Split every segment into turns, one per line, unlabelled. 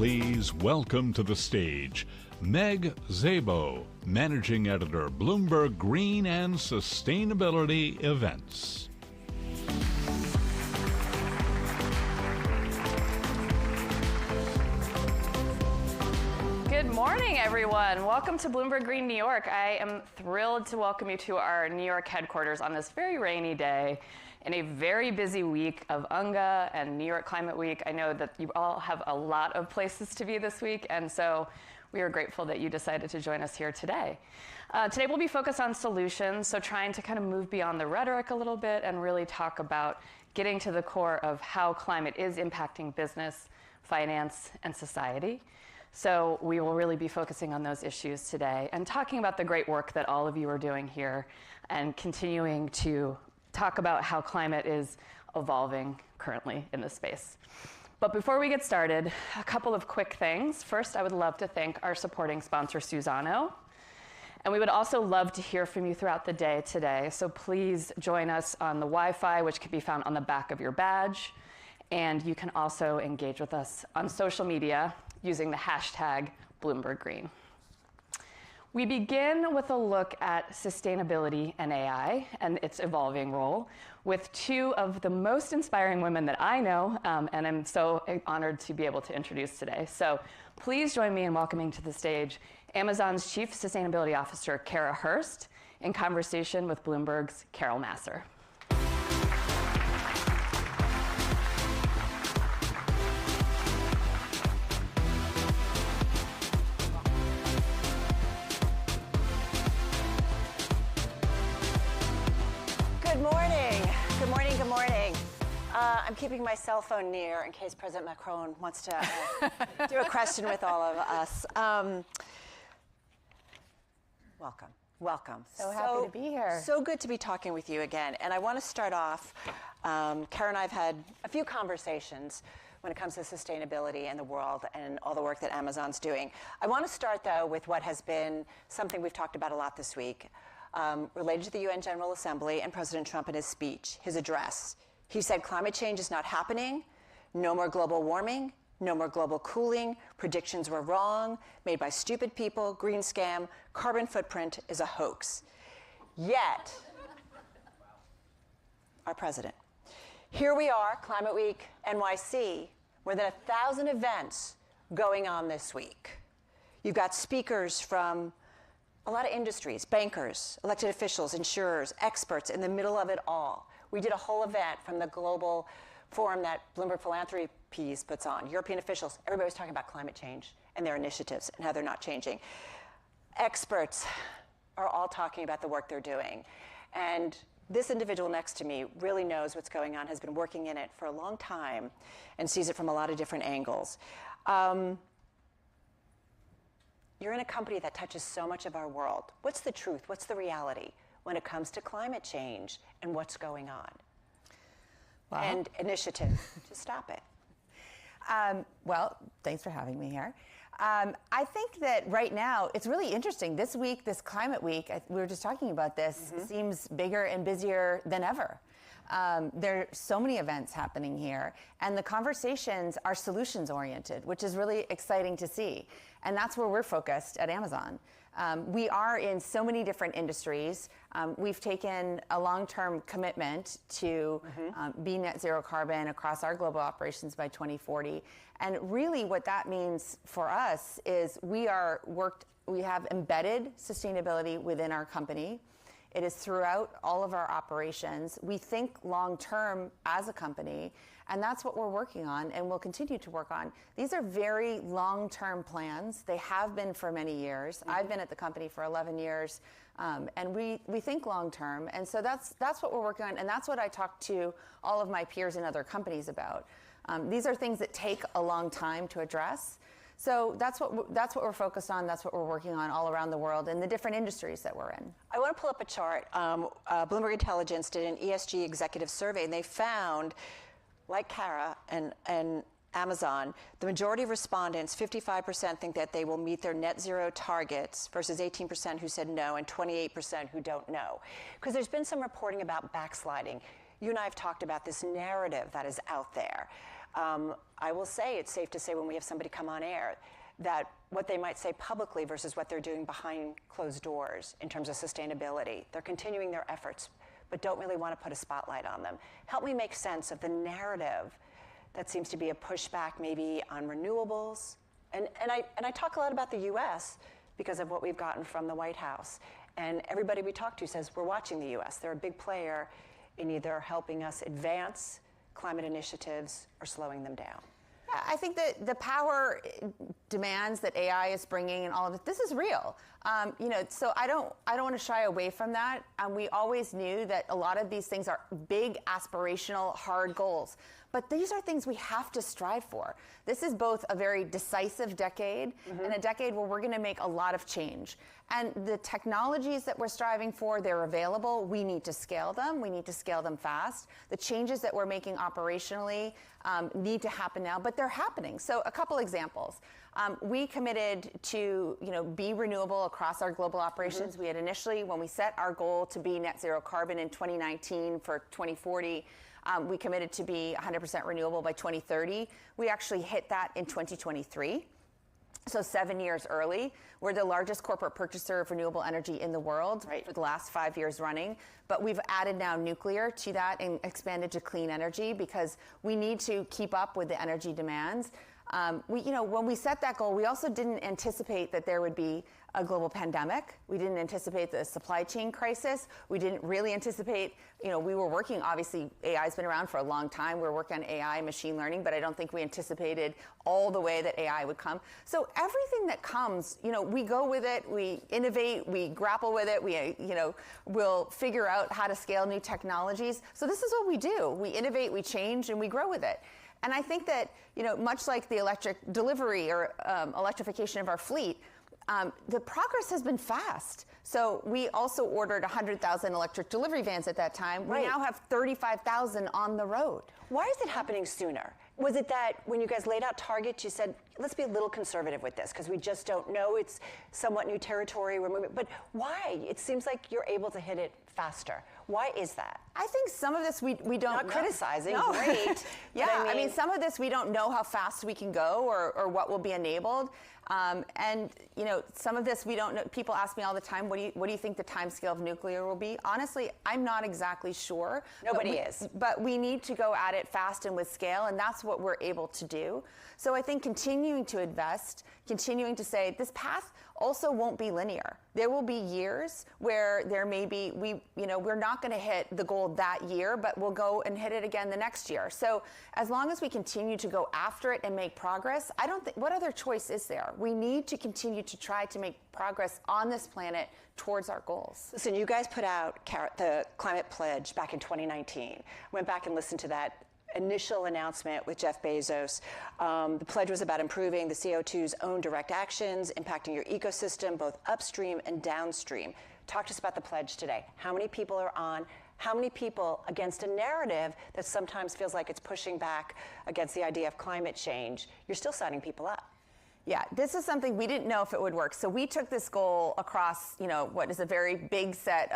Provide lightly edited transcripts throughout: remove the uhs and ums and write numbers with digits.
please welcome to the stage Meg Szabo, Managing Editor, Bloomberg Green and Sustainability Events.
Good morning, everyone. Welcome to Bloomberg Green, New York. I am thrilled to welcome you to our New York headquarters on this very rainy day in a very busy week of UNGA and New York Climate Week. I know that you all have a lot of places to be this week, and so we are grateful that you decided to join us here today. Today we'll be focused on solutions, so trying to kind of move beyond the rhetoric a little bit and really talk about getting to the core of how climate is impacting business, finance, and society. So we will really be focusing on those issues today and talking about the great work that all of you are doing here and continuing to talk about how climate is evolving currently in this space. But before we get started, a couple of quick things. First, I would love to thank our supporting sponsor, Suzano. And we would also love to hear from you throughout the day today. So please join us on the Wi-Fi, which can be found on the back of your badge. And you can also engage with us on social media using the hashtag #BloombergGreen. We begin with a look at sustainability and AI and its evolving role with two of the most inspiring women that I know, and I'm so honored to be able to introduce today. So please join me in welcoming to the stage Amazon's Chief Sustainability Officer, Kara Hurst, in conversation with Bloomberg's Carol Massar.
I'm keeping my cell phone near in case President Macron wants to do a question with all of us. Welcome.
So happy to be here.
So good to be talking with you again. And I want to start off, Kara and I have had a few conversations when it comes to sustainability and the world and all the work that Amazon's doing. I want to start, though, with what has been something we've talked about a lot this week, related to the UN General Assembly and President Trump in his speech, his address. He said climate change is not happening, no more global warming, no more global cooling, predictions were wrong, made by stupid people, green scam, carbon footprint is a hoax. Yet, our president. Here we are, Climate Week, NYC, more than 1,000 events going on this week. You've got speakers from a lot of industries, bankers, elected officials, insurers, experts in the middle of it all. We did a whole event from the global forum that Bloomberg Philanthropies puts on. European officials, everybody was talking about climate change and their initiatives and how they're not changing. Experts are all talking about the work they're doing. And this individual next to me really knows what's going on, has been working in it for a long time, and sees it from a lot of different angles. You're in a company that touches so much of our world. What's the truth? What's the reality when it comes to climate change and what's going on? Wow. And initiative to stop it.
Well, thanks for having me here. I think that right now, it's really interesting. This week, this Climate Week, we were just talking about this, seems bigger and busier than ever. There are so many events happening here, and the conversations are solutions-oriented, which is really exciting to see. And that's where we're focused at Amazon. We are in so many different industries. We've taken a long-term commitment to be net zero carbon across our global operations by 2040. And really what that means for us is we have embedded sustainability within our company. It is throughout all of our operations. We think long-term as a company, and that's what we're working on and will continue to work on. These are very long-term plans. They have been for many years. I've been at the company for 11 years, and we think long-term. And so that's what we're working on, and that's what I talk to all of my peers in other companies about. These are things that take a long time to address. So that's what we're focused on. That's what we're working on all around the world in the different industries that we're in.
I want to pull up a chart. Bloomberg Intelligence did an ESG executive survey, and they found, like Kara and Amazon, the majority of respondents, 55%, think that they will meet their net zero targets versus 18% who said no and 28% who don't know. Because there's been some reporting about backsliding. You and I have talked about this narrative that is out there. I will say it's safe to say when we have somebody come on air that what they might say publicly versus what they're doing behind closed doors in terms of sustainability. They're continuing their efforts, but don't really want to put a spotlight on them. Help me make sense of the narrative that seems to be a pushback maybe on renewables. And I talk a lot about the US because of what we've gotten from the White House. And everybody we talk to says we're watching the US. They're a big player in either helping us advance climate initiatives or slowing them down.
Yeah, I think that the power demands that AI is bringing and all of it, this is real. So I don't want to shy away from that. We always knew that a lot of these things are big, aspirational, hard goals. But these are things we have to strive for. This is both a very decisive decade and a decade where we're going to make a lot of change. And the technologies that we're striving for, they're available. We need to scale them. We need to scale them fast. The changes that we're making operationally need to happen now, but they're happening. So a couple examples. We committed to be renewable across our global operations. We had initially, when we set our goal to be net zero carbon in 2019 for 2040, we committed to be 100% renewable by 2030. We actually hit that in 2023. So 7 years early. We're the largest corporate purchaser of renewable energy in the world for the last 5 years running. But we've added now nuclear to that and expanded to clean energy because we need to keep up with the energy demands. When we set that goal, we also didn't anticipate that there would be a global pandemic. We didn't anticipate the supply chain crisis. We didn't really anticipate, we were working, obviously, AI's been around for a long time. We're working on AI, machine learning, but I don't think we anticipated all the way that AI would come. So everything that comes, we go with it, we innovate, we grapple with it, we'll figure out how to scale new technologies. So this is what we do. We innovate, we change, and we grow with it. And I think that, much like the electric delivery or electrification of our fleet, the progress has been fast. So we also ordered 100,000 electric delivery vans at that time. We now have 35,000 on the road.
Why is it happening sooner? Was it that when you guys laid out targets, you said, let's be a little conservative with this because we just don't know, it's somewhat new territory, we're moving, but why? It seems like you're able to hit it faster. Why is that?
I think some of this we don't
Not
know.
Criticizing,
no.
great.
Yeah, I mean, some of this we don't know how fast we can go or what will be enabled. Some of this we don't know. People ask me all the time, what do you think the timescale of nuclear will be? Honestly, I'm not exactly sure.
Nobody is.
But we need to go at it fast and with scale, and that's what we're able to do. So I think continuing to invest, continuing to say this path also won't be linear. There will be years where there may be, we're not going to hit the goal that year, but we'll go and hit it again the next year. So as long as we continue to go after it and make progress, I don't think, what other choice is there? We need to continue to try to make progress on this planet towards our goals.
Listen, you guys put out the climate pledge back in 2019. Went back and listened to that initial announcement with Jeff Bezos. The pledge was about improving the CO2's own direct actions, impacting your ecosystem, both upstream and downstream. Talk to us about the pledge today. How many people are on? How many people against a narrative that sometimes feels like it's pushing back against the idea of climate change? You're still signing people up.
Yeah, this is something we didn't know if it would work. So we took this goal across, what is a very big set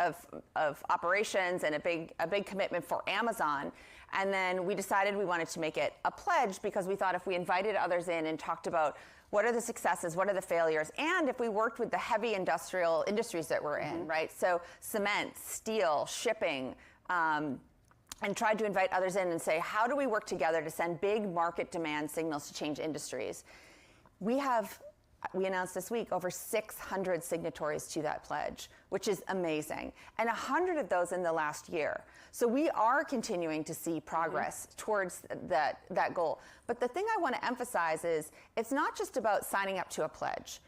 of operations and a big commitment for Amazon. And then we decided we wanted to make it a pledge because we thought if we invited others in and talked about what are the successes, what are the failures, and if we worked with the heavy industrial industries that we're in, right? So cement, steel, shipping, and tried to invite others in and say, how do we work together to send big market demand signals to change industries? We announced this week over 600 signatories to that pledge, which is amazing. And 100 of those in the last year. So we are continuing to see progress towards that goal. But the thing I want to emphasize is it's not just about signing up to a pledge.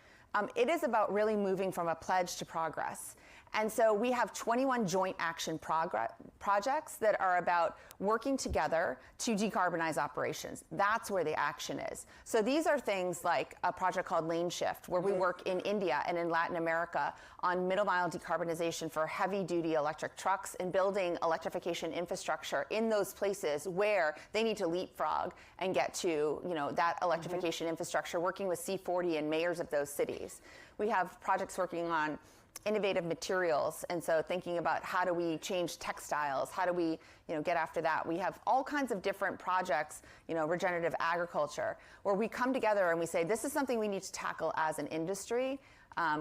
It is about really moving from a pledge to progress. And so we have 21 joint action projects that are about working together to decarbonize operations. That's where the action is. So these are things like a project called Lane Shift, where we work in India and in Latin America on middle mile decarbonization for heavy duty electric trucks and building electrification infrastructure in those places where they need to leapfrog and get to that electrification infrastructure, working with C40 and mayors of those cities. We have projects working on innovative materials, and so thinking about how do we change textiles, how do we get after that. We have all kinds of different projects, regenerative agriculture, where we come together and we say this is something we need to tackle as an industry,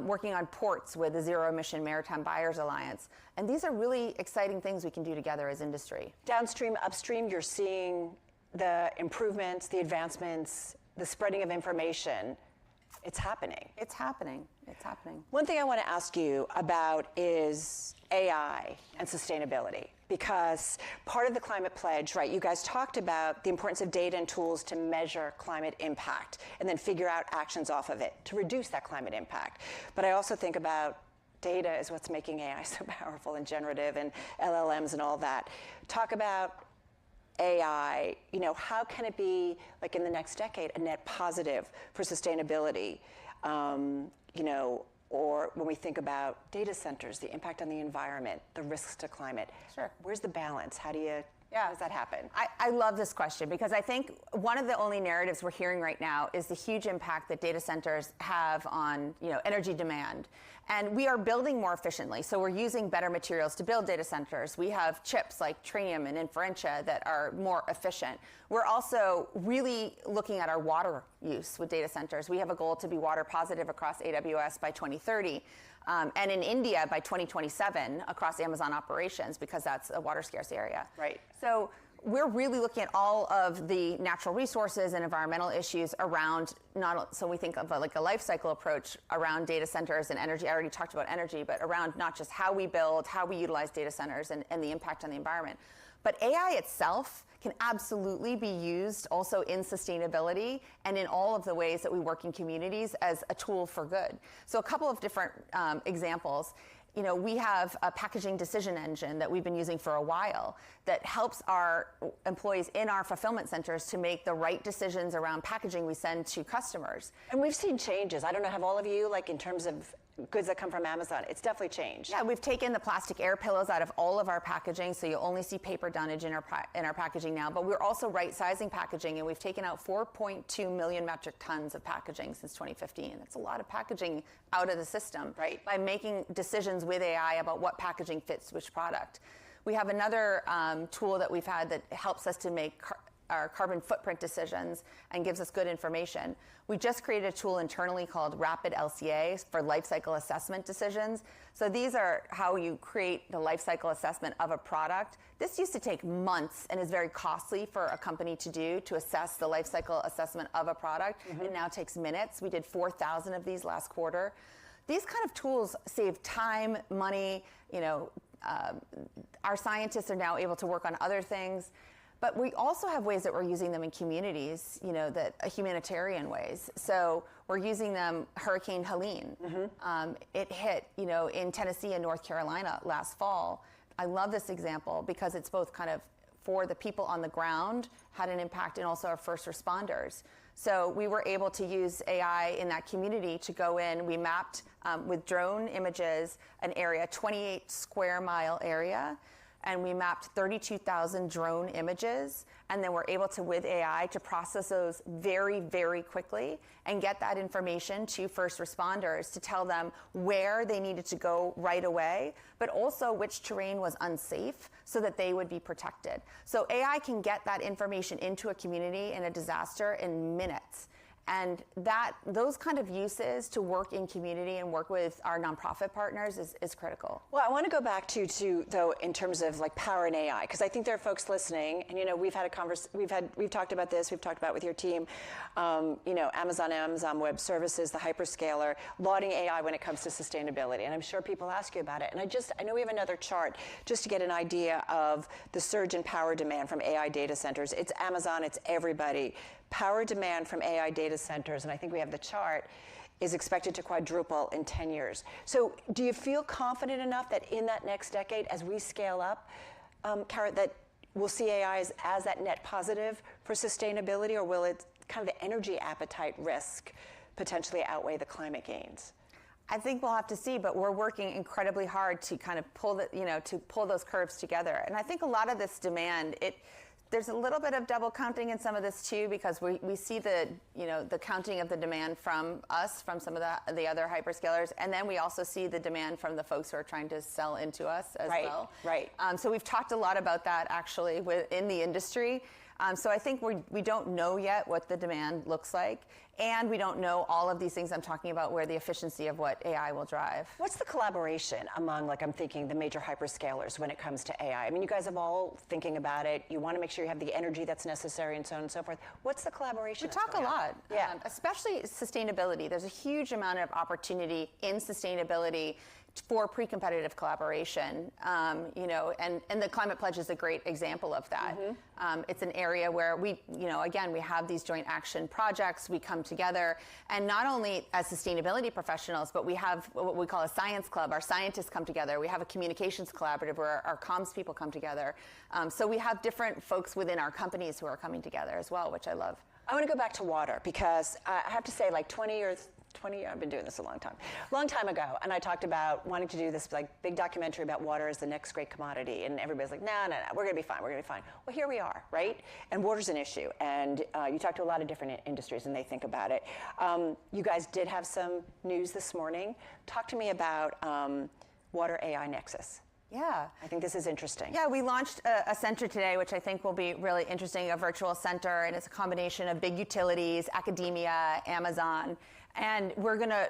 working on ports with the Zero Emission Maritime Buyers Alliance. And these are really exciting things we can do together as industry.
Downstream, upstream, you're seeing the improvements, the advancements, the spreading of information. It's happening.
It's happening. It's happening.
One thing I want to ask you about is AI and sustainability, because part of the climate pledge, right, you guys talked about the importance of data and tools to measure climate impact and then figure out actions off of it to reduce that climate impact. But I also think about data is what's making AI so powerful and generative and LLMs and all that. Talk about AI, how can it be, like in the next decade, a net positive for sustainability? Or when we think about data centers, the impact on the environment, the risks to climate.
Sure.
Where's the balance? How does that happen?
I love this question because I think one of the only narratives we're hearing right now is the huge impact that data centers have on energy demand. And we are building more efficiently, so we're using better materials to build data centers. We have chips like Trinium and Inferentia that are more efficient. We're also really looking at our water use with data centers. We have a goal to be water positive across AWS by 2030. And in India by 2027 across Amazon operations, because that's a water scarce area.
Right.
So we're really looking at all of the natural resources and environmental issues around, so we think of like a life cycle approach around data centers and energy. I already talked about energy, but around not just how we build, how we utilize data centers and the impact on the environment. But AI itself can absolutely be used also in sustainability and in all of the ways that we work in communities as a tool for good. So a couple of different examples. We have a packaging decision engine that we've been using for a while that helps our employees in our fulfillment centers to make the right decisions around packaging we send to customers.
And we've seen changes. I don't know, have all of you, like in terms of goods that come from Amazon, it's definitely changed.
Yeah, we've taken the plastic air pillows out of all of our packaging, so you only see paper dunnage in our packaging now. But we're also right-sizing packaging, and we've taken out 4.2 million metric tons of packaging since 2015. That's a lot of packaging out of the system,
right,
by making decisions with AI about what packaging fits which product. We have another tool that we've had that helps us to make our carbon footprint decisions and gives us good information. We just created a tool internally called Rapid LCA for life cycle assessment decisions. So these are how you create the life cycle assessment of a product. This used to take months and is very costly for a company to do, to assess the life cycle assessment of a product. It now takes minutes. We did 4,000 of these last quarter. These kind of tools save time, money. Our scientists are now able to work on other things. But we also have ways that we're using them in communities, humanitarian ways. So we're using them, Hurricane Helene. It hit, in Tennessee and North Carolina last fall. I love this example because it's both kind of for the people on the ground, had an impact, and also our first responders. So we were able to use AI in that community to go in. We mapped with drone images an area, 28 square mile area. And we mapped 32,000 drone images, and then we're able to, with AI, to process those very, very quickly and get that information to first responders to tell them where they needed to go right away, but also which terrain was unsafe so that they would be protected. So AI can get that information into a community in a disaster in minutes. And those kind of uses to work in community and work with our nonprofit partners is critical.
Well, I want to go back to though, in terms of like power and AI, because I think there are folks listening, and we've had we've talked about this, we've talked about with your team, Amazon Web Services, the hyperscaler, lauding AI when it comes to sustainability, and I'm sure people ask you about it. And I know we have another chart just to get an idea of the surge in power demand from AI data centers. It's Amazon, it's everybody. Power demand from AI data centers, and I think we have the chart, is expected to quadruple in 10 years. So do you feel confident enough that in that next decade, as we scale up, Kara, that we'll see AI as that net positive for sustainability, or will it kind of the energy appetite risk potentially outweigh the climate gains?
I think we'll have to see, but we're working incredibly hard to kind of pull those curves together. And I think a lot of this demand, there's a little bit of double counting in some of this too, because we see the counting of the demand from us, from some of the other hyperscalers, and then we also see the demand from the folks who are trying to sell into us as well.
Right.
So we've talked a lot about that actually within the industry. So I think we don't know yet what the demand looks like, and we don't know all of these things I'm talking about where the efficiency of what AI will drive.
What's the collaboration among, like I'm thinking, the major hyperscalers when it comes to AI? I mean, you guys have all thinking about it. You want to make sure you have the energy that's necessary and so on and so forth. What's the collaboration?
We talk a lot,
especially
sustainability. There's a huge amount of opportunity in sustainability for pre-competitive collaboration, and the Climate Pledge is a great example of that. It's an area where we have these joint action projects, we come together, and not only as sustainability professionals, but we have what we call a science club. Our scientists come together. We have a communications collaborative where our comms people come together. So we have different folks within our companies who are coming together as well, which I love.
I want to go back to water because I have to say, like 20, I've been doing this a long time ago, and I talked about wanting to do this like big documentary about water as the next great commodity, and everybody's like, no, we're gonna be fine. Well, here we are, right? And water's an issue, and you talk to a lot of different industries, and they think about it. You guys did have some news this morning. Talk to me about Water AI Nexus.
Yeah.
I think this is interesting.
Yeah, we launched a center today, which I think will be really interesting, a virtual center, and it's a combination of big utilities, academia, Amazon, and we're going to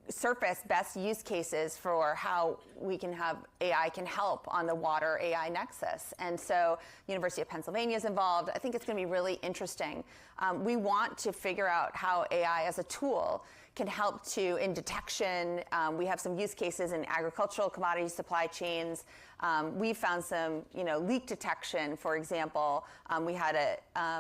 surface best use cases for how we can have AI can help on the water AI nexus. And so University of Pennsylvania is involved. I think it's going to be really interesting. We want to figure out how AI as a tool can help in detection. We have some use cases in agricultural commodity supply chains. We found some, leak detection, for example. We had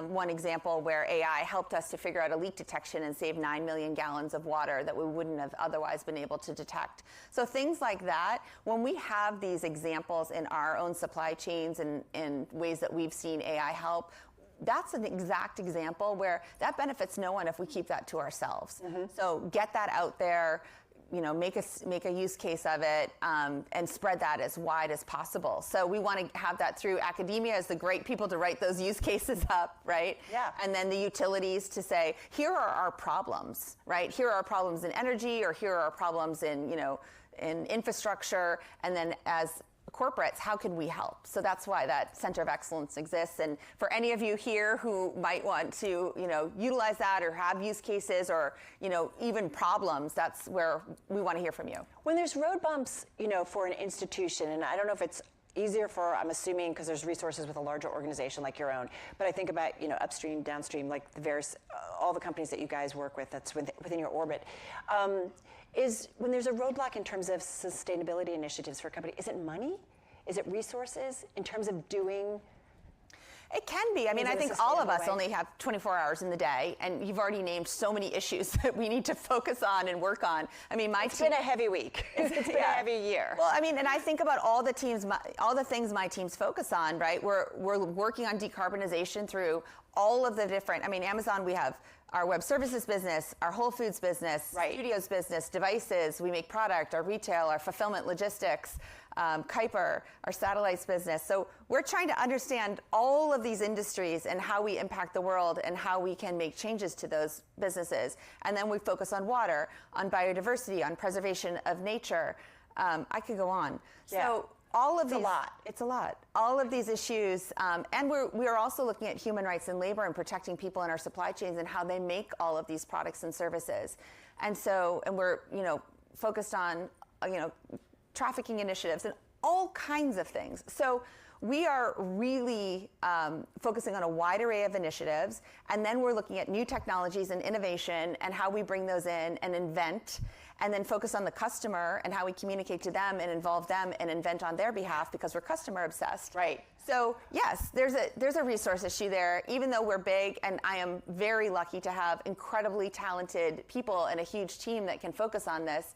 one example where AI helped us to figure out a leak detection and save 9 million gallons of water that we wouldn't have otherwise been able to detect. So things like that, when we have these examples in our own supply chains and in ways that we've seen AI help, that's an exact example where that benefits no one if we keep that to ourselves. So get that out there, make a use case of it, and spread that as wide as possible. So we want to have that through academia as the great people to write those use cases up, right?
Yeah.
And then the utilities to say, here are our problems, right? Here are our problems in energy, or here are our problems in infrastructure, and then as corporates, how can we help? So that's why that Center of Excellence exists. And for any of you here who might want to, utilize that or have use cases or, even problems, that's where we want to hear from you.
When there's road bumps, for an institution, and I don't know if it's easier I'm assuming, because there's resources with a larger organization like your own, but I think about, upstream, downstream, like the various, all the companies that you guys work with that's within your orbit. Is when there's a roadblock in terms of sustainability initiatives for a company, is it money? Is it resources in terms of doing?
It can be. I mean, I think all of us only have 24 hours in the day, and you've already named so many issues that we need to focus on and work on. I mean, it's been
a heavy week. It's been a heavy year.
Well, I mean, and I think about all the things my teams focus on, right? We're working on decarbonization through all of the different, Amazon, we have our web services business, our Whole Foods business, studios business, devices, we make product, our retail, our fulfillment logistics, Kuiper, our satellites business. So we're trying to understand all of these industries and how we impact the world and how we can make changes to those businesses. And then we focus on water, on biodiversity, on preservation of nature. I could go on.
Yeah.
So all of
these,
it's a lot. All of these issues, and we're also looking at human rights and labor and protecting people in our supply chains and how they make all of these products and services. And we're focused on trafficking initiatives and all kinds of things. So we are really focusing on a wide array of initiatives, and then we're looking at new technologies and innovation and how we bring those in and invent, and then focus on the customer and how we communicate to them and involve them and invent on their behalf because we're customer obsessed.
Right.
So yes, there's a resource issue there, even though we're big, and I am very lucky to have incredibly talented people and a huge team that can focus on this.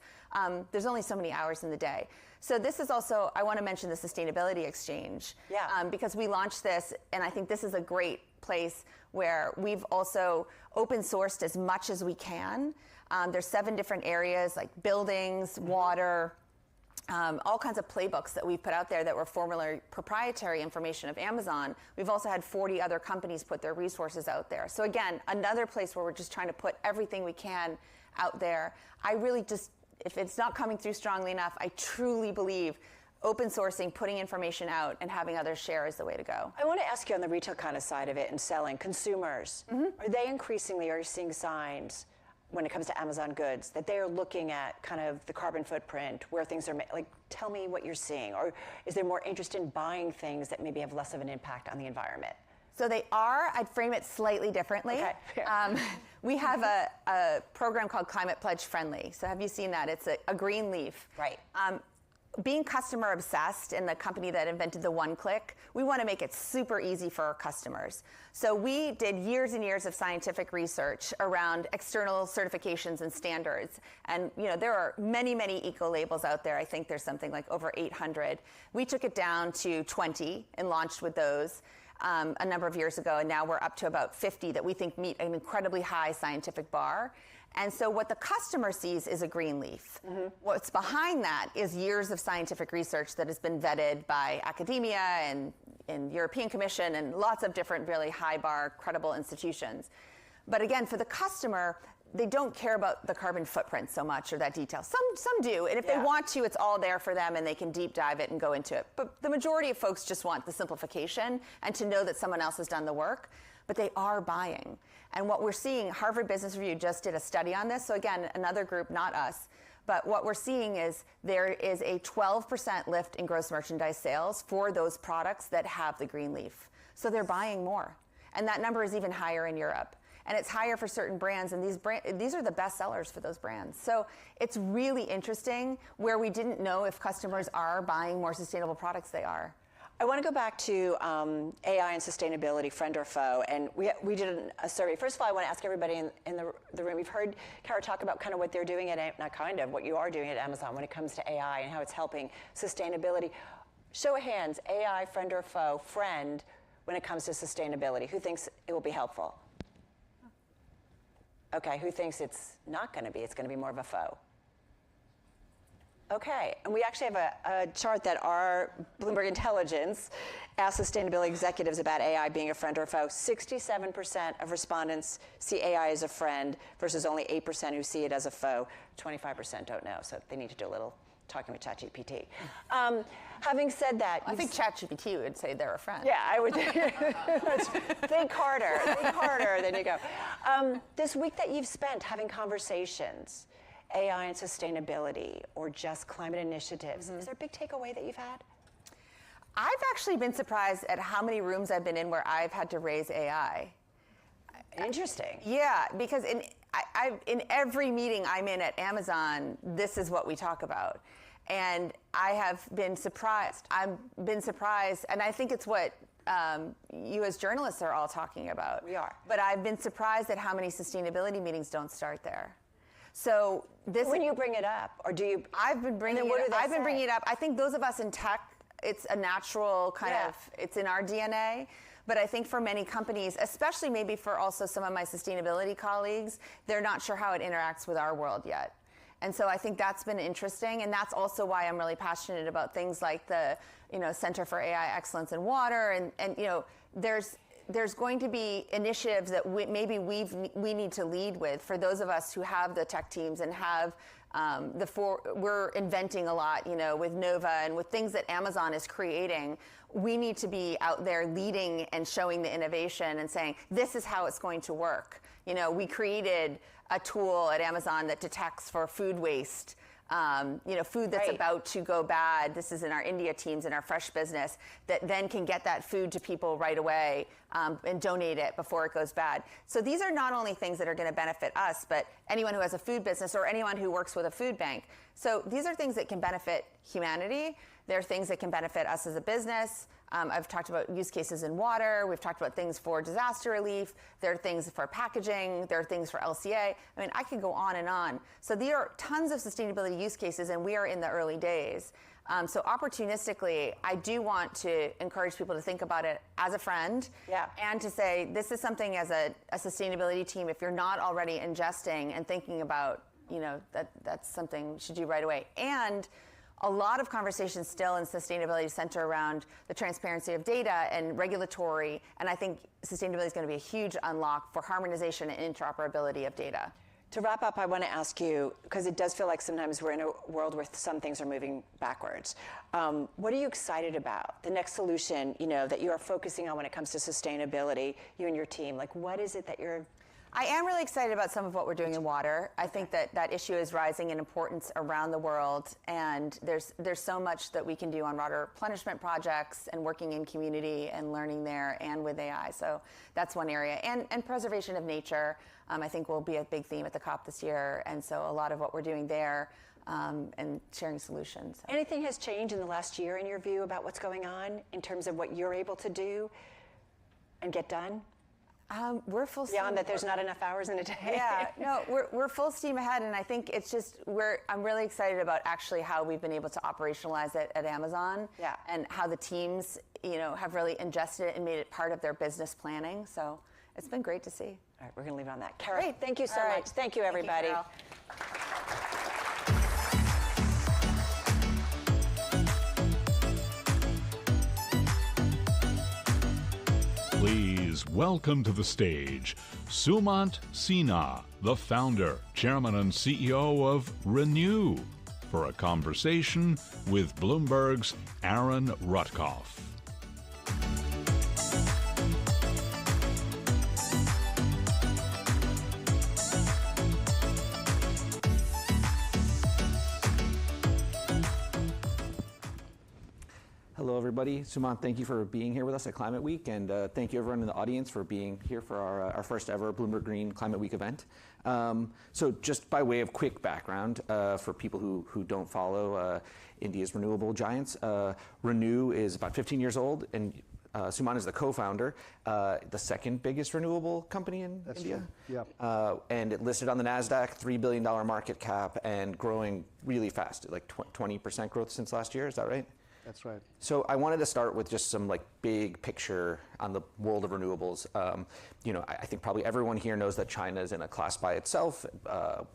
There's only so many hours in the day. So this is also, I want to mention the Sustainability Exchange.
Yeah.
Because we launched this, and I think this is a great place where we've also open sourced as much as we can. There's 7 different areas like buildings, water, all kinds of playbooks that we've put out there that were formerly proprietary information of Amazon. We've also had 40 other companies put their resources out there. So again, another place where we're just trying to put everything we can out there. I really just, if it's not coming through strongly enough, I truly believe open sourcing, putting information out, and having others share is the way to go.
I want to ask you on the retail kind of side of it and selling, consumers, are they increasingly, are you seeing signs when it comes to Amazon goods that they are looking at kind of the carbon footprint, where things are made? Like, tell me what you're seeing. Or is there more interest in buying things that maybe have less of an impact on the environment?
So they are. I'd frame it slightly differently.
Okay.
We have a program called Climate Pledge Friendly. So have you seen that? It's a green leaf.
Right.
Being customer obsessed and the company that invented the one-click, we want to make it super easy for our customers. So we did years and years of scientific research around external certifications and standards. And there are many, many eco labels out there. I think there's something like over 800. We took it down to 20 and launched with those a number of years ago. And now we're up to about 50 that we think meet an incredibly high scientific bar. And so what the customer sees is a green leaf. What's behind that is years of scientific research that has been vetted by academia and European Commission and lots of different really high bar, credible institutions. But again, for the customer, they don't care about the carbon footprint so much or that detail. Some do, and if they want to, it's all there for them and they can deep dive it and go into it. But the majority of folks just want the simplification and to know that someone else has done the work, but they are buying. And what we're seeing, Harvard Business Review just did a study on this. So again, another group, not us. But what we're seeing is there is a 12% lift in gross merchandise sales for those products that have the green leaf. So they're buying more. And that number is even higher in Europe. And it's higher for certain brands, and these are the best sellers for those brands. So it's really interesting where we didn't know if customers are buying more sustainable products, they are.
I want to go back to AI and sustainability, friend or foe, and we did a survey. First of all, I want to ask everybody in the room, we've heard Kara talk about kind of what they're doing what you are doing at Amazon when it comes to AI and how it's helping sustainability. Show of hands, AI, friend or foe, friend, when it comes to sustainability. Who thinks it will be helpful? Okay, who thinks it's not going to be? It's going to be more of a foe. Okay, and we actually have a chart that our Bloomberg Intelligence asked sustainability executives about AI being a friend or a foe. 67% of respondents see AI as a friend versus only 8% who see it as a foe. 25% don't know, so they need to do a little talking with ChatGPT. Having said that,
I think ChatGPT would say they're a friend.
Yeah, I would think harder, then you go. This week that you've spent having conversations, AI and sustainability, or just climate initiatives, is there a big takeaway that you've had?
I've actually been surprised at how many rooms I've been in where I've had to raise AI.
Interesting.
Yeah, because in every meeting I'm in at Amazon, this is what we talk about. And I have been surprised. I've been surprised, and I think it's what you as journalists are all talking about.
We are.
But I've been surprised at how many sustainability meetings don't start there. So this.
When you bring it up, or do you?
I've been bringing it up. I think those of us in tech, it's a natural kind of. It's in our DNA. But I think for many companies, especially maybe for also some of my sustainability colleagues, they're not sure how it interacts with our world yet. And so I think that's been interesting, and that's also why I'm really passionate about things like the, Center for AI Excellence in Water, and there's going to be initiatives that we need to lead with for those of us who have the tech teams and have we're inventing a lot, with Nova and with things that Amazon is creating. We need to be out there leading and showing the innovation and saying, this is how it's going to work. We created a tool at Amazon that detects for food waste, food that's about to go bad. This is in our India teams, in our fresh business, that then can get that food to people right away and donate it before it goes bad. So these are not only things that are going to benefit us, but anyone who has a food business or anyone who works with a food bank. So these are things that can benefit humanity. They're things that can benefit us as a business. I've talked about use cases in water. We've talked about things for disaster relief. There are things for packaging. There are things for LCA. I mean, I could go on and on. So there are tons of sustainability use cases, and we are in the early days. So opportunistically, I do want to encourage people to think about it as a friend, and to say this is something as a sustainability team, if you're not already ingesting and thinking about, that's something you should do right away. And a lot of conversations still in sustainability center around the transparency of data and regulatory, and I think sustainability is going to be a huge unlock for harmonization and interoperability of data.
To wrap up, I want to ask you, because it does feel like sometimes we're in a world where some things are moving backwards. What are you excited about? The next solution, that you are focusing on when it comes to sustainability, you and your team. Like, what is it that you're...
I am really excited about some of what we're doing in water. I think that issue is rising in importance around the world, and there's so much that we can do on water replenishment projects and working in community and learning there and with AI. So that's one area. And preservation of nature, I think, will be a big theme at the COP this year. And so a lot of what we're doing there and sharing solutions.
Anything has changed in the last year, in your view, about what's going on in terms of what you're able to do and get done?
We're full steam.
Beyond that, there's not enough hours in a day.
Yeah, no, we're full steam ahead, and I think it's just I'm really excited about actually how we've been able to operationalize it at Amazon, and how the teams, have really ingested it and made it part of their business planning. So it's been great to see.
All right, we're going to leave it on that. Kara, thank you so much. Thank you, everybody.
Thank you,
Please welcome to the stage Sumant Sinha, the founder, chairman, and CEO of Renew, for a conversation with Bloomberg's Aaron Rutkoff.
Hello, everybody. Sumant, thank you for being here with us at Climate Week, and thank you everyone in the audience for being here for our first ever Bloomberg Green Climate Week event. So just by way of quick background, for people who don't follow India's renewable giants, Renew is about 15 years old, and Sumant is the co-founder, the second biggest renewable company in India.
True. Yeah.
And it listed on the NASDAQ, $3 billion market cap, and growing really fast, like 20% growth since last year. Is that right?
That's right.
So I wanted to start with just some big picture on the world of renewables. I think probably everyone here knows that China is in a class by itself,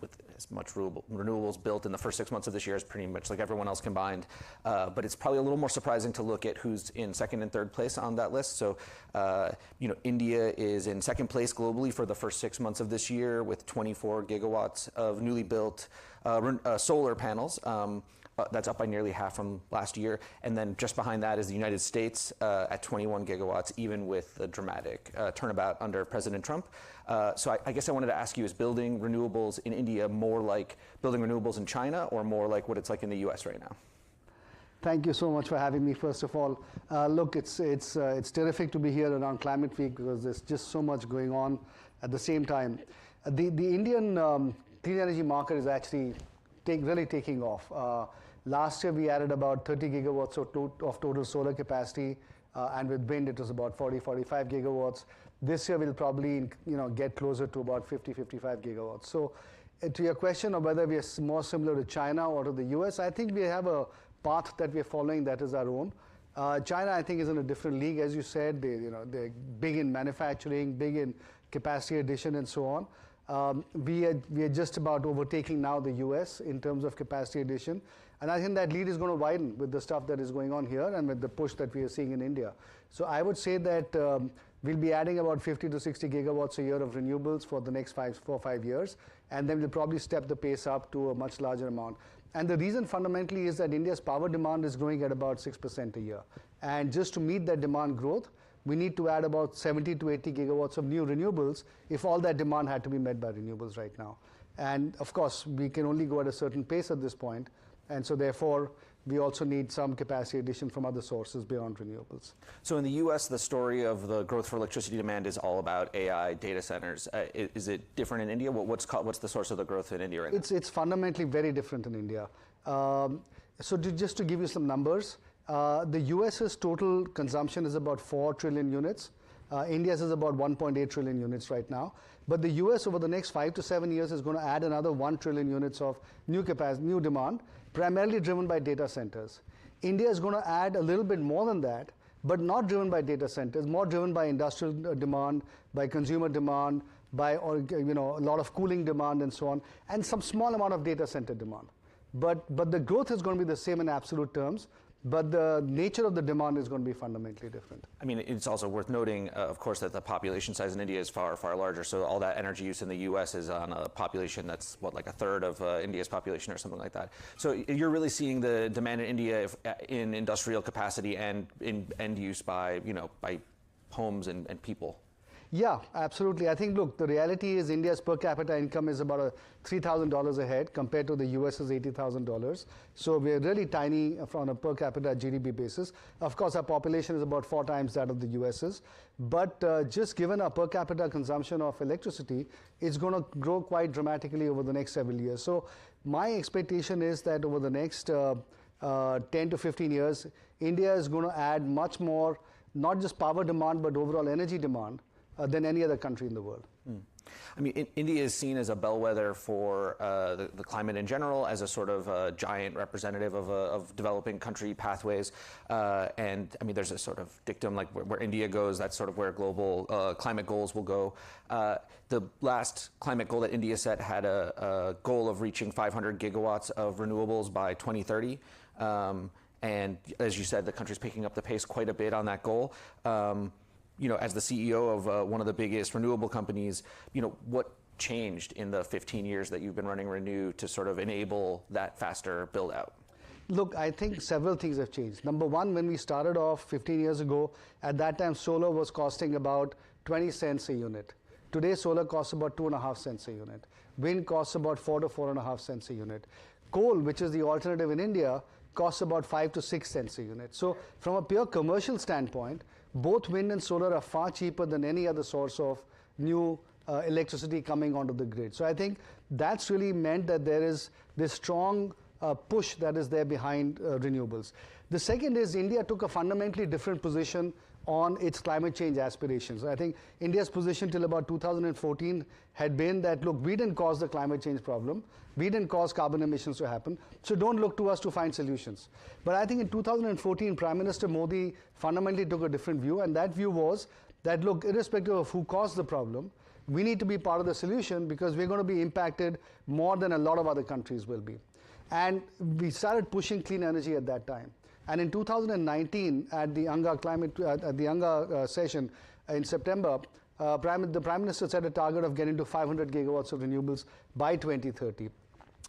with as much renewables built in the first 6 months of this year as pretty much like everyone else combined. But it's probably a little more surprising to look at who's in second and third place on that list. So, India is in second place globally for the first 6 months of this year with 24 gigawatts of newly built solar panels. That's up by nearly half from last year. And then just behind that is the United States at 21 gigawatts, even with the dramatic turnabout under President Trump. So I guess I wanted to ask you, is building renewables in India more like building renewables in China, or more like what it's like in the US right now?
Thank you so much for having me, first of all. Look, it's terrific to be here around Climate Week because there's just so much going on at the same time. The Indian clean energy market is actually really taking off. Last year, we added about 30 gigawatts of total solar capacity, and with wind, it was about 45 gigawatts. This year, we'll probably get closer to about 55 gigawatts. So to your question of whether we are more similar to China or to the US, I think we have a path that we are following that is our own. China, I think, is in a different league. As you said, they're big in manufacturing, big in capacity addition, and so on. We are just about overtaking now the US in terms of capacity addition. And I think that lead is going to widen with the stuff that is going on here and with the push that we are seeing in India. So I would say that we'll be adding about 50 to 60 gigawatts a year of renewables for the next 4 or 5 years. And then we'll probably step the pace up to a much larger amount. And the reason fundamentally is that India's power demand is growing at about 6% a year. And just to meet that demand growth, we need to add about 70 to 80 gigawatts of new renewables if all that demand had to be met by renewables right now. And of course, we can only go at a certain pace at this point. And so therefore, we also need some capacity addition from other sources beyond renewables.
So in the US, the story of the growth for electricity demand is all about AI data centers. Is it different in India? What's the source of the growth in India right now?
It's fundamentally very different in India. So just to give you some numbers, the US's total consumption is about 4 trillion units. India's is about 1.8 trillion units right now. But the US over the next 5 to 7 years is going to add another 1 trillion units of new demand, primarily driven by data centers. India is going to add a little bit more than that, but not driven by data centers, more driven by industrial demand, by consumer demand, by a lot of cooling demand and so on, and some small amount of data center demand. but the growth is going to be the same in absolute terms, but the nature of the demand is going to be fundamentally different.
I mean, it's also worth noting, of course, that the population size in India is far, far larger. So all that energy use in the U.S. is on a population that's, what, like a third of India's population or something like that. So you're really seeing the demand in India in industrial capacity and in end use by, by homes and people.
Yeah, absolutely. I think, look, the reality is India's per capita income is about $3,000 a head compared to the US's $80,000. So we're really tiny on a per capita GDP basis. Of course, our population is about 4 times that of the US's. But just given our per capita consumption of electricity, it's going to grow quite dramatically over the next several years. So my expectation is that over the next 10 to 15 years, India is going to add much more, not just power demand, but overall energy demand than any other country in the world.
I mean, India is seen as a bellwether for the climate in general, as a sort of giant representative of developing country pathways. And I mean, there's a sort of dictum like where India goes, that's sort of where global climate goals will go. The last climate goal that India set had a goal of reaching 500 gigawatts of renewables by 2030. And as you said, the country's picking up the pace quite a bit on that goal. As the CEO of one of the biggest renewable companies, what changed in the 15 years that you've been running Renew to sort of enable that faster build out?
Look, I think several things have changed. Number one, when we started off 15 years ago, at that time solar was costing about 20 cents a unit. Today solar costs about 2.5 cents a unit. Wind costs about 4 to 4.5 cents a unit. Coal, which is the alternative in India, costs about 5 to 6 cents a unit. So from a pure commercial standpoint, both wind and solar are far cheaper than any other source of new electricity coming onto the grid. So I think that's really meant that there is this strong push that is there behind renewables. The second is India took a fundamentally different position on its climate change aspirations. I think India's position till about 2014 had been that, look, we didn't cause the climate change problem. We didn't cause carbon emissions to happen. So don't look to us to find solutions. But I think in 2014, Prime Minister Modi fundamentally took a different view. And that view was that, look, irrespective of who caused the problem, we need to be part of the solution because we're going to be impacted more than a lot of other countries will be. And we started pushing clean energy at that time. And in 2019, at the UNGA session in September, the Prime Minister set a target of getting to 500 gigawatts of renewables by 2030,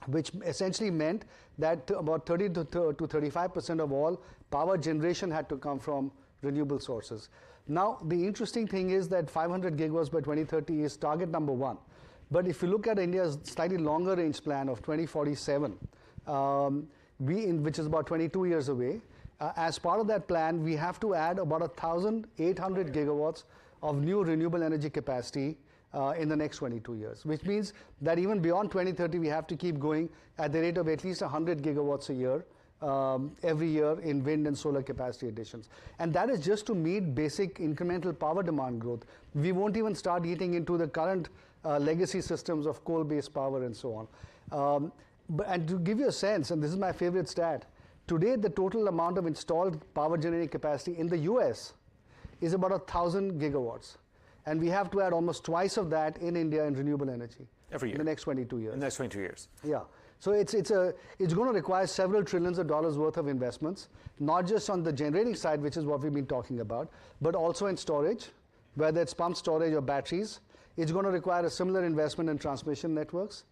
which essentially meant that about 30 to 35% of all power generation had to come from renewable sources. Now, the interesting thing is that 500 gigawatts by 2030 is target number one. But if you look at India's slightly longer range plan of 2047, which is about 22 years away, as part of that plan, we have to add about 1,800 gigawatts of new renewable energy capacity in the next 22 years, which means that even beyond 2030, we have to keep going at the rate of at least 100 gigawatts a year every year in wind and solar capacity additions. And that is just to meet basic incremental power demand growth. We won't even start eating into the current legacy systems of coal-based power and so on. And to give you a sense, and this is my favorite stat, today the total amount of installed power generating capacity in the US is about 1,000 gigawatts. And we have to add almost twice of that in India in renewable energy.
Every year?
In the next 22 years.
In the next 22 years.
Yeah. So it's going to require several trillions of dollars worth of investments, not just on the generating side, which is what we've been talking about, but also in storage, whether it's pumped storage or batteries. It's going to require a similar investment in transmission networks.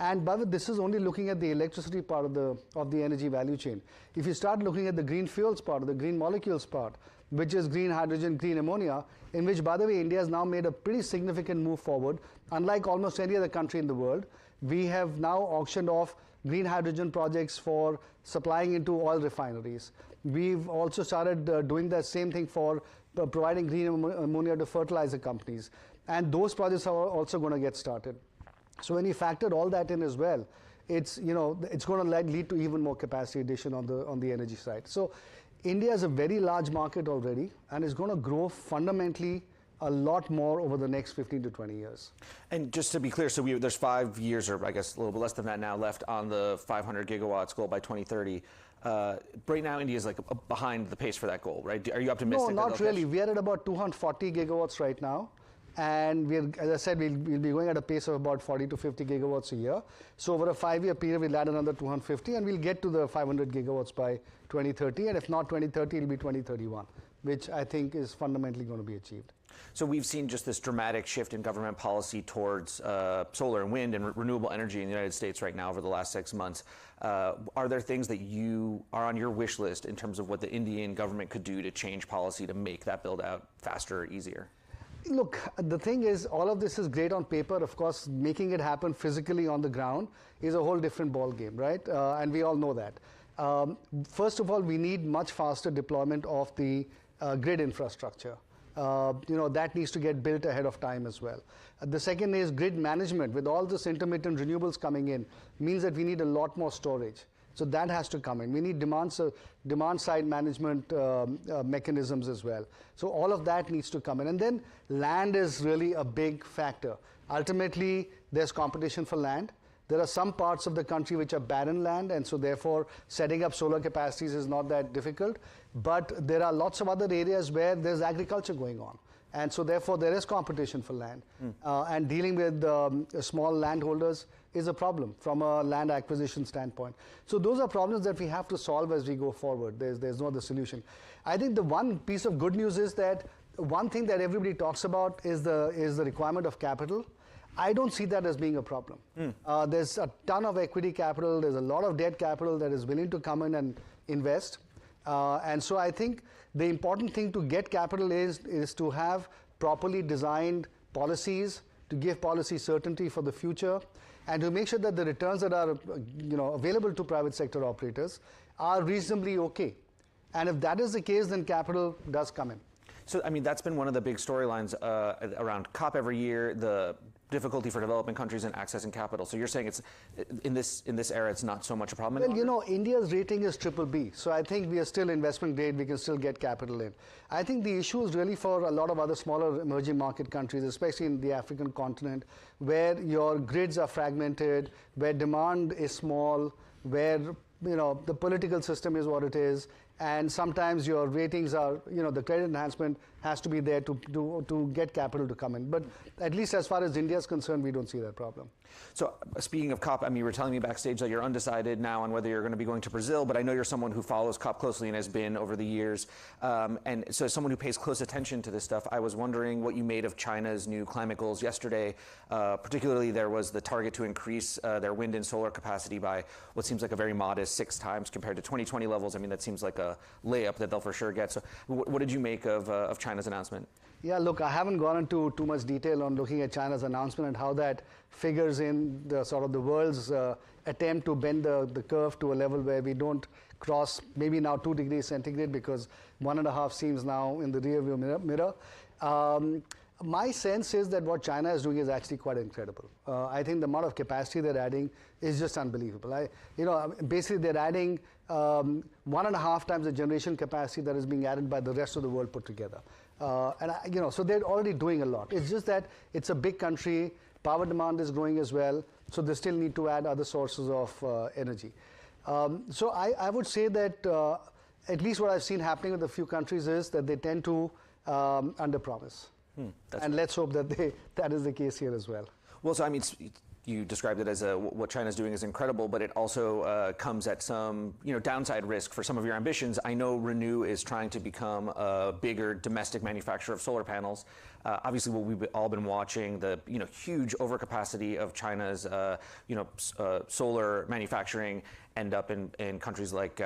And by the way, this is only looking at the electricity part of the energy value chain. If you start looking at the green fuels part, or the green molecules part, which is green hydrogen, green ammonia, in which, by the way, India has now made a pretty significant move forward. Unlike almost any other country in the world, we have now auctioned off green hydrogen projects for supplying into oil refineries. We've also started doing the same thing for providing green ammonia to fertilizer companies. And those projects are also going to get started. So when you factor all that in as well, it's going to lead to even more capacity addition on the energy side. So India is a very large market already, and it's going to grow fundamentally a lot more over the next 15 to 20 years.
And just to be clear, so there's 5 years, or I guess a little bit less than that now, left on the 500 gigawatts goal by 2030. Right now, India is like behind the pace for that goal, right? Are you optimistic?
No, not really. We are at about 240 gigawatts right now. And as I said, we'll be going at a pace of about 40 to 50 gigawatts a year. So over a 5-year period, we'll add another 250, and we'll get to the 500 gigawatts by 2030. And if not 2030, it'll be 2031, which I think is fundamentally going to be achieved.
So we've seen just this dramatic shift in government policy towards solar and wind and renewable energy in the United States right now over the last 6 months. Are there things that you are on your wish list in terms of what the Indian government could do to change policy to make that build out faster or easier?
Look, the thing is, all of this is great on paper. Of course, making it happen physically on the ground is a whole different ball game, right? And we all know that. First of all, we need much faster deployment of the grid infrastructure. That needs to get built ahead of time as well. The second is grid management. With all this intermittent renewables coming in, means that we need a lot more storage. So that has to come in. We need demand side management mechanisms as well. So all of that needs to come in. And then land is really a big factor. Ultimately, there's competition for land. There are some parts of the country which are barren land, and so therefore setting up solar capacities is not that difficult. But there are lots of other areas where there's agriculture going on. And so therefore there is competition for land. And dealing with small landholders is a problem from a land acquisition standpoint. So those are problems that we have to solve as we go forward. There's no other solution. I think the one piece of good news is that one thing that everybody talks about is the requirement of capital. I don't see that as being a problem. There's a ton of equity capital. There's a lot of debt capital that is willing to come in and invest. And so I think the important thing to get capital is to have properly designed policies, to give policy certainty for the future, and to make sure that the returns that are available to private sector operators are reasonably okay. And if that is the case, then capital does come in.
So, I mean, that's been one of the big storylines around COP every year, the difficulty for developing countries in accessing capital. So you're saying it's in this era, it's not so much a problem anymore?
Well, India's rating is BBB, so I think we are still investment grade. We can still get capital in. I think the issue is really for a lot of other smaller emerging market countries, especially in the African continent, where your grids are fragmented, where demand is small, where the political system is what it is, and sometimes your ratings are, the credit enhancement has to be there to get capital to come in. But at least as far as India is concerned, we don't see that problem.
So speaking of COP, I mean, you were telling me backstage that you're undecided now on whether you're going to be going to Brazil, but I know you're someone who follows COP closely and has been over the years. And so as someone who pays close attention to this stuff, I was wondering what you made of China's new climate goals yesterday. Particularly, there was the target to increase their wind and solar capacity by what seems like a very modest 6 times compared to 2020 levels. I mean, that seems like a layup that they'll for sure get. So what did you make of China's announcement?
Yeah, look, I haven't gone into too much detail on looking at China's announcement and how that figures in the sort of the world's attempt to bend the curve to a level where we don't cross maybe now 2 degrees centigrade, because 1.5 seems now in the rearview mirror. My sense is that what China is doing is actually quite incredible. I think the amount of capacity they're adding is just unbelievable. Basically they're adding 1.5 times the generation capacity that is being added by the rest of the world put together. So they're already doing a lot. It's just that it's a big country, power demand is growing as well, so they still need to add other sources of energy. So I would say that at least what I've seen happening with a few countries is that they tend to underpromise. And let's hope that that is the case here as well.
Well, so I mean, you described it as what China's doing is incredible, but it also comes at some downside risk for some of your ambitions. I know Renew is trying to become a bigger domestic manufacturer of solar panels. Obviously, what we've all been watching, the huge overcapacity of China's solar manufacturing end up in countries like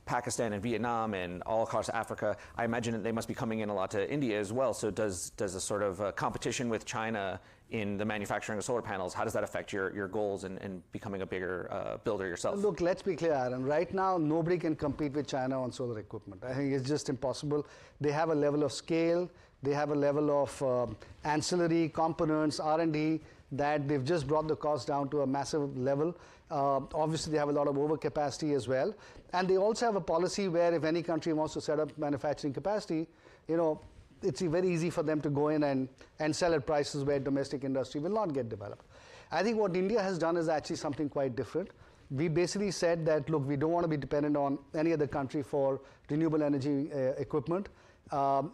Pakistan and Vietnam and all across Africa. I imagine that they must be coming in a lot to India as well. So does a sort of competition with China in the manufacturing of solar panels, how does that affect your goals and becoming a bigger builder yourself?
Look, let's be clear, Aaron. Right now, nobody can compete with China on solar equipment. I think it's just impossible. They have a level of scale. They have a level of ancillary components, R&D, that they've just brought the cost down to a massive level. Obviously, they have a lot of overcapacity as well. And they also have a policy where if any country wants to set up manufacturing capacity, it's very easy for them to go in and sell at prices where domestic industry will not get developed. I think what India has done is actually something quite different. We basically said that, look, we don't want to be dependent on any other country for renewable energy equipment.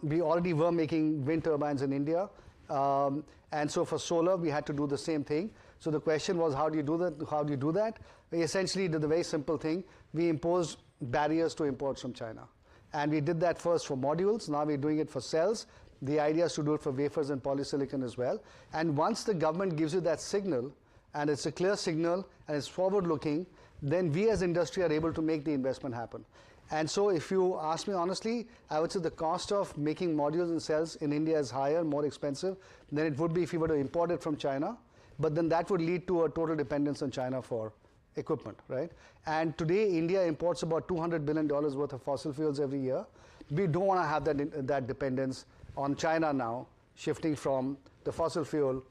We already were making wind turbines in India. And so for solar, we had to do the same thing. So the question was, how do you do that? How do you do that? We essentially did a very simple thing. We imposed barriers to imports from China. And we did that first for modules. Now we're doing it for cells. The idea is to do it for wafers and polysilicon as well. And once the government gives you that signal, and it's a clear signal, and it's forward-looking, then we as industry are able to make the investment happen. And so if you ask me honestly, I would say the cost of making modules and cells in India is higher, more expensive than it would be if you were to import it from China. But then that would lead to a total dependence on China for equipment, right? And today, India imports about $200 billion worth of fossil fuels every year. We don't want to have that dependence on China now, shifting from the fossil fuel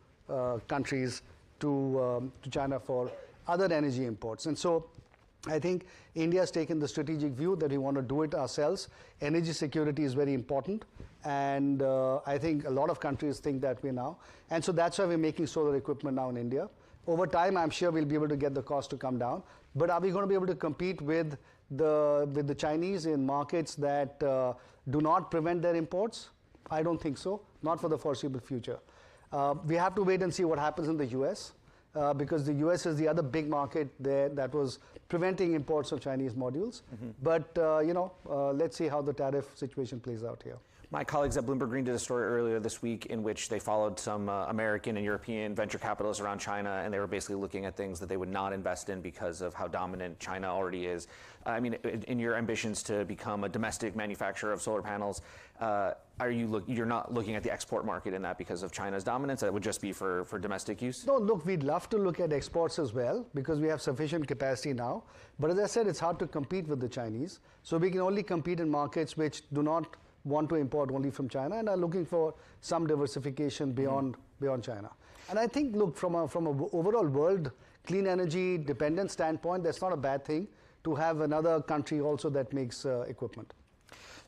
countries to China for other energy imports. And so I think India has taken the strategic view that we want to do it ourselves. Energy security is very important, and I think a lot of countries think that way now. And so that's why we're making solar equipment now in India. Over time, I'm sure we'll be able to get the cost to come down. But are we going to be able to compete with the Chinese in markets that do not prevent their imports? I don't think so, not for the foreseeable future. We have to wait and see what happens in the US. Because the US is the other big market there that was preventing imports of Chinese modules. But, let's see how the tariff situation plays out here.
My colleagues at Bloomberg Green did a story earlier this week in which they followed some American and European venture capitalists around China, and they were basically looking at things that they would not invest in because of how dominant China already is. I mean, in your ambitions to become a domestic manufacturer of solar panels, you're not looking at the export market in that because of China's dominance? That would just be for domestic use?
No, look, we'd love to look at exports as well because we have sufficient capacity now. But as I said, it's hard to compete with the Chinese. So we can only compete in markets which do not want to import only from China and are looking for some diversification beyond China. And I think, look, from an overall world clean energy dependent standpoint, that's not a bad thing to have another country also that makes equipment.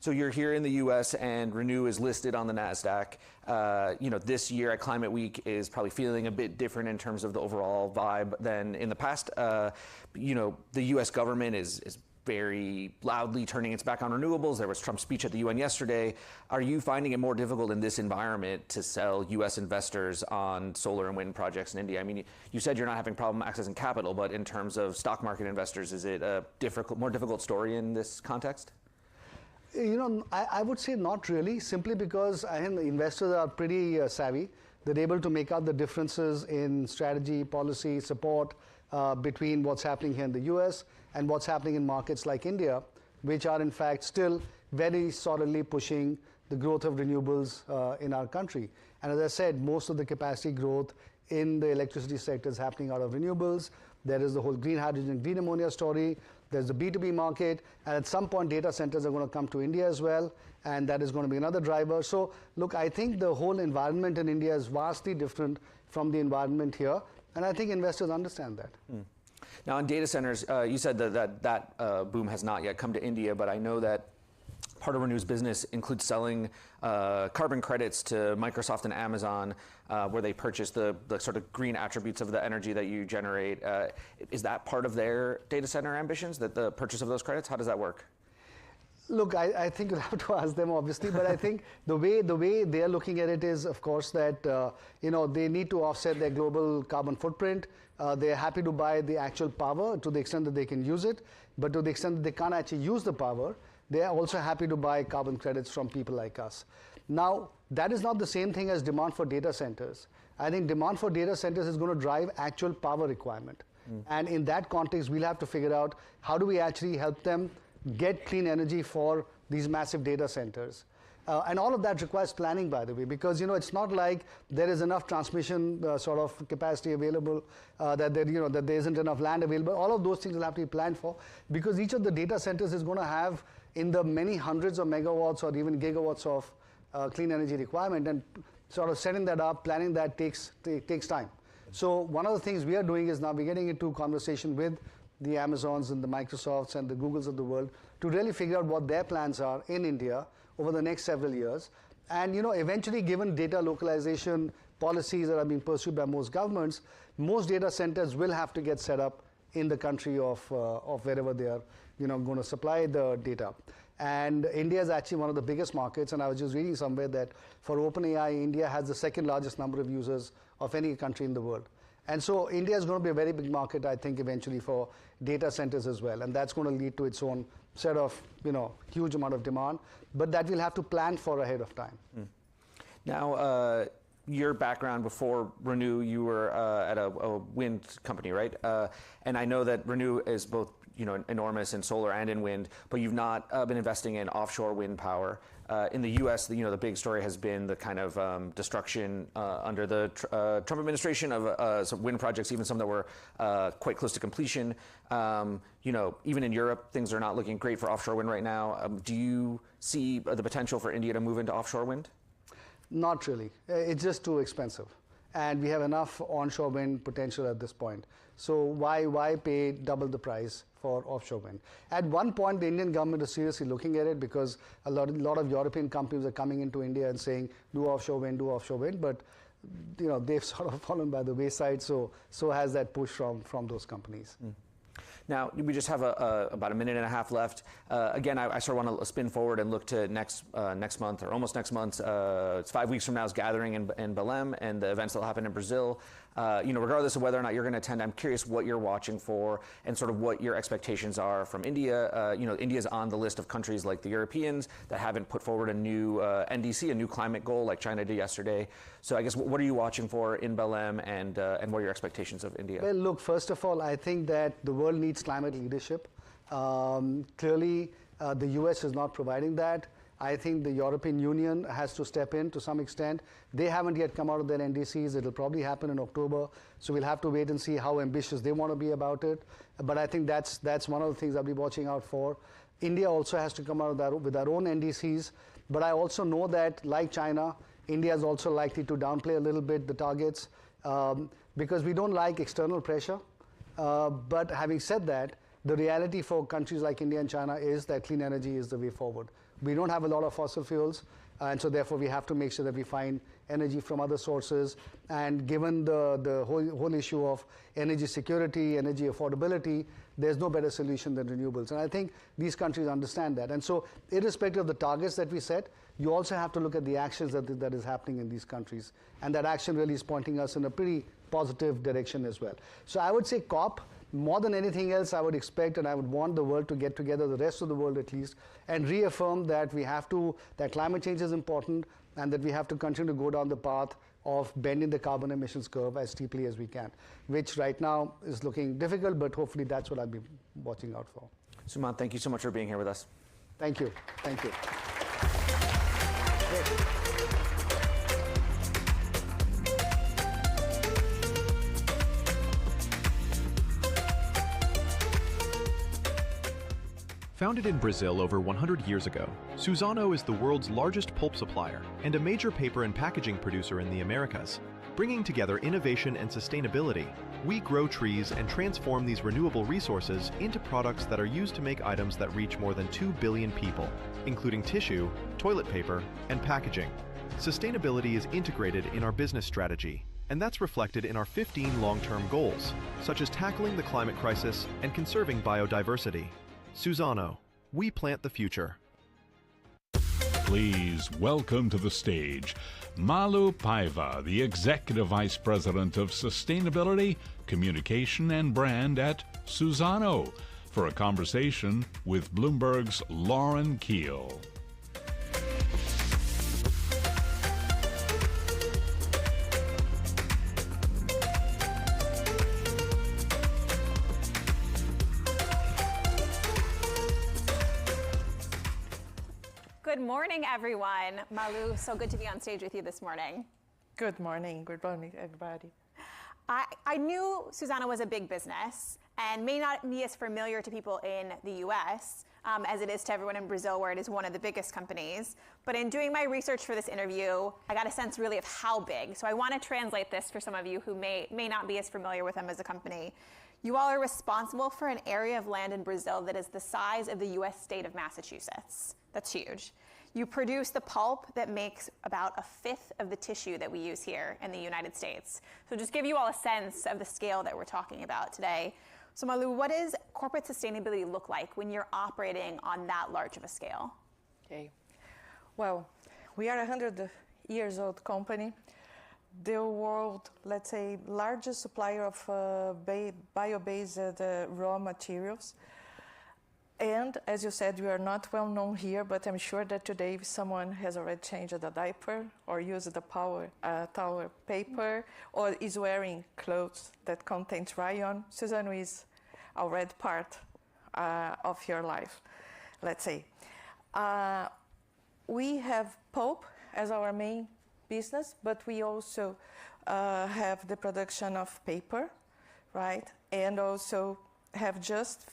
So you're here in the U.S. and Renew is listed on the NASDAQ. This year at Climate Week is probably feeling a bit different in terms of the overall vibe than in the past. The U.S. government is very loudly turning its back on renewables. There was Trump's speech at the UN yesterday. Are you finding it more difficult in this environment to sell U.S. investors on solar and wind projects in India? I mean, you said you're not having problem accessing capital, but in terms of stock market investors, is it a more difficult story in this context?
I would say not really, simply because I think the investors are pretty savvy. They're able to make out the differences in strategy, policy, support between what's happening here in the US and what's happening in markets like India, which are in fact still very solidly pushing the growth of renewables in our country. And as I said, most of the capacity growth in the electricity sector is happening out of renewables. There is the whole green hydrogen, green ammonia story. There's the B2B market. And at some point, data centers are going to come to India as well. And that is going to be another driver. So, look, I think the whole environment in India is vastly different from the environment here. And I think investors understand that.
Now, on data centers, you said that boom has not yet come to India, but I know that part of Renew's business includes selling carbon credits to Microsoft and Amazon, where they purchase the sort of green attributes of the energy that you generate. Is that part of their data center ambitions, that the purchase of those credits? How does that work?
Look, I think you'll have to ask them, obviously, but I think the way they're looking at it is, of course, that they need to offset their global carbon footprint. They're happy to buy the actual power to the extent that they can use it, but to the extent that they can't actually use the power, they are also happy to buy carbon credits from people like us. Now, that is not the same thing as demand for data centers. I think demand for data centers is going to drive actual power requirement. And in that context, we'll have to figure out how do we actually help them get clean energy for these massive data centers. And all of that requires planning, by the way, because it's not like there is enough transmission sort of capacity available, that there isn't enough land available. All of those things will have to be planned for, because each of the data centers is going to have in the many hundreds of megawatts or even gigawatts of clean energy requirement, and sort of setting that up, planning that takes time. So one of the things we are doing is now we're getting into conversation with the Amazons and the Microsofts and the Googles of the world to really figure out what their plans are in India over the next several years. And eventually, given data localization policies that are being pursued by most governments, most data centers will have to get set up in the country of wherever they are going to supply the data. And India is actually one of the biggest markets, and I was just reading somewhere that for OpenAI, India has the second largest number of users of any country in the world. And so India is going to be a very big market, I think, eventually for data centers as well. And that's going to lead to its own set of, huge amount of demand. But that we'll have to plan for ahead of time.
Now, your background before Renew, you were at a wind company, right? And I know that Renew is both enormous in solar and in wind, but you've not been investing in offshore wind power. In the U.S., the big story has been the kind of destruction under the Trump administration of some wind projects, even some that were quite close to completion. Even in Europe, things are not looking great for offshore wind right now. Do you see the potential for India to move into offshore wind?
Not really. It's just too expensive. And we have enough onshore wind potential at this point. So why pay double the price for offshore wind? At one point, the Indian government is seriously looking at it because a lot of European companies are coming into India and saying, do offshore wind. But they've sort of fallen by the wayside. So has that push from those companies.
Now, we just have about a minute and a half left. Again, I sort of want to spin forward and look to next month, or almost next month. It's 5 weeks from now's gathering in Belém and the events that will happen in Brazil. Regardless of whether or not you're going to attend, I'm curious what you're watching for and sort of what your expectations are from India. India's on the list of countries like the Europeans that haven't put forward a new NDC, a new climate goal like China did yesterday. So I guess what are you watching for in Belém, and what are your expectations of India?
Well, look, first of all, I think that the world needs climate leadership. Clearly, the US is not providing that. I think the European Union has to step in to some extent. They haven't yet come out of their NDCs. It'll probably happen in October. So we'll have to wait and see how ambitious they want to be about it. But I think that's one of the things I'll be watching out for. India also has to come out with their own NDCs. But I also know that, like China, India is also likely to downplay a little bit the targets because we don't like external pressure. But having said that, the reality for countries like India and China is that clean energy is the way forward. We don't have a lot of fossil fuels, and so therefore we have to make sure that we find energy from other sources. And given the whole issue of energy security, energy affordability, there's no better solution than renewables. And I think these countries understand that. And so irrespective of the targets that we set, you also have to look at the actions that is happening in these countries. And that action really is pointing us in a pretty positive direction as well. So I would say COP, more than anything else, I would expect and I would want the world to get together, the rest of the world at least, and reaffirm that that climate change is important and that we have to continue to go down the path of bending the carbon emissions curve as steeply as we can, which right now is looking difficult, but hopefully that's what I'll be watching out for.
Sumant, thank you so much for being here with us.
Thank you. Thank you.
Founded in Brazil over 100 years ago, Suzano is the world's largest pulp supplier and a major paper and packaging producer in the Americas. Bringing together innovation and sustainability, we grow trees and transform these renewable resources into products that are used to make items that reach more than 2 billion people, including tissue, toilet paper, and packaging. Sustainability is integrated in our business strategy, and that's reflected in our 15 long-term goals, such as tackling the climate crisis and conserving biodiversity. Suzano, we plant the future.
Please welcome to the stage Malu Paiva, the Executive Vice President of Sustainability, Communication and Brand at Suzano, for a conversation with Bloomberg's Lauren Keel.
Good morning, everyone. Malu, so good to be on stage with you this morning.
Good morning, everybody.
I knew Suzano was a big business and may not be as familiar to people in the US as it is to everyone in Brazil, where it is one of the biggest companies. But in doing my research for this interview, I got a sense really of how big. So I want to translate this for some of you who may not be as familiar with them as a company. You all are responsible for an area of land in Brazil that is the size of the US state of Massachusetts. That's huge. You produce the pulp that makes about 1/5 of the tissue that we use here in the United States. So just give you all a sense of the scale that we're talking about today. So Malu, what does corporate sustainability look like when you're operating on that large of a scale?
Okay. Well, we are a 100-years-old company. The world, let's say, largest supplier of bio-based raw materials. And as you said, we are not well known here, but I'm sure that today if someone has already changed a diaper or used the towel paper or is wearing clothes that contain rayon, Suzano is already part of your life, let's say. We have pulp as our main business, but we also have the production of paper, right? And also have just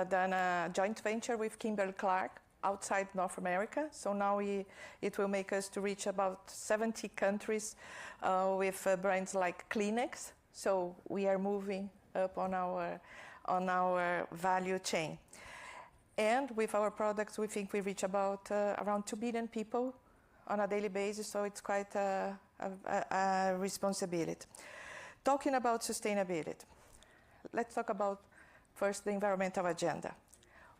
done a joint venture with Kimberly-Clark outside North America. So now it will make us to reach about 70 countries with brands like Kleenex. So we are moving up on our value chain. And with our products, we think we reach about around 2 billion people on a daily basis. So it's quite a responsibility. Talking about sustainability, let's talk about first, the environmental agenda.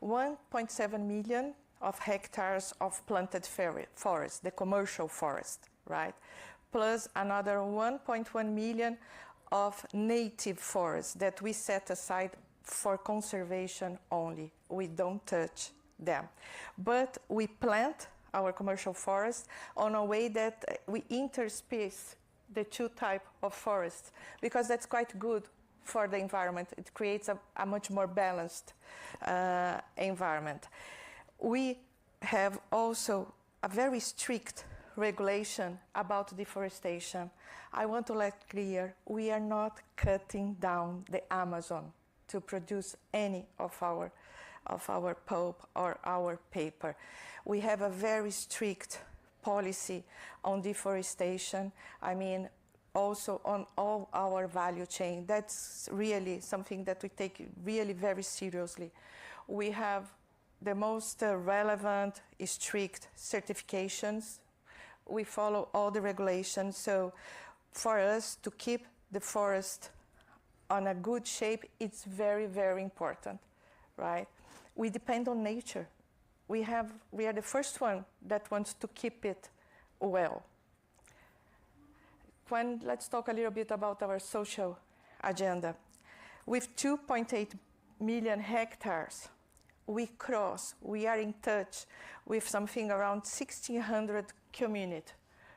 1.7 million of hectares of planted forest, the commercial forest, right? Plus another 1.1 million of native forests that we set aside for conservation only. We don't touch them. But we plant our commercial forests on a way that we interspace the two types of forests, because that's quite good for the environment. It creates a much more balanced environment. We have also a very strict regulation about deforestation. I want to let clear, we are not cutting down the Amazon to produce any of our pulp or our paper. We have a very strict policy on deforestation. I mean, also on all our value chain. That's really something that we take really very seriously. We have the most relevant, strict certifications. We follow all the regulations. So for us to keep the forest on a good shape, it's very, very important, right? We depend on nature. We are the first one that wants to keep it well. Let's talk a little bit about our social agenda. With 2.8 million hectares, we are in touch with something around 1,600 communities,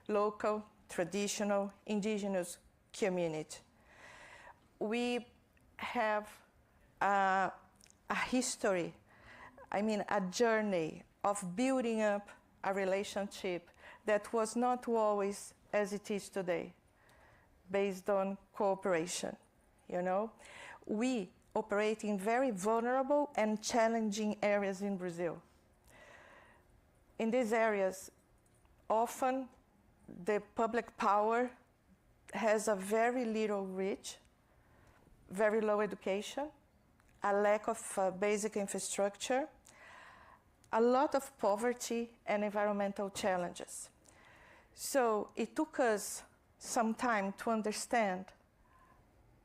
local, traditional, indigenous community. We have a history, a journey of building up a relationship that was not always as it is today, based on cooperation, We operate in very vulnerable and challenging areas in Brazil. In these areas, often the public power has a very little reach, very low education, a lack of basic infrastructure, a lot of poverty and environmental challenges. So it took us some time to understand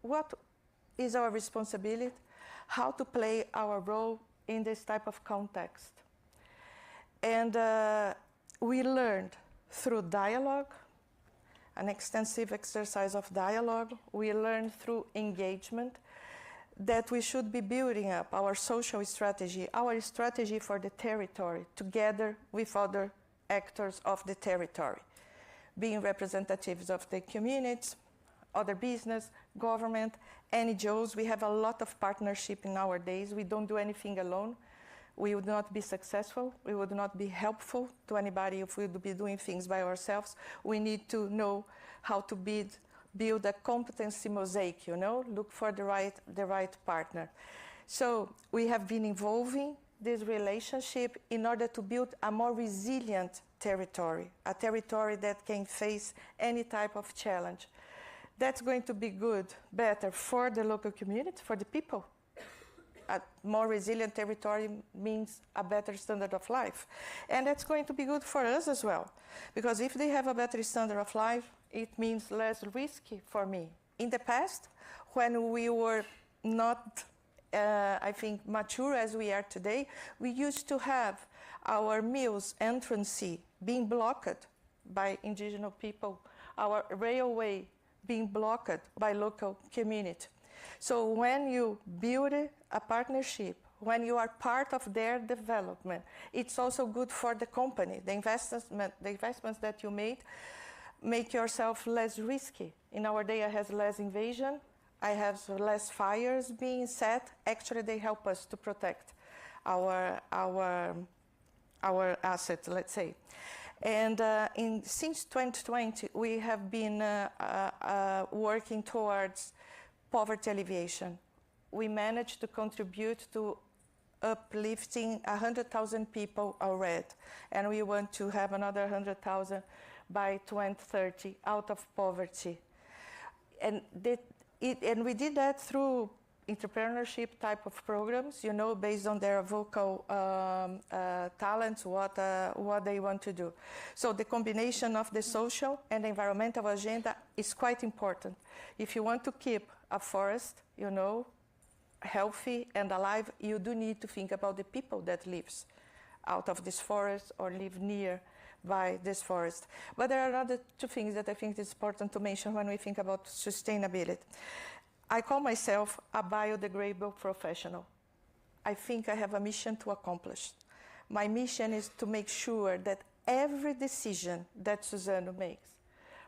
what is our responsibility, how to play our role in this type of context. And we learned through dialogue, an extensive exercise of dialogue. We learned through engagement that we should be building up our social strategy, our strategy for the territory, together with other actors of the territory, being representatives of the communities, other business, government, NGOs. We have a lot of partnership in our days. We don't do anything alone. We would not be successful. We would not be helpful to anybody if we would be doing things by ourselves. We need to know how to build a competency mosaic, look for the right partner. So we have been involving this relationship in order to build a more resilient territory, a territory that can face any type of challenge. That's going to be good, better for the local community, for the people. A more resilient territory means a better standard of life. And that's going to be good for us as well. Because if they have a better standard of life, it means less risky for me. In the past, when we were not I think, mature as we are today, we used to have our mills entrance being blocked by indigenous people, our railway being blocked by local community. So when you build a partnership, when you are part of their development, it's also good for the company. The investments that you made make yourself less risky. In our day, I have less invasion, I have less fires being set. Actually, they help us to protect our assets, let's say. And since 2020, we have been working towards poverty alleviation. We managed to contribute to uplifting 100,000 people already, and we want to have another 100,000 by 2030 out of poverty. And we did that through entrepreneurship type of programs, you know, based on their vocal talents, what they want to do. So the combination of the social and the environmental agenda is quite important. If you want to keep a forest, you know, healthy and alive, you do need to think about the people that lives out of this forest or live near by this forest. But there are other two things that I think is important to mention when we think about sustainability. I call myself a biodegradable professional. I think I have a mission to accomplish. My mission is to make sure that every decision that Suzano makes,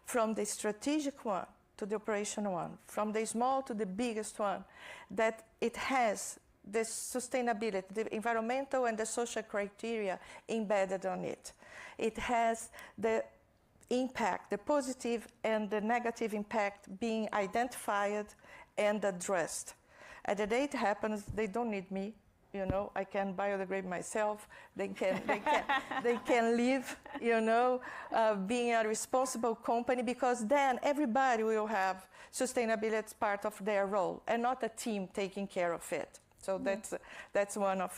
from the strategic one to the operational one, from the small to the biggest one, that it has the sustainability, the environmental and the social criteria embedded on it. It has the impact, the positive and the negative impact being identified and addressed. At the day it happens, they don't need me. You know, I can biodegrade myself. They can live, you know, being a responsible company, because then everybody will have sustainability as part of their role and not a team taking care of it. So that's one of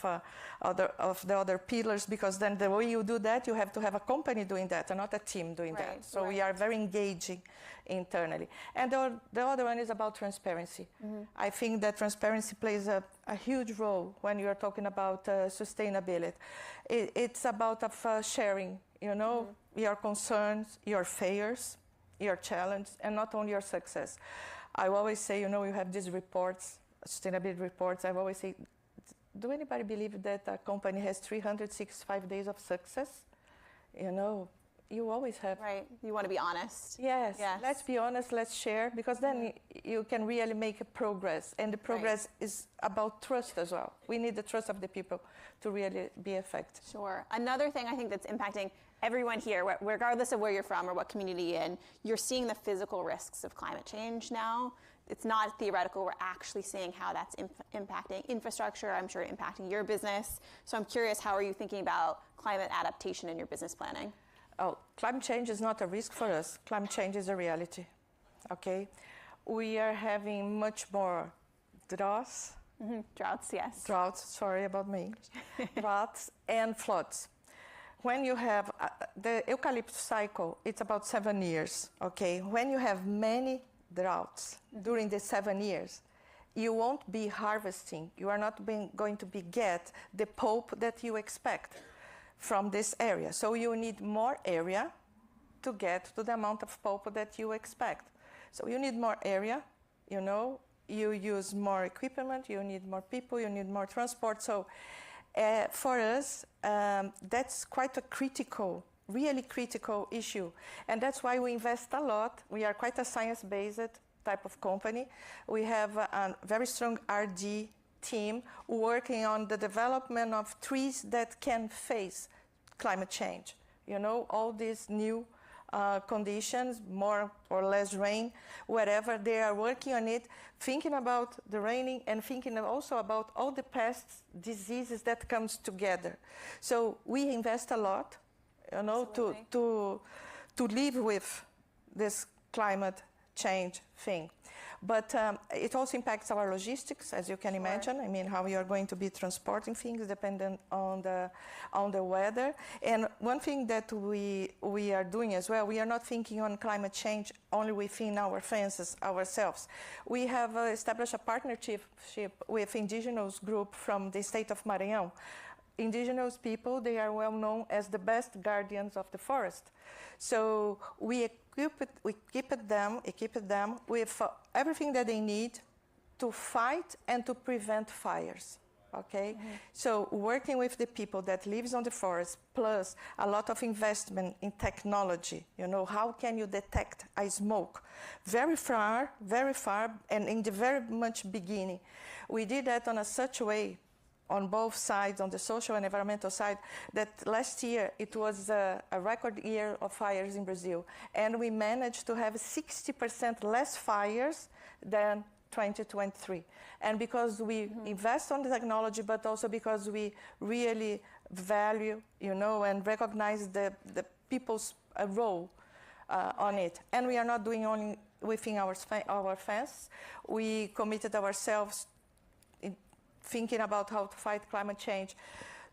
the other pillars, because then the way you do that, you have to have a company doing that and not a team doing that. So we are very engaging internally. And the other one is about transparency. I think that transparency plays a huge role when you are talking about sustainability. It's about sharing, you know, your concerns, your failures, your challenges, and not only your success. I always say, you know, you have these reports, sustainability reports. I always say, do anybody believe that a company has 365 days of success? You know, you always have.
Right. You want to be honest.
Yes. Let's be honest. Let's share, because then you can really make a progress. And the progress is about trust as well. We need the trust of the people to really be effective.
Sure. Another thing I think that's impacting everyone here, regardless of where you're from or what community you're in, you're seeing the physical risks of climate change now. It's not theoretical. We're actually seeing how that's impacting infrastructure, I'm sure impacting your business. So I'm curious, how are you thinking about climate adaptation in your business planning?
Oh, climate change is not a risk for us. Climate change is a reality, okay? We are having much more droughts.
Droughts, yes.
Droughts, sorry about me. Droughts and floods. When you have the eucalyptus cycle, it's about 7 years, okay? When you have many droughts during the 7 years, you won't be harvesting. You are not going to get the pulp that you expect from this area. So you need more area to get to the amount of pulp that you expect. So you need more area, you know, you use more equipment, you need more people, you need more transport. So for us, that's quite a critical, really critical issue. And that's why we invest a lot. We are quite a science-based type of company. We have a very strong R&D team working on the development of trees that can face climate change. You know, all these new conditions, more or less rain, whatever, they are working on it, thinking about the raining and thinking also about all the pests, diseases that comes together. So we invest a lot, you know, to live with this climate change thing. But it also impacts our logistics, as you can imagine. I mean, how we are going to be transporting things dependent on the weather. And one thing that we are doing as well, we are not thinking on climate change only within our fences ourselves. We have established a partnership with indigenous group from the state of Maranhão. Indigenous people, they are well known as the best guardians of the forest. So we equip them with everything that they need to fight and to prevent fires. Okay, so working with the people that lives on the forest, plus a lot of investment in technology. You know, how can you detect a smoke very far, and in the very much beginning, we did that on such a way, on both sides, on the social and environmental side, that last year it was a record year of fires in Brazil. And we managed to have 60% less fires than 2023. And because we invest on the technology, but also because we really value, you know, and recognize the people's role on it. And we are not doing only within our fence. We committed ourselves thinking about how to fight climate change,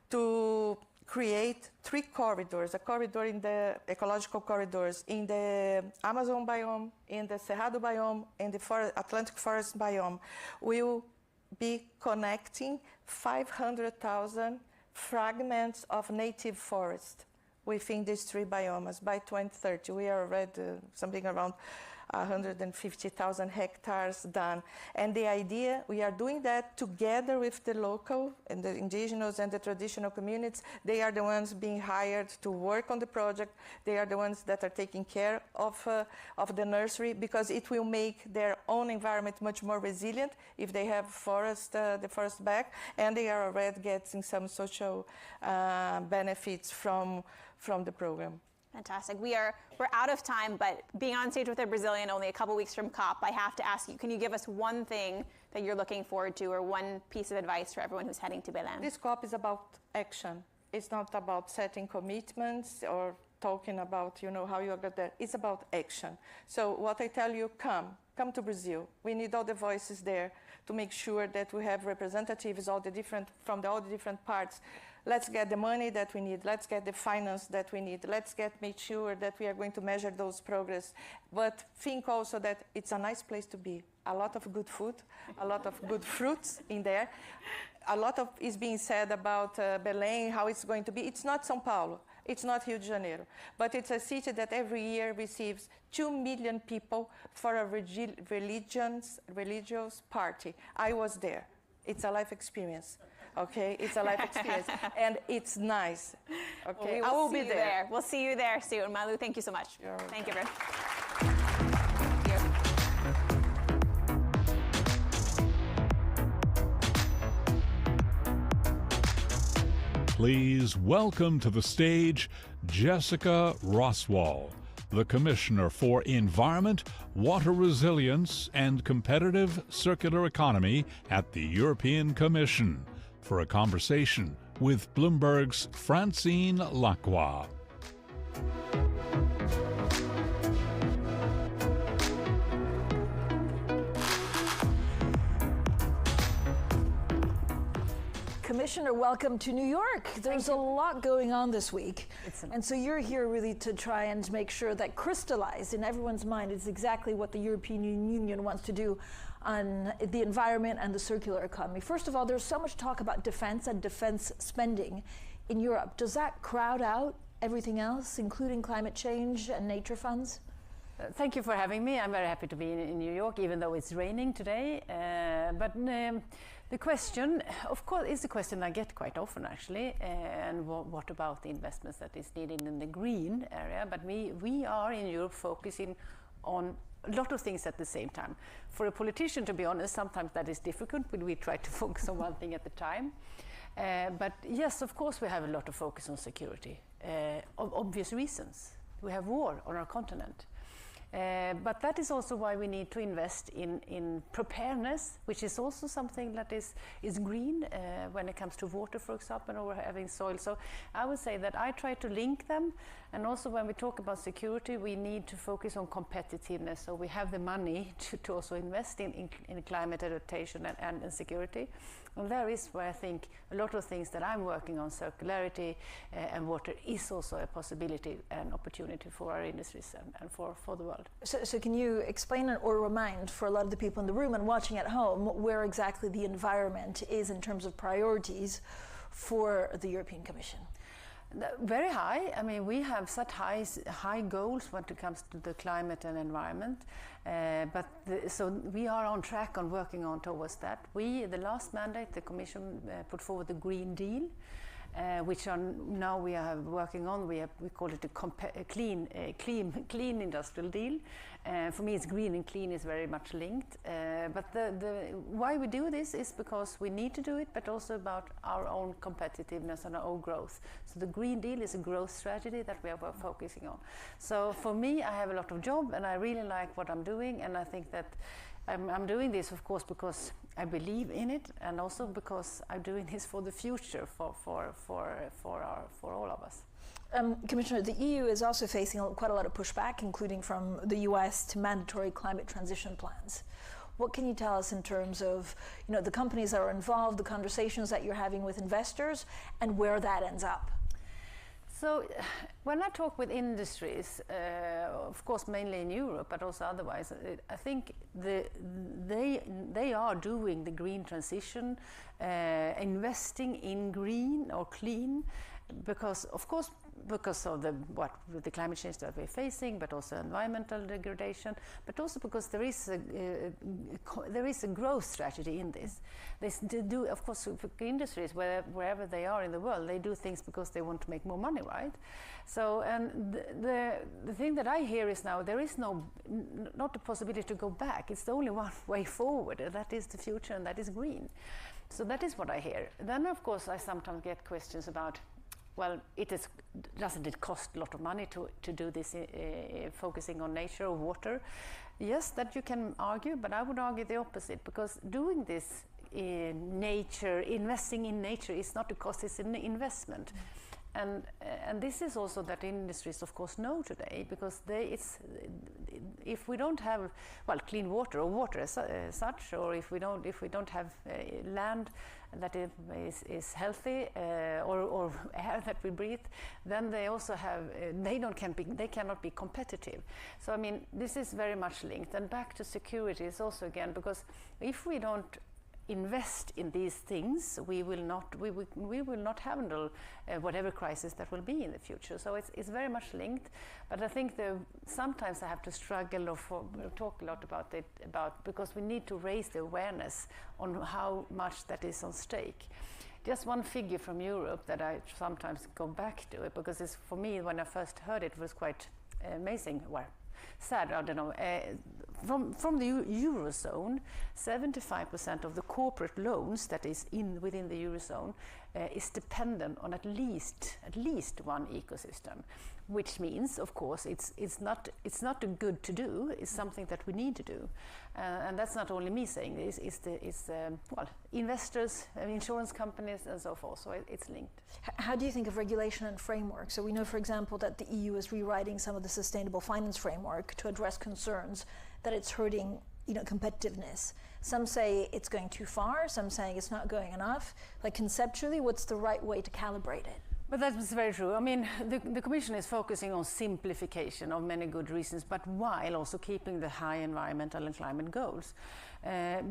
to create 3 corridors, a corridor in the ecological corridors, in the Amazon biome, in the Cerrado biome, in the Atlantic forest biome. We will be connecting 500,000 fragments of native forest within these 3 biomes by 2030. We are already something around 150,000 hectares done. And the idea, we are doing that together with the local and the indigenous and the traditional communities. They are the ones being hired to work on the project. They are the ones that are taking care of the nursery, because it will make their own environment much more resilient if they have the forest back, and they are already getting some social benefits from the program.
Fantastic. We're out of time, but being on stage with a Brazilian only a couple weeks from COP, I have to ask you, can you give us one thing that you're looking forward to, or one piece of advice for everyone who's heading to Belém?
This COP is about action. It's not about setting commitments or talking about, you know, how you're going to. It's about action. So what I tell you, come to Brazil. We need all the voices there to make sure that we have representatives from all the different parts. Let's get the money that we need. Let's get the finance that we need. Let's make sure that we are going to measure those progress. But think also that it's a nice place to be. A lot of good food, a lot of good fruits in there. A lot of is being said about Belém, how it's going to be. It's not São Paulo. It's not Rio de Janeiro. But it's a city that every year receives 2 million people for a religious party. I was there. It's a life experience. Okay, it's a life experience, and it's nice. Okay,
well, I will be there. We'll see you there soon. Malu, thank you so much. Thank you, everyone.
Please welcome to the stage Jessica Roswall, the Commissioner for Environment, Water Resilience, and Competitive Circular Economy at the European Commission, for a conversation with Bloomberg's Francine Lacroix.
Commissioner, welcome to New York. There's a lot going on this week. And so you're here really to try and make sure that crystallized in everyone's mind is exactly what the European Union wants to do on the environment and the circular economy. First of all, there's so much talk about defense and defense spending in Europe. Does that crowd out everything else, including climate change and nature funds?
Thank you for having me. I'm very happy to be in New York, even though it's raining today. The question, of course, is a question I get quite often, actually. And what about the investments that is needed in the green area? But we are in Europe focusing on a lot of things at the same time. For a politician, to be honest, sometimes that is difficult, but we try to focus on one thing at a time. But yes, of course, we have a lot of focus on security, of obvious reasons. We have war on our continent. But that is also why we need to invest in preparedness, which is also something that is green when it comes to water, for example, or having soil. So I would say that I try to link them And also when we talk about security, we need to focus on competitiveness. So we have the money to also invest in climate adaptation and security. And there is where I think a lot of things that I'm working on, circularity and water, is also a possibility and opportunity for our industries and for the world.
So can you explain or remind for a lot of the people in the room and watching at home where exactly the environment is in terms of priorities for the European Commission?
Very high. I mean, we have set high goals when it comes to the climate and environment. So we are on track on working on towards that. The last mandate, the Commission put forward the Green Deal, which now we are working on. We call it a clean industrial deal. For me, it's green and clean is very much linked. But why we do this is because we need to do it, but also about our own competitiveness and our own growth. So the Green Deal is a growth strategy that we are focusing on. So for me, I have a lot of job, and I really like what I'm doing, and I think that I'm doing this, of course, because I believe in it, and also because I'm doing this for the future, for all of us.
Commissioner, the EU is also facing quite a lot of pushback, including from the US, to mandatory climate transition plans. What can you tell us in terms of, the companies that are involved, the conversations that you're having with investors, and where that ends up?
So when I talk with industries, of course mainly in Europe, but also otherwise, I think they are doing the green transition, investing in green or clean, because of the climate change that we're facing, but also environmental degradation, but also because there is a growth strategy in this. They do, of course, for industries wherever they are in the world, they do things because they want to make more money, right? So, and the thing that I hear is now there is not the possibility to go back. It's the only one way forward, and that is the future, and that is green. So that is what I hear. Then, of course, I sometimes get questions about, well, doesn't it cost a lot of money to do this, focusing on nature or water? Yes, that you can argue, but I would argue the opposite, because doing this in nature, investing in nature, is not a cost, it's an investment. And this is also that industries, of course, know today, because if we don't have clean water or water as such, or if we don't have land that is healthy or air that we breathe, then they also have they cannot be competitive. So I mean, this is very much linked. And back to security is also, again, because if we don't invest in these things, we will not handle whatever crisis that will be in the future. So it's very much linked. But I think sometimes I have to struggle or talk a lot about it, because we need to raise the awareness on how much that is on stake. Just one figure from Europe that I sometimes go back to it, because for me, when I first heard it, was quite amazing. Well, sad, I don't know. From the Eurozone, 75% of the corporate loans that is within the Eurozone is dependent on at least one ecosystem, which means, of course, it's not a good to do. It's something that we need to do, and that's not only me saying this. It's investors, insurance companies, and so forth. So it's linked.
How do you think of regulation and framework? So we know, for example, that the EU is rewriting some of the sustainable finance framework to address concerns that it's hurting, competitiveness. Some say it's going too far, some saying it's not going enough. Like, conceptually, what's the right way to calibrate it?
But that's very true. I mean, the Commission is focusing on simplification of many good reasons, but while also keeping the high environmental and climate goals.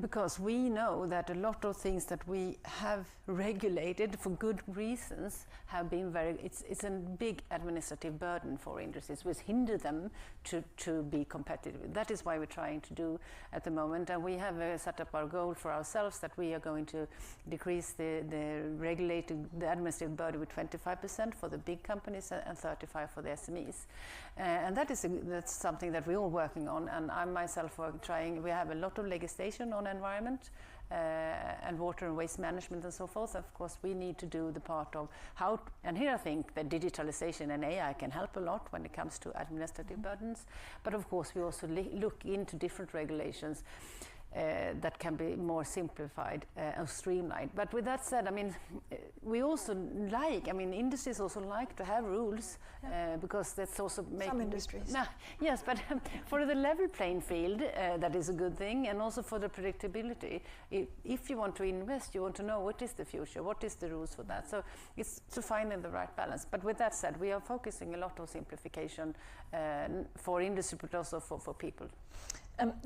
Because we know that a lot of things that we have regulated for good reasons have been it's a big administrative burden for industries, which hinder them to be competitive. That is why we're trying to do at the moment, and we have set up our goal for ourselves that we are going to decrease the administrative burden with 25% for the big companies and 35% for the SMEs. And that's something that we're all working on, and I myself are trying. We have a lot of legislation on environment and water and waste management and so forth. Of course, we need to do the part of how, and here I think that digitalization and AI can help a lot when it comes to administrative burdens. But of course, we also look into different regulations. that can be more simplified and streamlined. But with that said, I mean, we also industries also like to have rules because that's also making...
Some industries.
Yes, but for the level playing field, that is a good thing, and also for the predictability. If you want to invest, you want to know what is the future, what is the rules for that. So it's to find the right balance. But with that said, we are focusing a lot on simplification for industry, but also for people.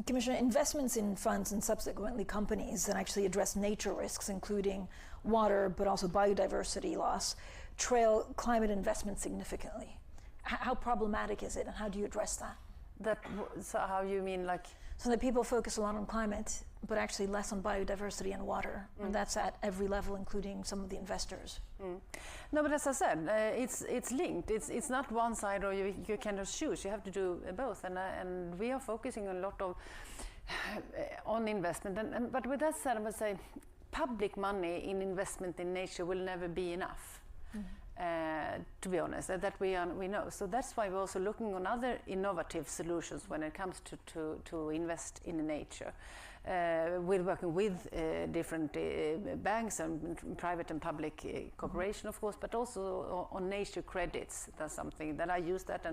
Commissioner, investments in funds and subsequently companies that actually address nature risks, including water, but also biodiversity loss, trail climate investment significantly. How problematic is it, and how do you address that?
So how you mean, like?
So that people focus a lot on climate, but actually less on biodiversity and water, and that's at every level, including some of the investors.
No, but as I said, it's linked. It's not one side, or you can just choose. You have to do both, and we are focusing a lot of on investment. But with that said, I must say, public money in investment in nature will never be enough. To be honest, that we know. So that's why we're also looking on other innovative solutions when it comes to invest in nature. We're working with different banks and private and public cooperation, of course, but also on nature credits. That's something that I use that,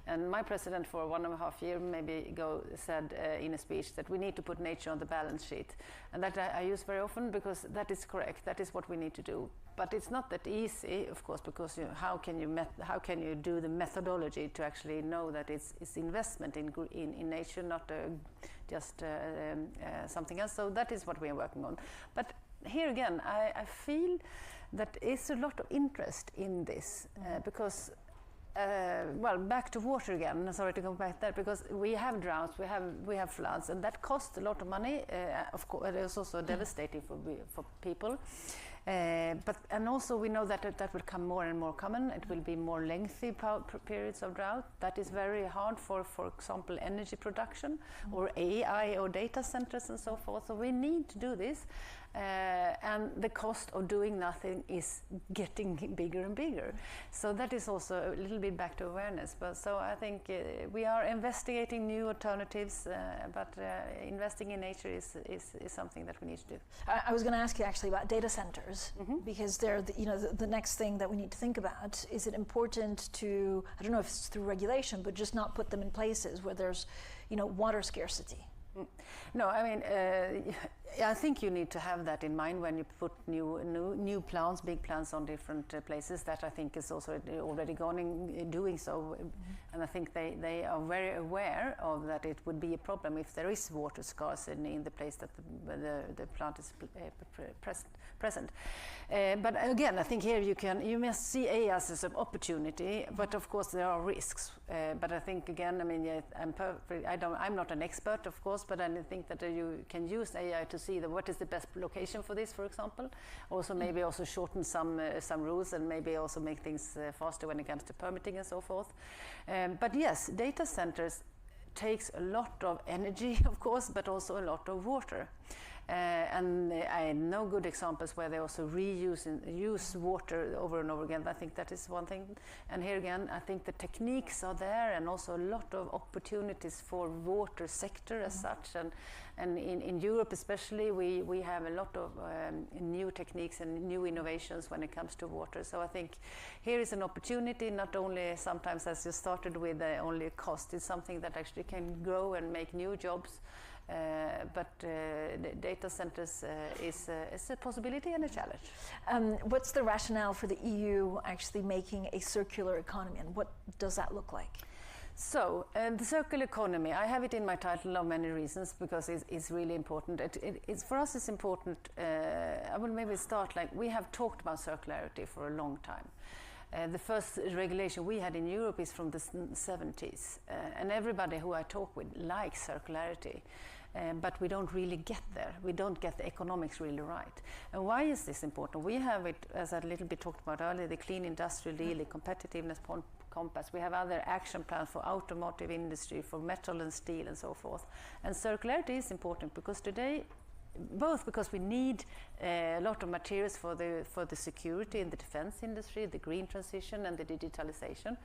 and my president for 1.5 years maybe ago said in a speech that we need to put nature on the balance sheet, and that I use very often because that is correct. That is what we need to do. But it's not that easy, of course, because how can you do the methodology to actually know that it's investment in nature, not just something else. So that is what we are working on. But here again, I feel that it's a lot of interest in this because. Well, back to water again. Sorry to go back there, because we have droughts, we have floods, and that costs a lot of money. Of course, it is also devastating for people. And also we know that will become more and more common. It will be more lengthy periods of drought. That is very hard for example, energy production or AI or data centers and so forth. So we need to do this. And the cost of doing nothing is getting bigger and bigger. So that is also a little bit back to awareness. But so I think we are investigating new alternatives, but investing in nature is something that we need to do.
I was going to ask you actually about data centers, because they're the next thing that we need to think about. Is it important to, I don't know if it's through regulation, but just not put them in places where there's water scarcity?
No, I mean, I think you need to have that in mind when you put new plants, big plants on different places. That I think is also already doing so, and I think they are very aware of that it would be a problem if there is water scarcity in the place that the plant is present. But again, I think here you must see AI as an opportunity, but of course there are risks. But I think again, I mean, I'm not an expert, of course, but I think that you can use AI to see what is the best location for this, for example. Also maybe also shorten some rules and maybe also make things faster when it comes to permitting and so forth. But yes, data centers takes a lot of energy, of course, but also a lot of water. And I know good examples where they also use water over and over again. I think that is one thing. And here again, I think the techniques are there, and also a lot of opportunities for water sector as such. And in Europe especially, we have a lot of new techniques and new innovations when it comes to water. So I think here is an opportunity, not only sometimes as you started with only a cost. It's something that actually can grow and make new jobs. But data centers is a possibility and a challenge.
What's the rationale for the EU actually making a circular economy, and what does that look like?
So the circular economy, I have it in my title of many reasons because it's really important. It's for us it's important. I will maybe start we have talked about circularity for a long time. The first regulation we had in Europe is from the 70s, and everybody who I talk with likes circularity. But we don't really get there. We don't get the economics really right. And why is this important? We have it, as I a little bit talked about earlier, the Clean Industrial Deal, the Competitiveness Compass. We have other action plans for automotive industry, for metal and steel and so forth. And circularity is important because today both because we need a lot of materials for the security in the defense industry, the green transition and the digitalization.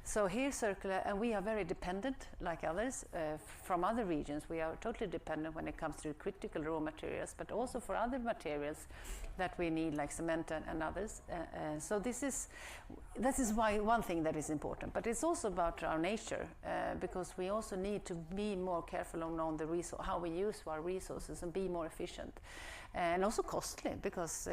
So here circular, and we are very dependent, like others, from other regions. We are totally dependent when it comes to critical raw materials, but also for other materials that we need, like cement and others. So this is why one thing that is important, but it's also about our nature, because we also need to be more careful on how we use our resources and be more efficient. And also costly, because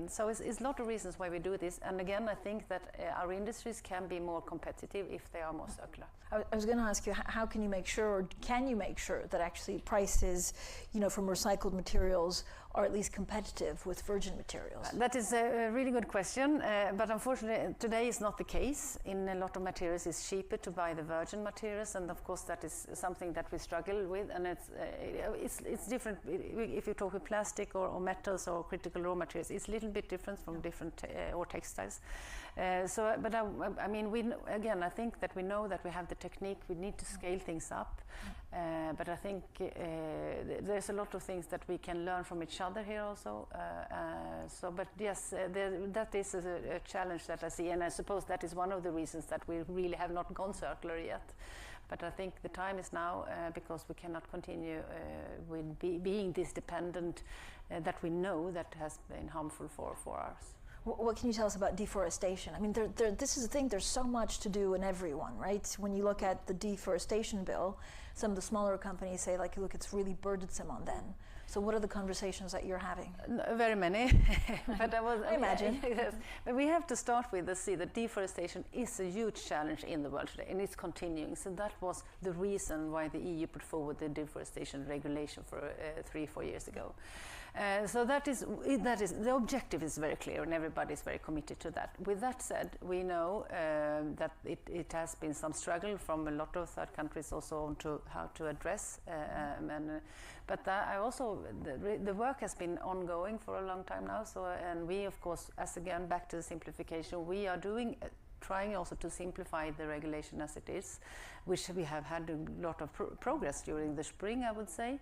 so it's a lot of reasons why we do this. And again, I think that our industries can be more competitive if they are more circular.
I was going to ask you, how can you make sure, or can you make sure that actually prices, from recycled materials are at least competitive with virgin materials?
That is a really good question, but unfortunately today is not the case. In a lot of materials it's cheaper to buy the virgin materials, and of course that is something that we struggle with, and it's different if you talk with plastic or metals or critical raw materials. It's a little bit different from different or textiles. I think that we know that we have the technique. We need to scale things up, but I think there's a lot of things that we can learn from each other here also. But yes, that is a challenge that I see, and I suppose that is one of the reasons that we really have not gone circular yet. But I think the time is now, because we cannot continue with being this dependent that we know that has been harmful for us.
What can you tell us about deforestation? I mean, this is the thing, there's so much to do in everyone, right? When you look at the deforestation bill, some of the smaller companies say, like, look, it's really burdensome on them. So what are the conversations that you're having?
Very many. But
I imagine.
Yes. But we have to start with that deforestation is a huge challenge in the world today, and it's continuing. So that was the reason why the EU put forward the deforestation regulation for 3-4 years ago. So that is the objective is very clear, and everybody is very committed to that. With that said, we know that it has been some struggle from a lot of third countries also on to how to address. But I also the work has been ongoing for a long time now. So and we of course, as again back to the simplification, we are trying also to simplify the regulation as it is, which we have had a lot of progress during the spring, I would say.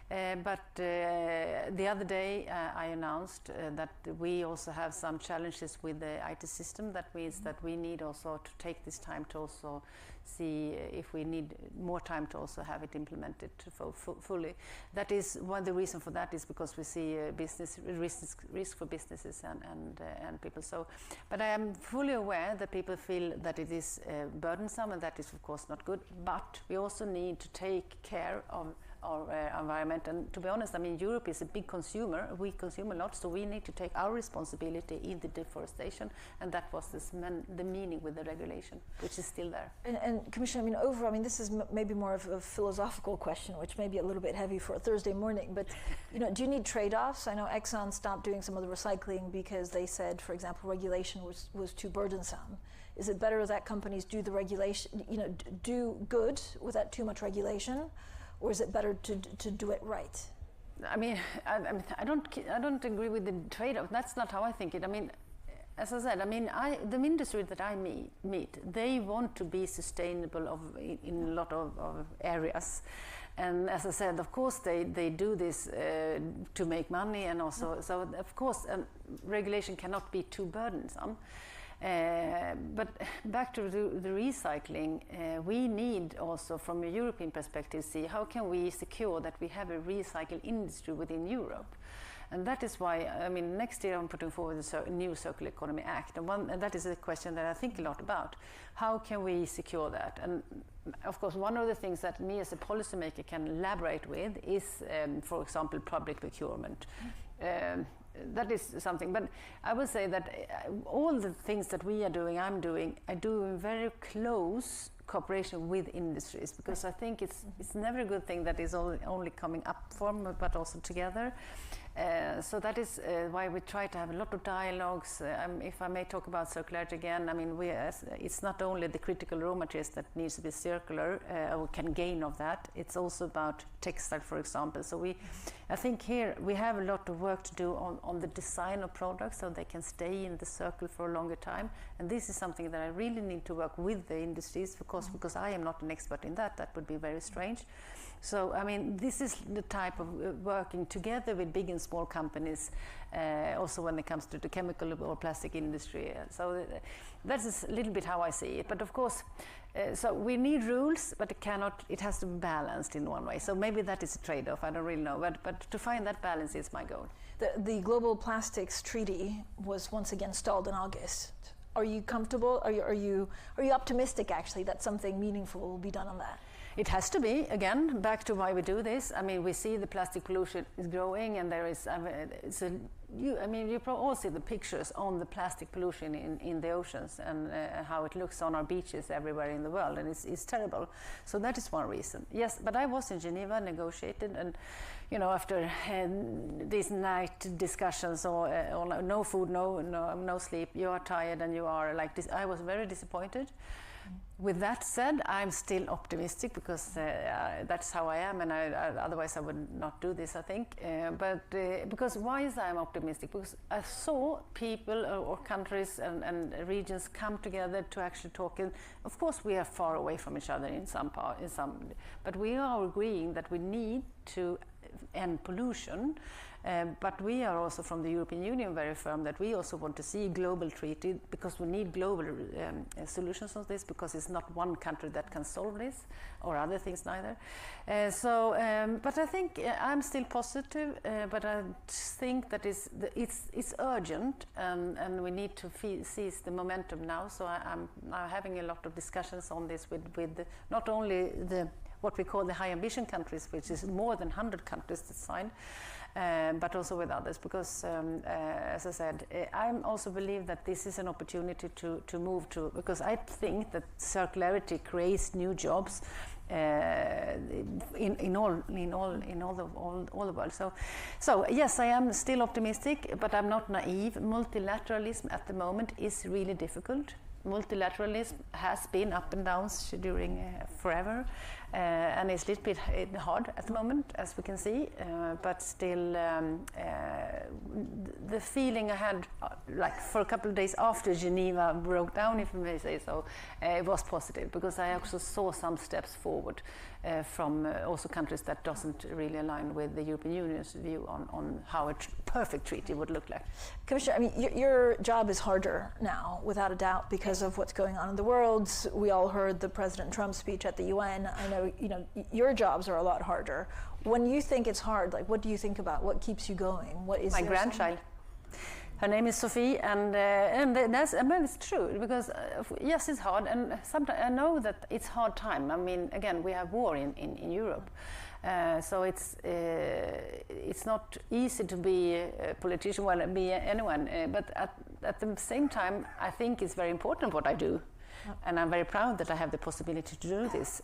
But the other day I announced that we also have some challenges with the IT system. That means that we need also to take this time to also see if we need more time to also have it implemented fully. That is one of the reasons for that is because we see business risk for businesses and people. So, but I am fully aware that people feel that it is burdensome, and that is of course not good. But we also need to take care of our environment, and to be honest, I mean Europe is a big consumer. We consume a lot, so we need to take our responsibility in the deforestation, and that was the meaning with the regulation, which is still there.
And Commissioner, this is maybe more of a philosophical question, which may be a little bit heavy for a Thursday morning. But do you need trade-offs? I know Exxon stopped doing some of the recycling because they said, for example, regulation was too burdensome. Is it better that companies do the regulation, do good without too much regulation? Or is it better to do it right?
I mean, I don't agree with the trade-off. That's not how I think it. I mean, as I said, the industry that I meet, they want to be sustainable in a lot of areas. And as I said, of course, they do this to make money, and also, so of course, regulation cannot be too burdensome. But back to the recycling, we need also from a European perspective see how can we secure that we have a recycle industry within Europe. And that is why, next year I'm putting forward a new Circular Economy Act, and that is a question that I think a lot about. How can we secure that? And of course, one of the things that me as a policymaker can elaborate with is, for example, public procurement. That is something, but I would say that all the things that we are doing, I do in very close cooperation with industries, because I think it's never a good thing that is only coming up from, but also together. So that is why we try to have a lot of dialogues. If I may talk about circularity again, it's not only the critical raw materials that needs to be circular or can gain of that. It's also about textile, for example. So I think here we have a lot of work to do on the design of products so they can stay in the circle for a longer time. And this is something that I really need to work with the industries, because course, because I am not an expert in that. That would be very strange. So, I mean, this is the type of working together with big and small companies, also when it comes to the chemical or plastic industry. So that is a little bit how I see it. But of course, so we need rules, but it has to be balanced in one way. So maybe that is a trade-off, I don't really know. But to find that balance is my goal.
The Global Plastics Treaty was once again stalled in August. Are you comfortable? Are you optimistic actually that something meaningful will be done on that?
It has to be, again, back to why we do this. I mean, we see the plastic pollution is growing, and there is, you probably all see the pictures on the plastic pollution in the oceans and how it looks on our beaches everywhere in the world, and it's terrible. So that is one reason. Yes, but I was in Geneva, negotiated, and after these night discussions or no food, no sleep, you are tired and you are like this. I was very disappointed. With that said, I'm still optimistic because that's how I am, and otherwise I would not do this, I think. Because why is I'm optimistic? Because I saw people or countries and regions come together to actually talk. And of course, we are far away from each other in some, but we are agreeing that we need to end pollution. But we are also from the European Union very firm that we also want to see a global treaty because we need global solutions on this, because it's not one country that can solve this or other things neither. But I think I'm still positive, but I think that it's urgent and we need to seize the momentum now. So I'm having a lot of discussions on this with not only what we call the high ambition countries, which is more than 100 countries that signed, but also with others, because as I said, I also believe that this is an opportunity to move to, because I think that circularity creates new jobs in all the world. So yes, I am still optimistic, but I'm not naive. Multilateralism at the moment is really difficult. Multilateralism has been up and down during forever, and it's a little bit hard at the moment, as we can see, but still the feeling I had like for a couple of days after Geneva broke down, if I may say so, it was positive, because I also saw some steps forward from also countries that doesn't really align with the European Union's view on how a perfect treaty would look like.
Commissioner, I mean, your job is harder now, without a doubt, because of what's going on in the world. We all heard the President Trump speech at the UN. I know, your jobs are a lot harder. When you think it's hard, like, what do you think about? What keeps you going? What is
my grandchild? Her name is Sophie, and that's, I mean, it's true, because yes, it's hard, and sometimes I know that it's hard time. I mean, again, we have war in Europe, so it's not easy to be a politician, well, be anyone, but at the same time, I think it's very important what I do, and I'm very proud that I have the possibility to do this,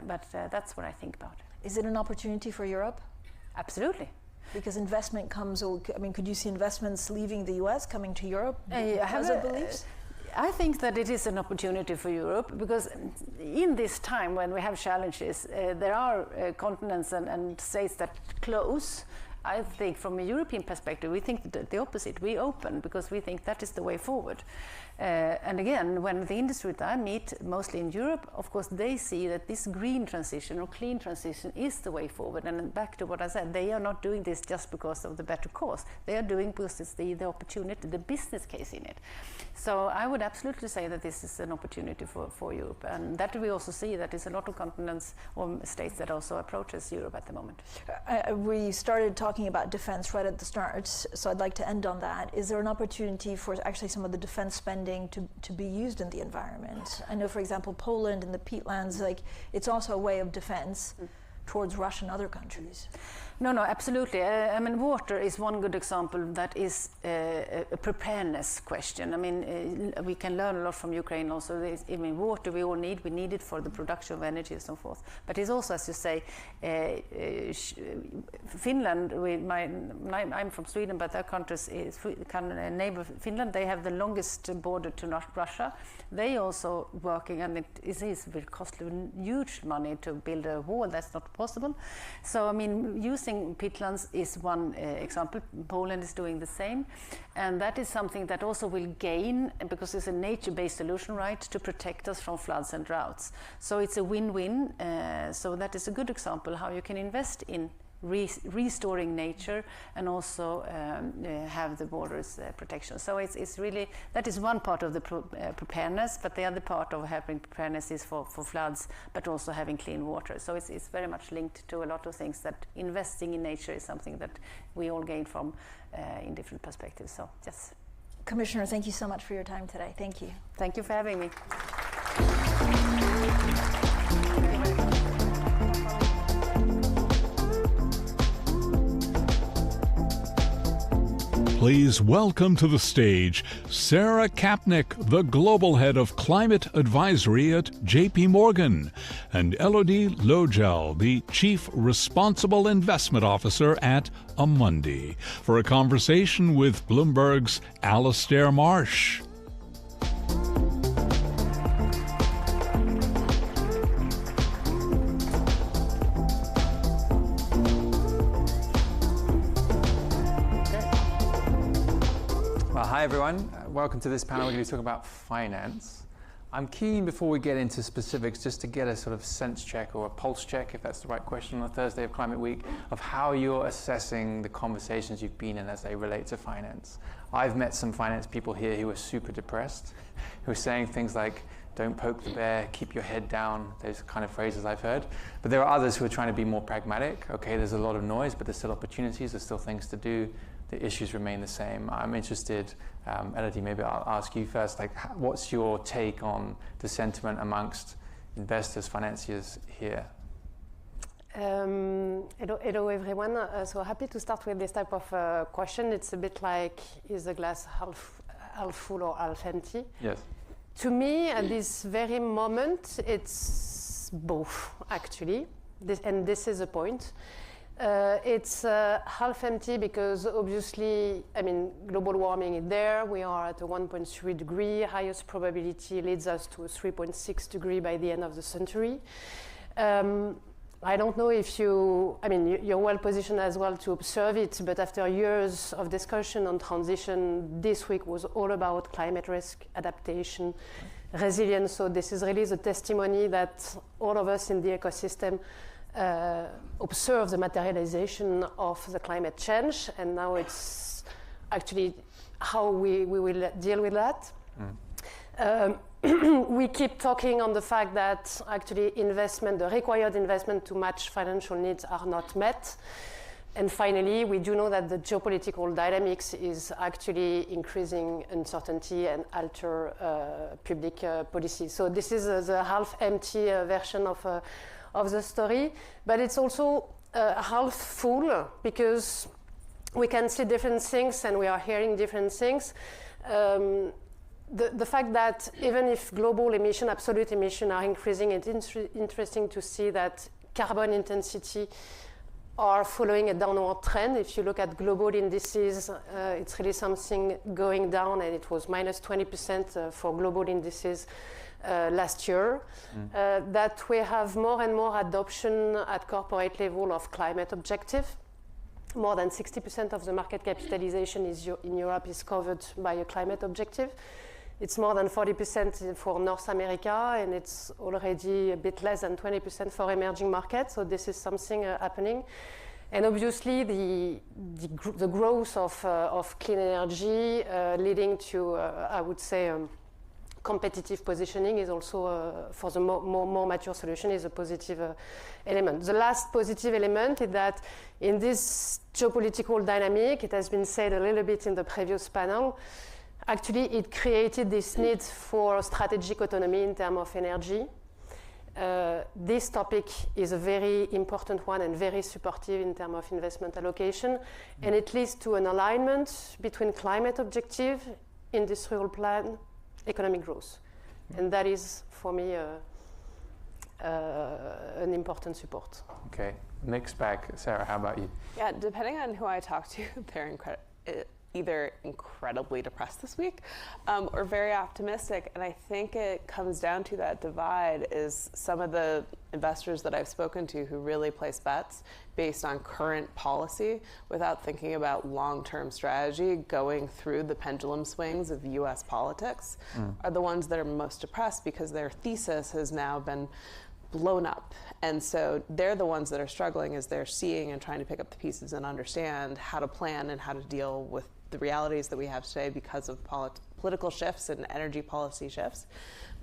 but that's what I think about.
Is it an opportunity for Europe?
Absolutely.
Because investment comes, I mean, could you see investments leaving the US, coming to Europe because of beliefs?
I think that it is an opportunity for Europe, because in this time when we have challenges, there are continents and states that close. I think from a European perspective, we think the opposite. We open because we think that is the way forward. And again, when the industry that I meet, mostly in Europe, of course, they see that this green transition or clean transition is the way forward. And back to what I said, they are not doing this just because of the better cause. They are doing because it's the opportunity, the business case in it. So I would absolutely say that this is an opportunity for Europe. And that we also see that there's a lot of continents or states that also approaches Europe at the moment.
We started talking about defense right at the start, so I'd like to end on that. Is there an opportunity for actually some of the defense spending to be used in the environment? I know, for example, Poland and the peatlands, like, it's also a way of defense towards Russia and other countries.
No, absolutely. I mean, water is one good example that is a preparedness question. I mean, we can learn a lot from Ukraine also. I mean, water we all need. We need it for the production of energy and so forth. But it's also, as you say, Finland, I'm from Sweden, but their countries, neighbor Finland, they have the longest border to Russia. They also working, and it will cost huge money to build a wall. That's not possible. So I mean, using peatlands is one example. Poland is doing the same, and that is something that also will gain, because it's a nature-based solution, right, to protect us from floods and droughts. So it's a win-win. So that is a good example how you can invest in restoring nature and also have the borders protection. So it's really, that is one part of the preparedness, but the other part of having preparedness is for floods, but also having clean water. So it's very much linked to a lot of things, that investing in nature is something that we all gain from in different perspectives. So yes.
Commissioner, thank you so much for your time today. Thank you.
Thank you for having me.
Please welcome to the stage Sarah Kapnick, the Global Head of Climate Advisory at JP Morgan, and Elodie Logel, the Chief Responsible Investment Officer at Amundi, for a conversation with Bloomberg's Alastair Marsh.
Hi everyone, welcome to this panel. We're going to talk about finance. I'm keen, before we get into specifics, just to get a sort of sense check or a pulse check, if that's the right question, on the Thursday of Climate Week, of how you're assessing the conversations you've been in as they relate to finance. I've met some finance people here who are super depressed, who are saying things like, don't poke the bear, keep your head down, those kind of phrases I've heard. But there are others who are trying to be more pragmatic. Okay, there's a lot of noise, but there's still opportunities, there's still things to do. The issues remain the same. I'm interested, Elodie, maybe I'll ask you first, like, what's your take on the sentiment amongst investors, financiers here?
Hello everyone. So happy to start with this type of question. It's a bit like, is the glass half full or half empty?
Yes.
To me, at this very moment, it's both, actually. This is the point. It's half empty because obviously, I mean, global warming is there. We are at a 1.3 degree. Highest probability leads us to a 3.6 degree by the end of the century. I don't know if you're well positioned as well to observe it, but after years of discussion on transition, this week was all about climate risk, adaptation, resilience. So this is really the testimony that all of us in the ecosystem observe the materialization of the climate change, and now it's actually how we will deal with that. We keep talking on the fact that actually the required investment to match financial needs are not met. And finally, we do know that the geopolitical dynamics is actually increasing uncertainty and alter public policy. So this is the half-empty version of the story, but it's also half full, because we can see different things and we are hearing different things. The fact that even if global emission, absolute emission are increasing, it's interesting to see that carbon intensity are following a downward trend. If you look at global indices, it's really something going down, and it was minus 20% for global indices last year. That we have more and more adoption at corporate level of climate objective. More than 60% of the market capitalization in Europe is covered by a climate objective. It's more than 40% for North America, and it's already a bit less than 20% for emerging markets. So this is something happening. And obviously the growth of clean energy leading to, I would say, competitive positioning is also, for the more mature solution, is a positive element. The last positive element is that in this geopolitical dynamic, it has been said a little bit in the previous panel, actually it created this need for strategic autonomy in terms of energy. This topic is a very important one and very supportive in terms of investment allocation, and it leads to an alignment between climate objective, industrial plan, economic growth. And that is, for me, an important support.
Okay, mixed bag. Sarah, how about you?
Yeah, depending on who I talk to, they're either incredibly depressed this week or very optimistic. And I think it comes down to that divide is some of the investors that I've spoken to who really place bets based on current policy without thinking about long-term strategy going through the pendulum swings of US politics are the ones that are most depressed because their thesis has now been blown up. And so they're the ones that are struggling as they're seeing and trying to pick up the pieces and understand how to plan and how to deal with the realities that we have today because of political shifts and energy policy shifts.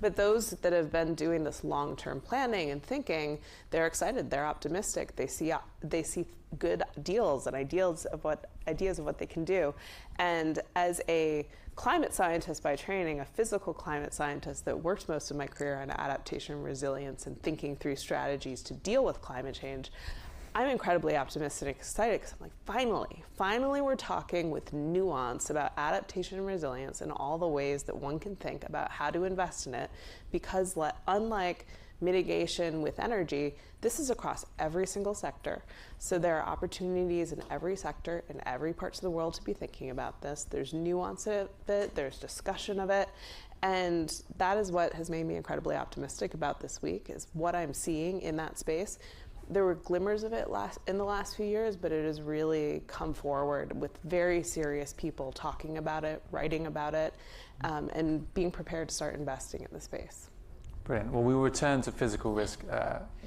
But those that have been doing this long-term planning and thinking, they're excited, they're optimistic, they see good deals and ideas of what they can do. And as a climate scientist by training, a physical climate scientist that worked most of my career on adaptation and resilience and thinking through strategies to deal with climate change, I'm incredibly optimistic and excited because I'm like, finally we're talking with nuance about adaptation and resilience and all the ways that one can think about how to invest in it, because unlike mitigation with energy, this is across every single sector. So there are opportunities in every sector in every parts of the world to be thinking about this. There's nuance of it, there's discussion of it, and that is what has made me incredibly optimistic about this week, is what I'm seeing in that space. There were glimmers of it in the last few years, but it has really come forward with very serious people talking about it, writing about it, and being prepared to start investing in the space.
Brilliant. Well, we will return to physical risk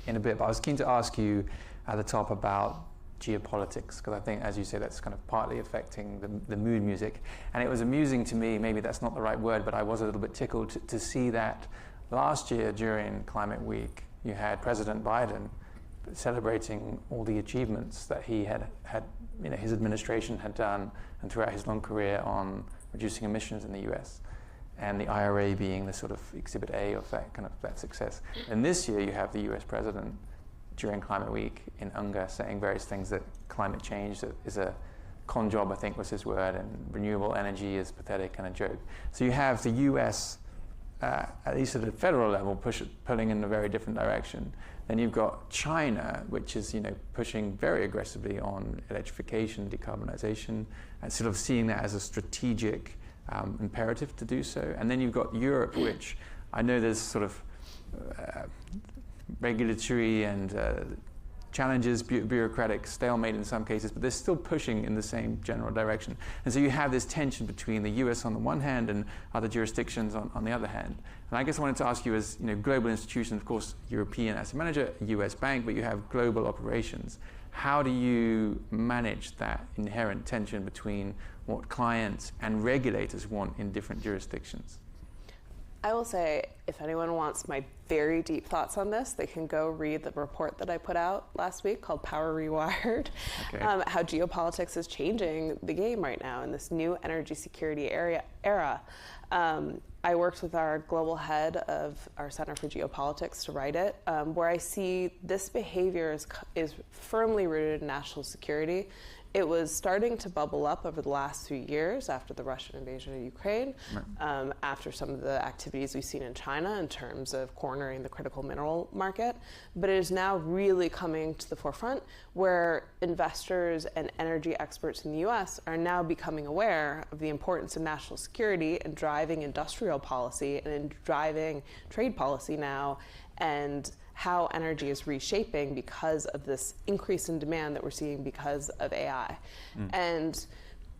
in a bit, but I was keen to ask you at the top about geopolitics, because I think, as you say, that's kind of partly affecting the mood music. And it was amusing to me, maybe that's not the right word, but I was a little bit tickled to see that last year during Climate Week, you had President Biden celebrating all the achievements that he had his administration had done and throughout his long career on reducing emissions in the US, and the IRA being the sort of exhibit A of that success. And this year you have the US president during Climate Week in UNGA saying various things, that climate change is a con job, I think was his word, and renewable energy is pathetic and a joke. So you have the US, at least at the federal level, pulling in a very different direction. Then you've got China, which is pushing very aggressively on electrification, decarbonization, and sort of seeing that as a strategic imperative to do so. And then you've got Europe, which I know there's sort of regulatory and challenges, bureaucratic stalemate in some cases, but they're still pushing in the same general direction. And so you have this tension between the US on the one hand and other jurisdictions on the other hand. And I guess I wanted to ask you, as global institutions, of course, European asset manager, US bank, but you have global operations. How do you manage that inherent tension between what clients and regulators want in different jurisdictions?
I will say, if anyone wants my very deep thoughts on this, they can go read the report that I put out last week called Power Rewired, how geopolitics is changing the game right now in this new energy security era. I worked with our global head of our Center for Geopolitics to write it, where I see this behavior is firmly rooted in national security. It was starting to bubble up over the last few years after the Russian invasion of Ukraine, after some of the activities we've seen in China in terms of cornering the critical mineral market. But it is now really coming to the forefront, where investors and energy experts in the US are now becoming aware of the importance of national security and driving industrial policy and in driving trade policy now, and how energy is reshaping because of this increase in demand that we're seeing because of AI. And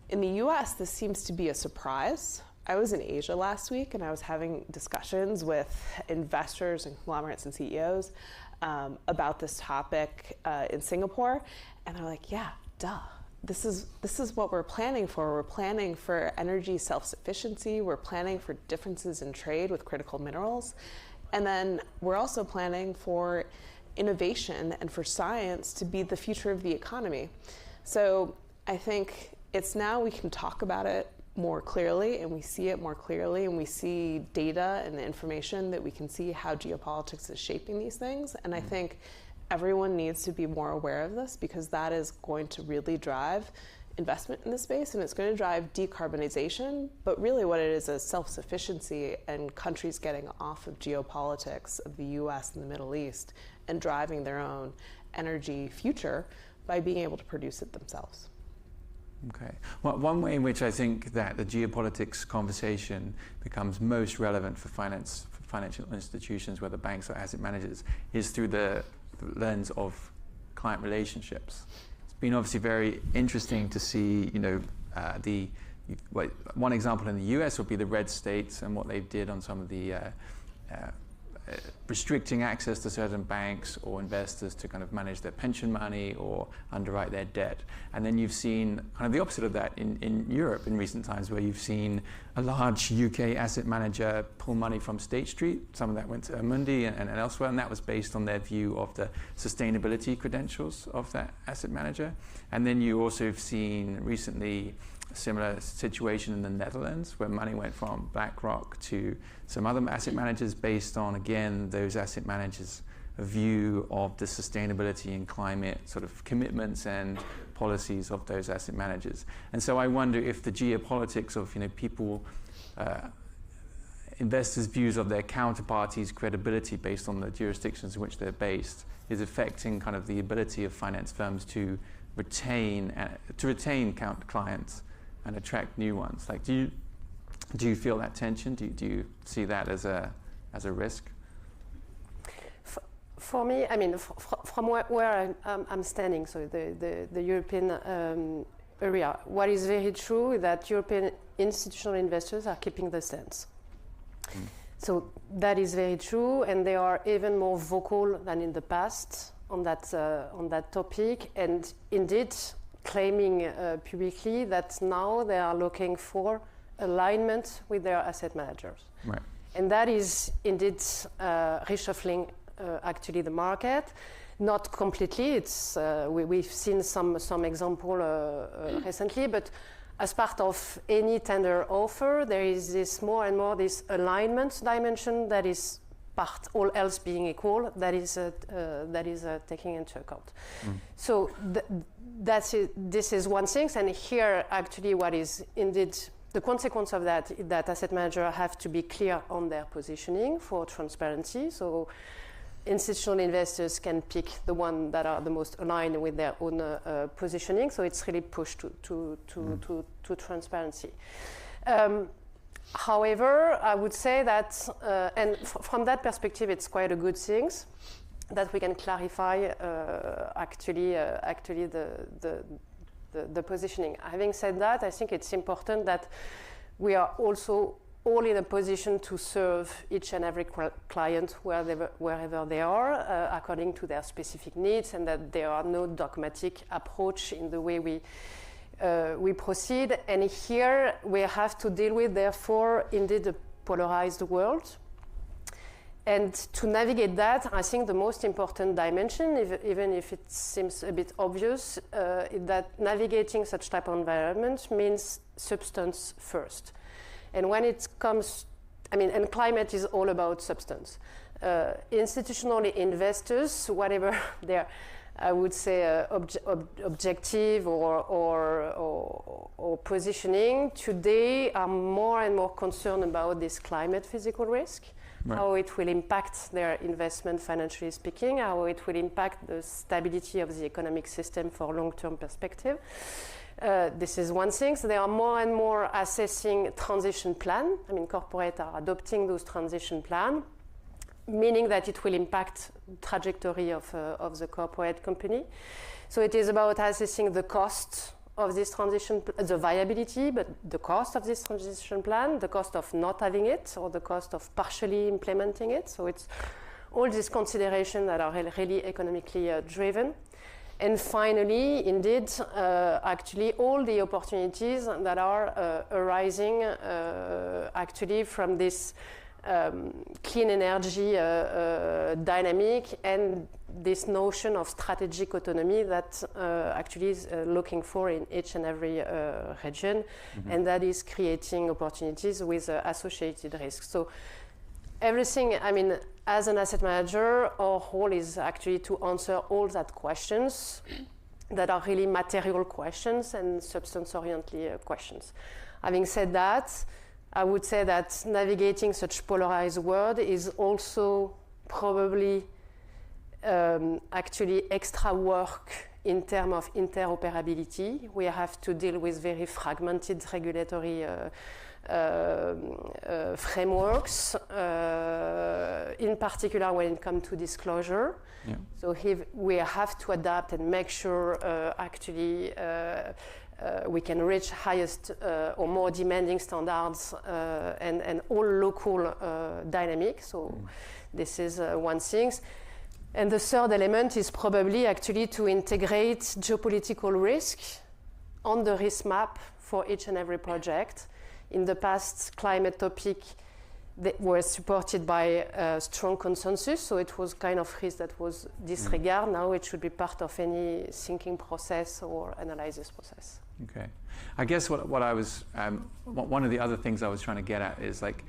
in the US, this seems to be a surprise. I was in Asia last week and I was having discussions with investors and conglomerates and CEOs about this topic in Singapore. And they're like, yeah, duh. This is what we're planning for. We're planning for energy self-sufficiency. We're planning for differences in trade with critical minerals. And then we're also planning for innovation and for science to be the future of the economy. So I think it's now we can talk about it more clearly, and we see it more clearly, and we see data and the information that we can see how geopolitics is shaping these things. And I think everyone needs to be more aware of this, because that is going to really drive investment in this space, and it's going to drive decarbonization, but really what it is self-sufficiency and countries getting off of geopolitics of the US and the Middle East and driving their own energy future by being able to produce it themselves.
Okay. Well, one way in which I think that the geopolitics conversation becomes most relevant for financial institutions, whether banks or asset managers, is through the lens of client relationships. It's been obviously very interesting to see, one example in the US would be the red states and what they did on some of the restricting access to certain banks or investors to kind of manage their pension money or underwrite their debt. And then you've seen kind of the opposite of that in Europe in recent times, where you've seen a large UK asset manager pull money from State Street. Some of that went to Amundi and elsewhere, and that was based on their view of the sustainability credentials of that asset manager. And then you also have seen recently a similar situation in the Netherlands, where money went from BlackRock to some other asset managers based on, again, those asset managers' view of the sustainability and climate sort of commitments and policies of those asset managers. And so I wonder if the geopolitics of people, investors' views of their counterparties' credibility based on the jurisdictions in which they're based is affecting kind of the ability of finance firms to retain clients and attract new ones. Like, do you feel that tension? Do you see that as a risk?
For me, I mean, from where I'm standing, so the European area, what is very true is that European institutional investors are keeping the stance. So that is very true, and they are even more vocal than in the past on that topic, and indeed claiming publicly that now they are looking for alignment with their asset managers.
Right.
And that is indeed reshuffling actually the market. Not completely, it's we've seen some example recently, but as part of any tender offer, there is this more and more this alignment dimension that is part, all else being equal, that is taking into account. So that's it. This is one thing, and here actually what is indeed the consequence of that is that asset managers have to be clear on their positioning for transparency. So institutional investors can pick the one that are the most aligned with their own positioning. So it's really pushed to transparency. However, I would say that, and from that perspective, it's quite a good thing that we can clarify actually the positioning. Having said that, I think it's important that we are also all in a position to serve each and every client wherever they are, according to their specific needs, and that there are no dogmatic approach in the way we proceed. And here we have to deal with, therefore, indeed a polarized world. And to navigate that, I think the most important dimension, even if it seems a bit obvious, is that navigating such type of environment means substance first. And when it comes, and climate is all about substance. Institutional investors, whatever their, I would say, objective or positioning, today are more and more concerned about this climate physical risk. Right. How it will impact their investment, financially speaking, how it will impact the stability of the economic system for long-term perspective. This is one thing. So they are more and more assessing transition plan. Corporates are adopting those transition plan, meaning that it will impact trajectory of the corporate company. So it is about assessing the cost of this transition, the viability, but the cost of this transition plan, the cost of not having it, or the cost of partially implementing it. So it's all these considerations that are really economically driven. And finally, indeed, actually all the opportunities that are arising actually from this clean energy dynamic and this notion of strategic autonomy that actually is looking for in each and every region, and that is creating opportunities with associated risks. So everything, as an asset manager, our role is actually to answer all that questions that are really material questions and substance-oriented questions. Having said that, I would say that navigating such polarized world is also probably actually extra work in terms of interoperability. We have to deal with very fragmented regulatory frameworks, in particular when it comes to disclosure.
Yeah.
So we have to adapt and make sure actually we can reach highest or more demanding standards and all local dynamics. So this is one thing. And the third element is probably actually to integrate geopolitical risk on the risk map for each and every project. In the past, climate topic that were supported by a strong consensus, so it was kind of risk that was disregarded. Now it should be part of any thinking process or analysis process.
Okay, I guess what I was one of the other things I was trying to get at is like,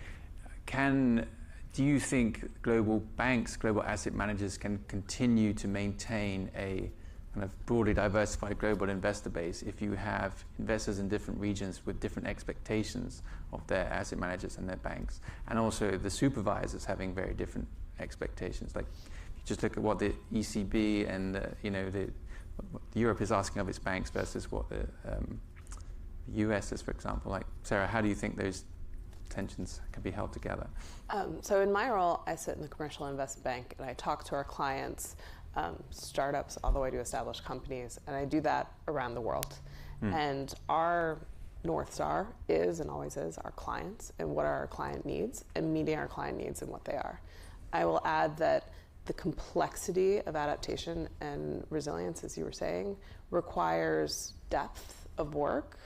do you think global banks, global asset managers can continue to maintain a kind of broadly diversified global investor base if you have investors in different regions with different expectations of their asset managers and their banks, and also the supervisors having very different expectations? Like, you just look at what the ECB and the Europe is asking of its banks versus what the US is, for example. Like, Sarah, how do you think those tensions can be held together?
So in my role, I sit in the commercial investment bank and I talk to our clients, startups all the way to established companies, and I do that around the world. And our North Star is and always is our clients and what are our client needs and meeting our client needs and what they are. I will add that the complexity of adaptation and resilience, as you were saying, requires depth of work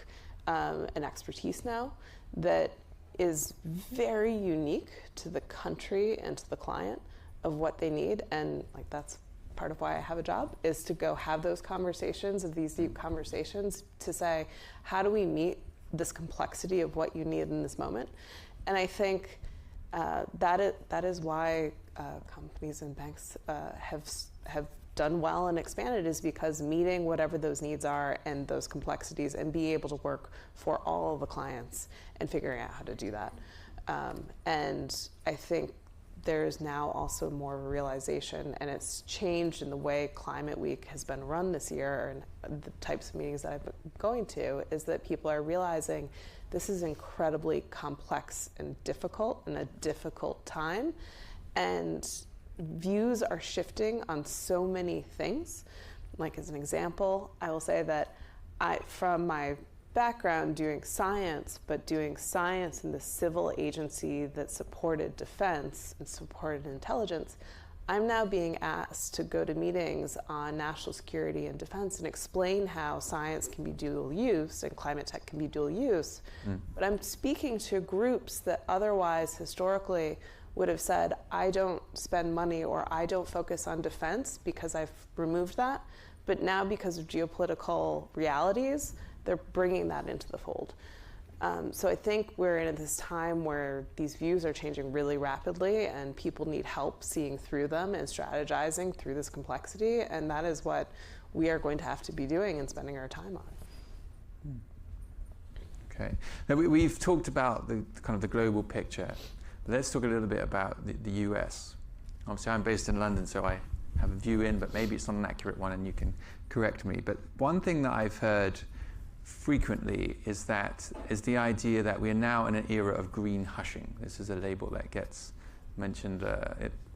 and expertise now that is very unique to the country and to the client of what they need. And like, that's part of why I have a job, is to go have those conversations, of these deep conversations, to say, how do we meet this complexity of what you need in this moment? And I think that is why companies and banks have done well and expanded, is because meeting whatever those needs are and those complexities, and be able to work for all of the clients and figuring out how to do that. And I think there's now also more of a realization, and it's changed in the way Climate Week has been run this year, and the types of meetings that I've been going to, is that people are realizing this is incredibly complex and difficult, and a difficult time. And views are shifting on so many things. Like, as an example, I will say that from my background doing science, but doing science in the civil agency that supported defense and supported intelligence, I'm now being asked to go to meetings on national security and defense and explain how science can be dual use and climate tech can be dual use. But I'm speaking to groups that otherwise historically would have said, I don't spend money or I don't focus on defense because I've removed that. But now, because of geopolitical realities, they're bringing that into the fold. So I think we're in this time where these views are changing really rapidly, and people need help seeing through them and strategizing through this complexity. And that is what we are going to have to be doing and spending our time on.
Okay. Now we've talked about the kind of the global picture. But let's talk a little bit about the US. Obviously, I'm based in London, so I have a view in, but maybe it's not an accurate one, and you can correct me. But one thing that I've heard frequently is the idea that we are now in an era of green hushing. This is a label that gets mentioned,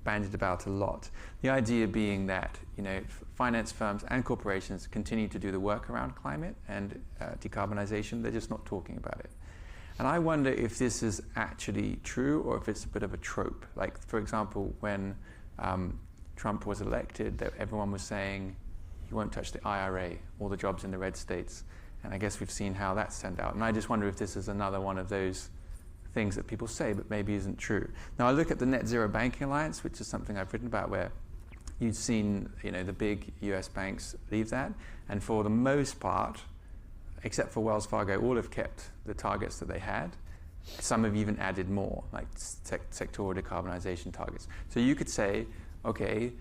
bandied about a lot. The idea being that, finance firms and corporations continue to do the work around climate and decarbonization. They're just not talking about it. And I wonder if this is actually true, or if it's a bit of a trope. Like, for example, when Trump was elected, everyone was saying he won't touch the IRA, all the jobs in the red states. And I guess we've seen how that's turned out. And I just wonder if this is another one of those things that people say but maybe isn't true. Now, I look at the Net Zero Banking Alliance, which is something I've written about, where you've seen the big US banks leave that. And for the most part, except for Wells Fargo, all have kept the targets that they had. Some have even added more, like sectoral decarbonization targets. So you could say, okay,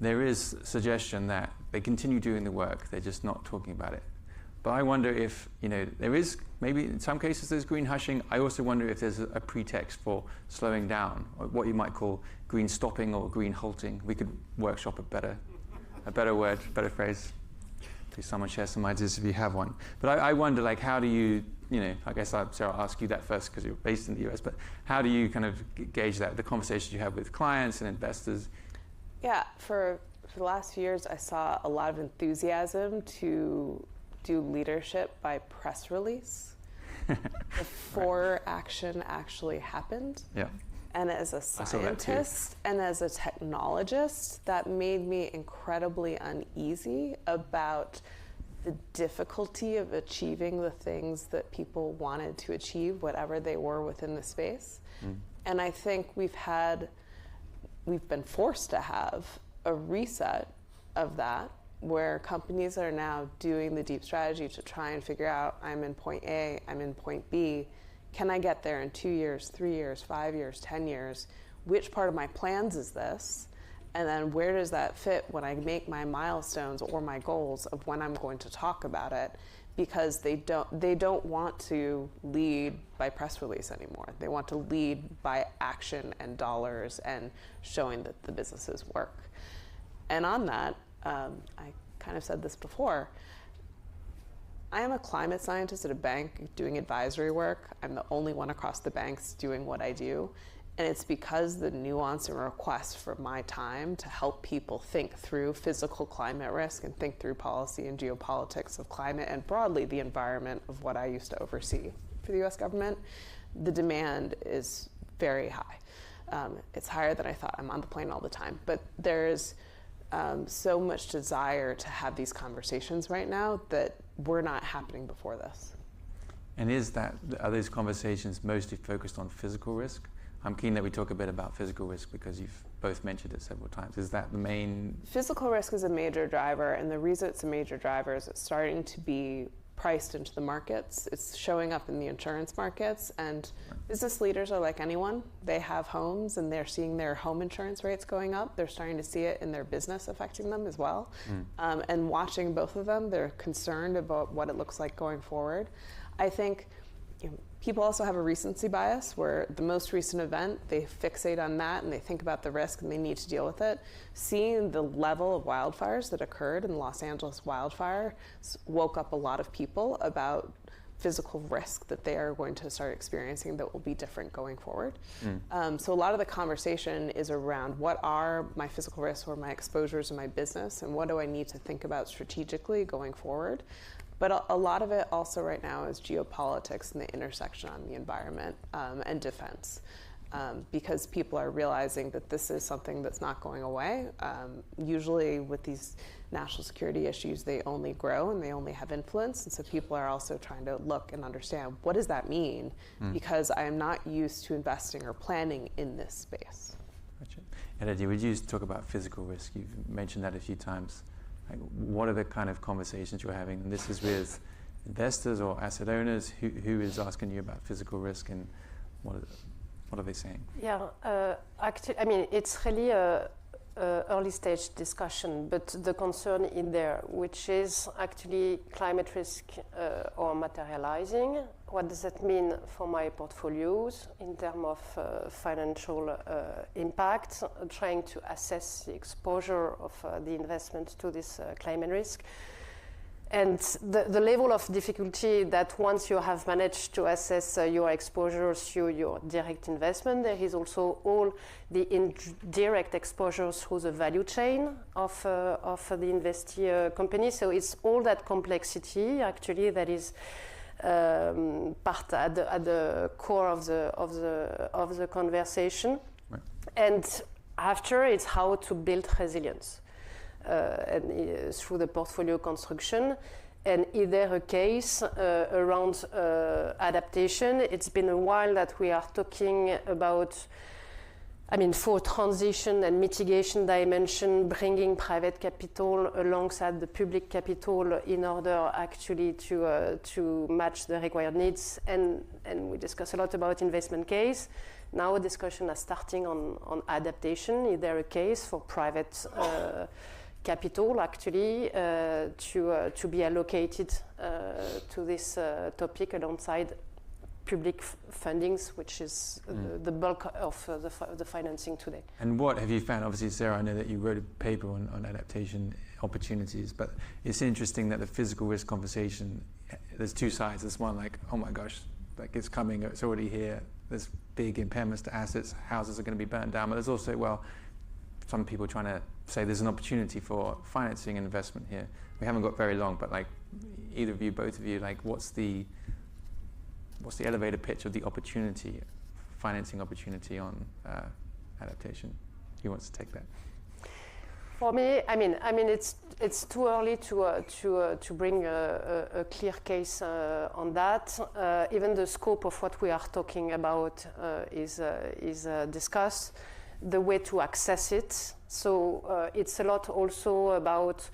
there is suggestion that they continue doing the work, they're just not talking about it. But I wonder if, there is, maybe in some cases there's green hushing. I also wonder if there's a pretext for slowing down, or what you might call green stopping or green halting. We could workshop a better word, better phrase. Please someone share some ideas if you have one. But I wonder, like, how do you, I guess Sarah, I'll ask you that first because you're based in the US, but how do you kind of gauge that, the conversations you have with clients and investors?
Yeah, for the last few years, I saw a lot of enthusiasm to do leadership by press release before action actually happened.
Yeah.
And as a scientist and as a technologist, that made me incredibly uneasy about the difficulty of achieving the things that people wanted to achieve, whatever they were within the space. And I think we've been forced to have a reset of that, where companies are now doing the deep strategy to try and figure out, I'm in point A, I'm in point B, can I get there in 2 years, 3 years, 5 years, 10 years? Which part of my plans is this? And then where does that fit when I make my milestones or my goals of when I'm going to talk about it? Because they don't want to lead by press release anymore. They want to lead by action and dollars and showing that the businesses work. And on that, I kind of said this before, I am a climate scientist at a bank doing advisory work. I'm the only one across the banks doing what I do. And it's because the nuance and request for my time to help people think through physical climate risk and think through policy and geopolitics of climate and broadly the environment of what I used to oversee for the US government, the demand is very high. It's higher than I thought. I'm on the plane all the time. But there's so much desire to have these conversations right now that were not happening before this.
And are those conversations mostly focused on physical risk? I'm keen that we talk a bit about physical risk because you've both mentioned it several times. Is that the main? Physical
risk is a major driver, and the reason it's a major driver is it's starting to be priced into the markets. It's showing up in the insurance markets, and business leaders are like anyone. They have homes, and they're seeing their home insurance rates going up. They're starting to see it in their business affecting them as well. And watching both of them, they're concerned about what it looks like going forward. I think people also have a recency bias where the most recent event, they fixate on that and they think about the risk and they need to deal with it. Seeing the level of wildfires that occurred in the Los Angeles wildfire woke up a lot of people about physical risk that they are going to start experiencing that will be different going forward. So a lot of the conversation is around what are my physical risks or my exposures in my business and what do I need to think about strategically going forward. But a lot of it also right now is geopolitics and the intersection on the environment and defense. Because people are realizing that this is something that's not going away. Usually with these national security issues, they only grow and they only have influence. And so people are also trying to look and understand, what does that mean? Because I am not used to investing or planning in this space.
Gotcha. And Eddie, would you talk about physical risk? You've mentioned that a few times. Like, what are the kind of conversations you're having? And this is with investors or asset owners. Who is asking you about physical risk, and what are they saying?
Yeah, actually, I mean, it's really a early stage discussion, but the concern in there, which is actually climate risk or materializing. What does that mean for my portfolios in terms of financial impact, trying to assess the exposure of the investment to this climate risk. And the level of difficulty that once you have managed to assess your exposure through your direct investment, there is also all the indirect exposures through the value chain of the investee company. So it's all that complexity actually that is part at the core of the conversation.
Right.
And after, it's how to build resilience. Through the portfolio construction, and is there a case around adaptation? It's been a while that we are talking about, I mean, for transition and mitigation dimension, bringing private capital alongside the public capital in order actually to match the required needs. And we discuss a lot about investment case. Now a discussion is starting on adaptation. Is there a case for private capital actually to be allocated to this topic alongside public fundings, which is the bulk of the financing today.
And what have you found? Obviously, Sarah, I know that you wrote a paper on adaptation opportunities, but it's interesting that the physical risk conversation, there's two sides. There's one like, oh my gosh, like it's coming, it's already here. There's big impairments to assets, houses are going to be burnt down. But there's also, well, some people trying to say there's an opportunity for financing and investment here. We haven't got very long, but like either of you, both of you, like what's the elevator pitch of the opportunity, financing opportunity on adaptation? Who wants to take that?
For me, I mean, it's too early to bring a clear case on that. Even the scope of what we are talking about is discussed. The way to access it. So it's a lot also about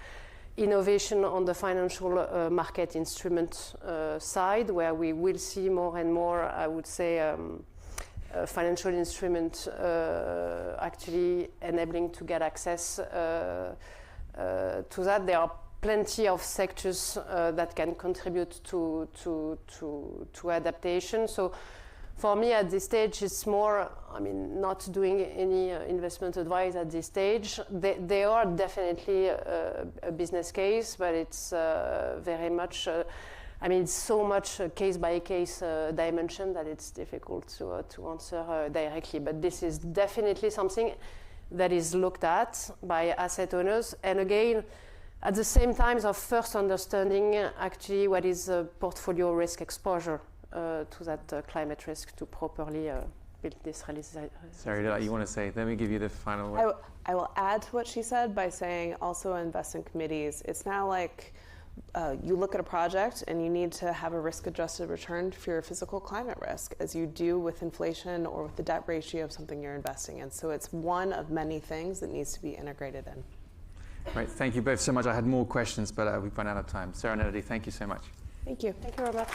innovation on the financial market instrument side, where we will see more and more, I would say, financial instrument actually enabling to get access to that. There are plenty of sectors that can contribute to adaptation. So for me at this stage, it's more, I mean, not doing any investment advice at this stage. They are definitely a business case, but it's very much, I mean, it's so much case-by-case dimension that it's difficult to answer directly. But this is definitely something that is looked at by asset owners. And again, at the same time of first understanding actually what is portfolio risk exposure to that climate risk to properly build this realization.
Sorry, you want to say, let me give you the final word.
I will add to what she said by saying also investment committees, it's now like you look at a project and you need to have a risk-adjusted return for your physical climate risk, as you do with inflation or with the debt ratio of something you're investing in. So it's one of many things that needs to be integrated in.
Right, thank you both so much. I had more questions, but we've run out of time. Sarah and Elodie, thank you so much.
Thank you.
Thank you very much.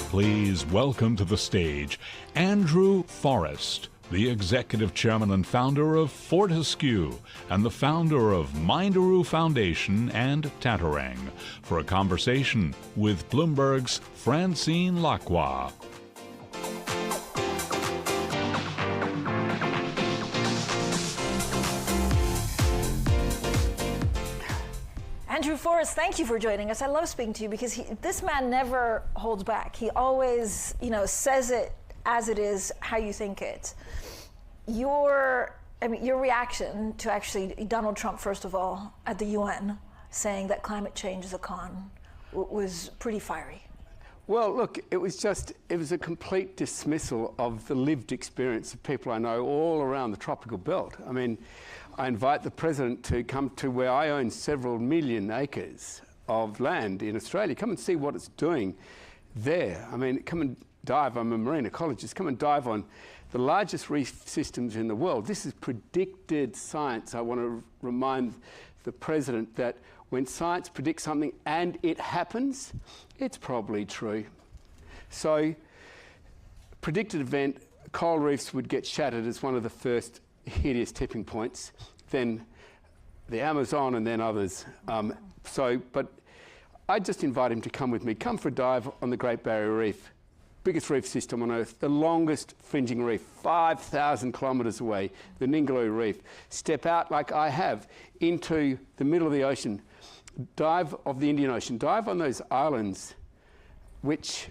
Please welcome to the stage Andrew Forrest, the executive chairman and founder of Fortescue and the founder of Minderoo Foundation and Tatarang, for a conversation with Bloomberg's Francine Lacroix.
Andrew Forrest, thank you for joining us. I love speaking to you because this man never holds back. He always, says it as it is, how you think it. Your reaction to actually Donald Trump, first of all, at the UN, saying that climate change is a con, was pretty fiery.
Well, look, it was a complete dismissal of the lived experience of people I know all around the tropical belt. I mean, I invite the President to come to where I own several million acres of land in Australia. Come and see what it's doing there. I mean, come and dive. I'm a marine ecologist. Come and dive on the largest reef systems in the world. This is predicted science. I want to remind the President that when science predicts something and it happens, it's probably true. So, predicted event, coral reefs would get shattered as one of the first hideous tipping points, then the Amazon and then others. But I just invite him to come with me. Come for a dive on the Great Barrier Reef, biggest reef system on Earth, the longest fringing reef, 5,000 kilometres away, the Ningaloo Reef. Step out like I have into the middle of the ocean, dive of the Indian Ocean, dive on those islands, which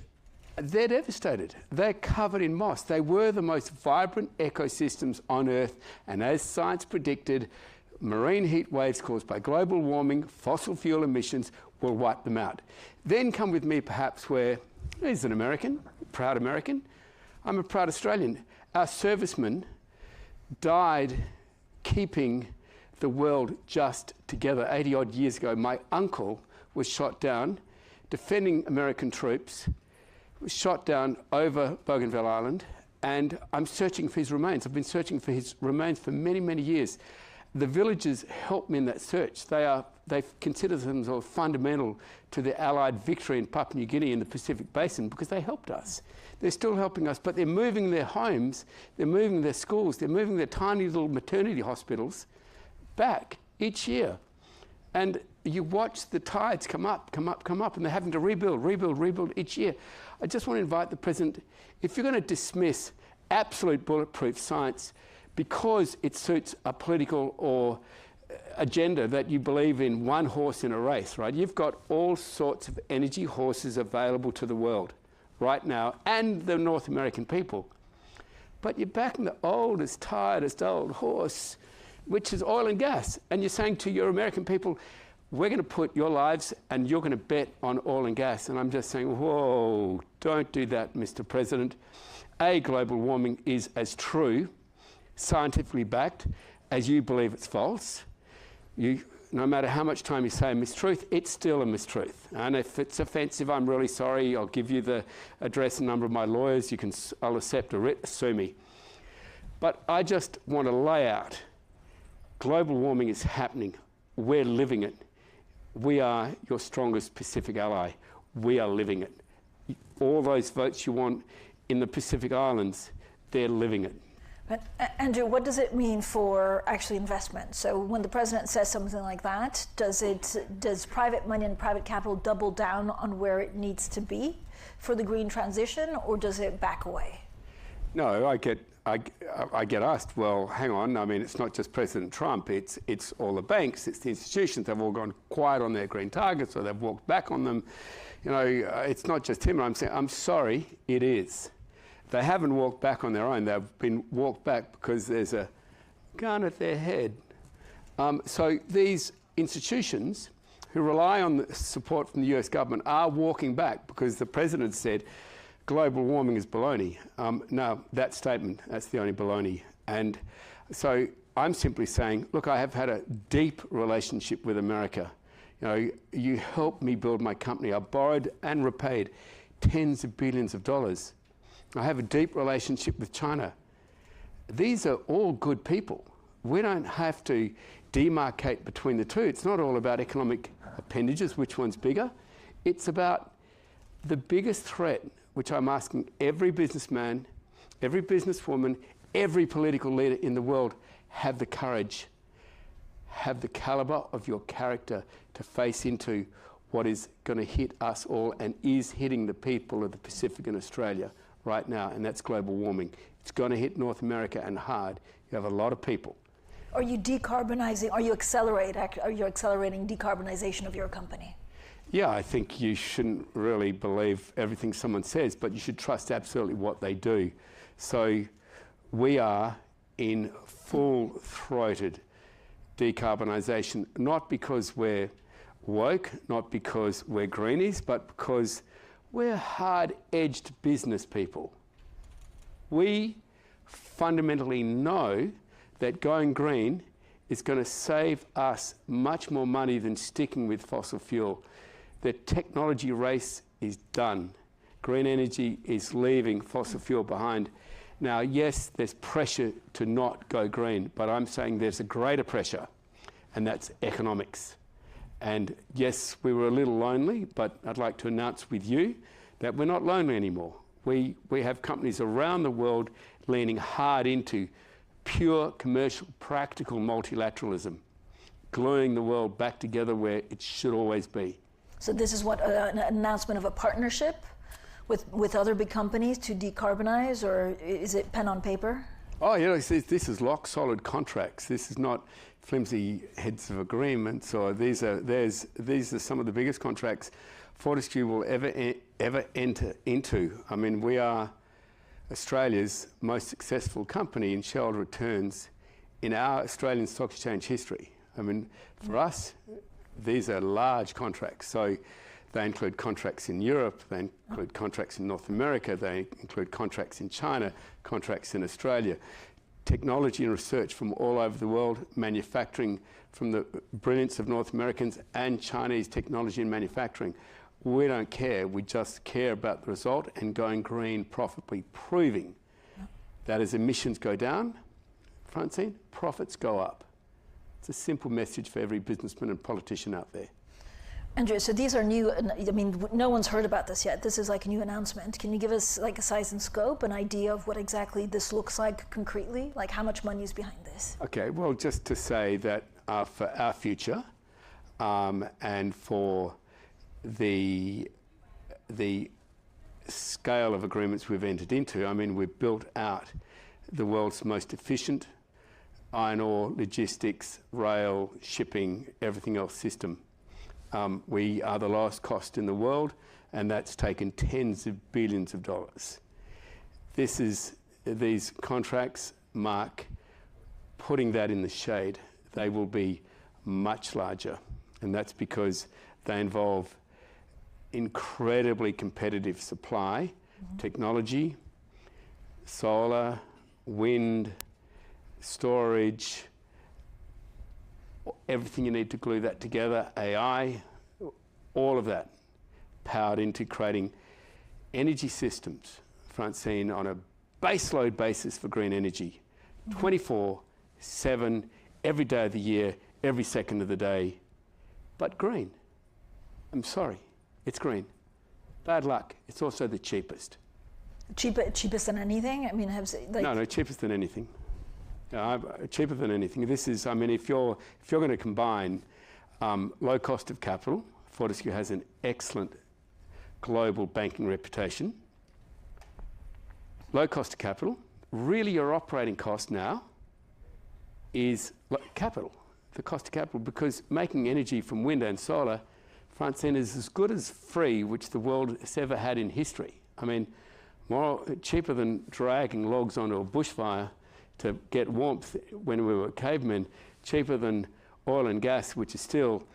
they're devastated. They're covered in moss. They were the most vibrant ecosystems on Earth, and as science predicted, marine heat waves caused by global warming, fossil fuel emissions will wipe them out. Then come with me perhaps where, he's an American, proud American, I'm a proud Australian. Our servicemen died keeping the world just together. 80 odd years ago, my uncle was shot down defending American troops, was shot down over Bougainville Island, and I'm searching for his remains. I've been searching for his remains for many, many years. The villagers helped me in that search. They consider themselves fundamental to the Allied victory in Papua New Guinea in the Pacific Basin because they helped us. They're still helping us, but they're moving their homes, they're moving their schools, they're moving their tiny little maternity hospitals back each year. And you watch the tides come up, and they're having to rebuild each year. I just want to invite the President, if you're going to dismiss absolute bulletproof science because it suits a political or agenda that you believe in, one horse in a race, right? You've got all sorts of energy horses available to the world right now and the North American people. But you're backing the oldest, tiredest old horse, which is oil and gas. And you're saying to your American people, we're going to put your lives and you're going to bet on oil and gas. And I'm just saying, whoa, don't do that, Mr. President. Global warming is as true, scientifically backed, as you believe it's false. No matter how much time you say a mistruth, it's still a mistruth. And if it's offensive, I'm really sorry. I'll give you the address and number of my lawyers. I'll accept a writ, sue me. But I just want to lay out, global warming is happening. We're living it. We are your strongest Pacific ally. We are living it. All those votes you want in the Pacific Islands, they're living it.
But Andrew, what does it mean for actually investment? So when the president says something like that, does private money and private capital double down on where it needs to be for the green transition, or does it back away?
No, I get asked, well, hang on, I mean, it's not just President Trump, it's all the banks, it's the institutions, they've all gone quiet on their green targets or they've walked back on them. You know, it's not just him. I'm saying, I'm sorry, it is. They haven't walked back on their own. They've been walked back because there's a gun at their head. So these institutions who rely on the support from the US government are walking back because the president said global warming is baloney. No, that statement, that's the only baloney. And so I'm simply saying, look, I have had a deep relationship with America. You know, you helped me build my company. I borrowed and repaid tens of billions of dollars. I have a deep relationship with China. These are all good people. We don't have to demarcate between the two. It's not all about economic appendages, which one's bigger. It's about the biggest threat, which I'm asking every businessman, every businesswoman, every political leader in the world, have the courage, have the caliber of your character to face into what is going to hit us all and is hitting the people of the Pacific and Australia right now, and that's global warming. It's going to hit North America and hard. You have a lot of people.
Are you decarbonizing? Are you accelerating decarbonization of your company?
Yeah, I think you shouldn't really believe everything someone says, but you should trust absolutely what they do. So we are in full-throated decarbonisation, not because we're woke, not because we're greenies, but because we're hard-edged business people. We fundamentally know that going green is going to save us much more money than sticking with fossil fuel. The technology race is done. Green energy is leaving fossil fuel behind. Now, yes, there's pressure to not go green, but I'm saying there's a greater pressure, and that's economics. And yes, we were a little lonely, but I'd like to announce with you that we're not lonely anymore. We have companies around the world leaning hard into pure commercial, practical multilateralism, gluing the world back together where it should always be.
So this is what, an announcement of a partnership with other big companies to decarbonize, or is it pen on paper?
Oh, yeah, this is lock-solid contracts. This is not flimsy heads of agreements, or these are some of the biggest contracts forestry will ever enter into. I mean, we are Australia's most successful company in shareholder returns in our Australian stock exchange history. I mean, for us, these are large contracts. So they include contracts in Europe, they include contracts in North America, they include contracts in China, contracts in Australia. Technology and research from all over the world, manufacturing from the brilliance of North Americans and Chinese technology and manufacturing. We don't care, we just care about the result and going green profitably, proving that as emissions go down, Francine, profits go up. It's a simple message for every businessman and politician out there.
Andrew, so these are new, I mean, no one's heard about this yet. This is like a new announcement. Can you give us like a size and scope, an idea of what exactly this looks like concretely? Like how much money is behind this?
Okay, well, just to say that are for our future and for the scale of agreements we've entered into. I mean, we've built out the world's most efficient iron ore, logistics, rail, shipping, everything else system. We are the lowest cost in the world, and that's taken tens of billions of dollars. These contracts mark putting that in the shade. They will be much larger, and that's because they involve incredibly competitive supply, technology, solar, wind, storage, everything you need to glue that together, AI, all of that powered into creating energy systems, Francine, on a baseload basis for green energy, 24/7, every day of the year, every second of the day, but green. I'm sorry, it's green. Bad luck. It's also the cheapest.
Cheapest than anything? I mean,
no, cheapest than anything. Cheaper than anything. This is, I mean, if you're going to combine low cost of capital, Fortescue has an excellent global banking reputation. Low cost of capital, really your operating cost now is capital, the cost of capital, because making energy from wind and solar, Francine, is as good as free, which the world has ever had in history. I mean, cheaper than dragging logs onto a bushfire to get warmth when we were cavemen, cheaper than oil and gas, which is still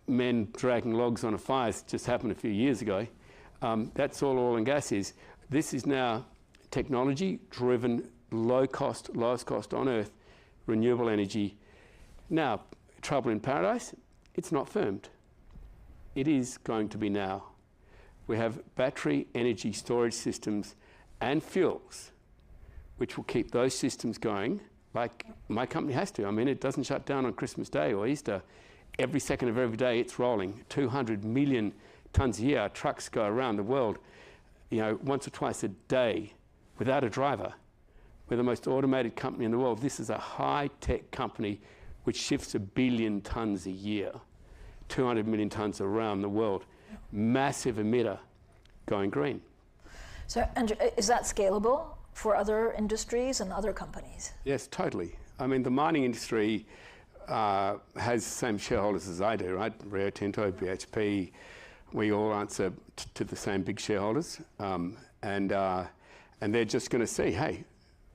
men dragging logs on a fire. It just happened a few years ago. That's all oil and gas is. This is now technology-driven, low-cost, lowest cost on Earth, renewable energy. Now, trouble in paradise, it's not firmed. It is going to be now. We have battery energy storage systems and fuels which will keep those systems going, like my company has to. I mean, it doesn't shut down on Christmas Day or Easter. Every second of every day it's rolling. 200 million tonnes a year. Our trucks go around the world, once or twice a day without a driver. We're the most automated company in the world. This is a high-tech company which shifts 1 billion tonnes a year, 200 million tonnes around the world. Massive emitter going green.
So, Andrew, is that scalable for other industries and other companies?
Yes, totally. I mean, the mining industry has the same shareholders as I do, right? Rio Tinto, BHP, we all answer to the same big shareholders. And they're just going to see, hey,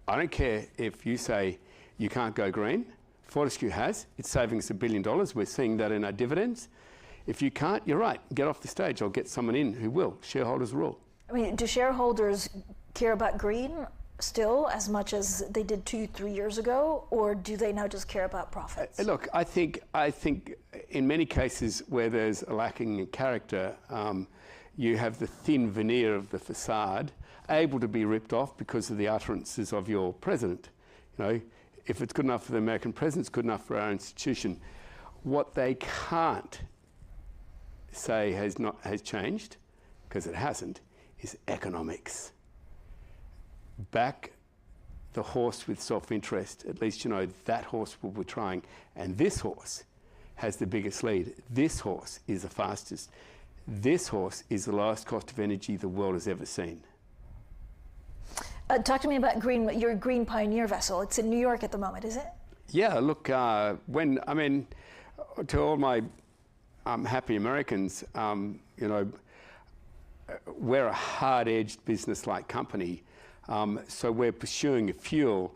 I don't care if you say you can't go green. Fortescue has. It's saving us $1 billion. We're seeing that in our dividends. If you can't, you're right. Get off the stage. I'll get someone in who will. Shareholders rule.
I mean, do shareholders care about green still as much as they did 2-3 years ago, or do they now just care about profits?
Look, I think in many cases where there's a lacking in character, you have the thin veneer of the facade able to be ripped off because of the utterances of your president. If it's good enough for the American president, it's good enough for our institution. What they can't say has changed, because it hasn't, is economics. Back the horse with self-interest. At least that horse will be trying. And this horse has the biggest lead. This horse is the fastest. This horse is the lowest cost of energy the world has ever seen.
Talk to me about your Green Pioneer vessel. It's in New York at the moment, is it?
Yeah, look, to all my happy Americans, we're a hard-edged business-like company. So we're pursuing a fuel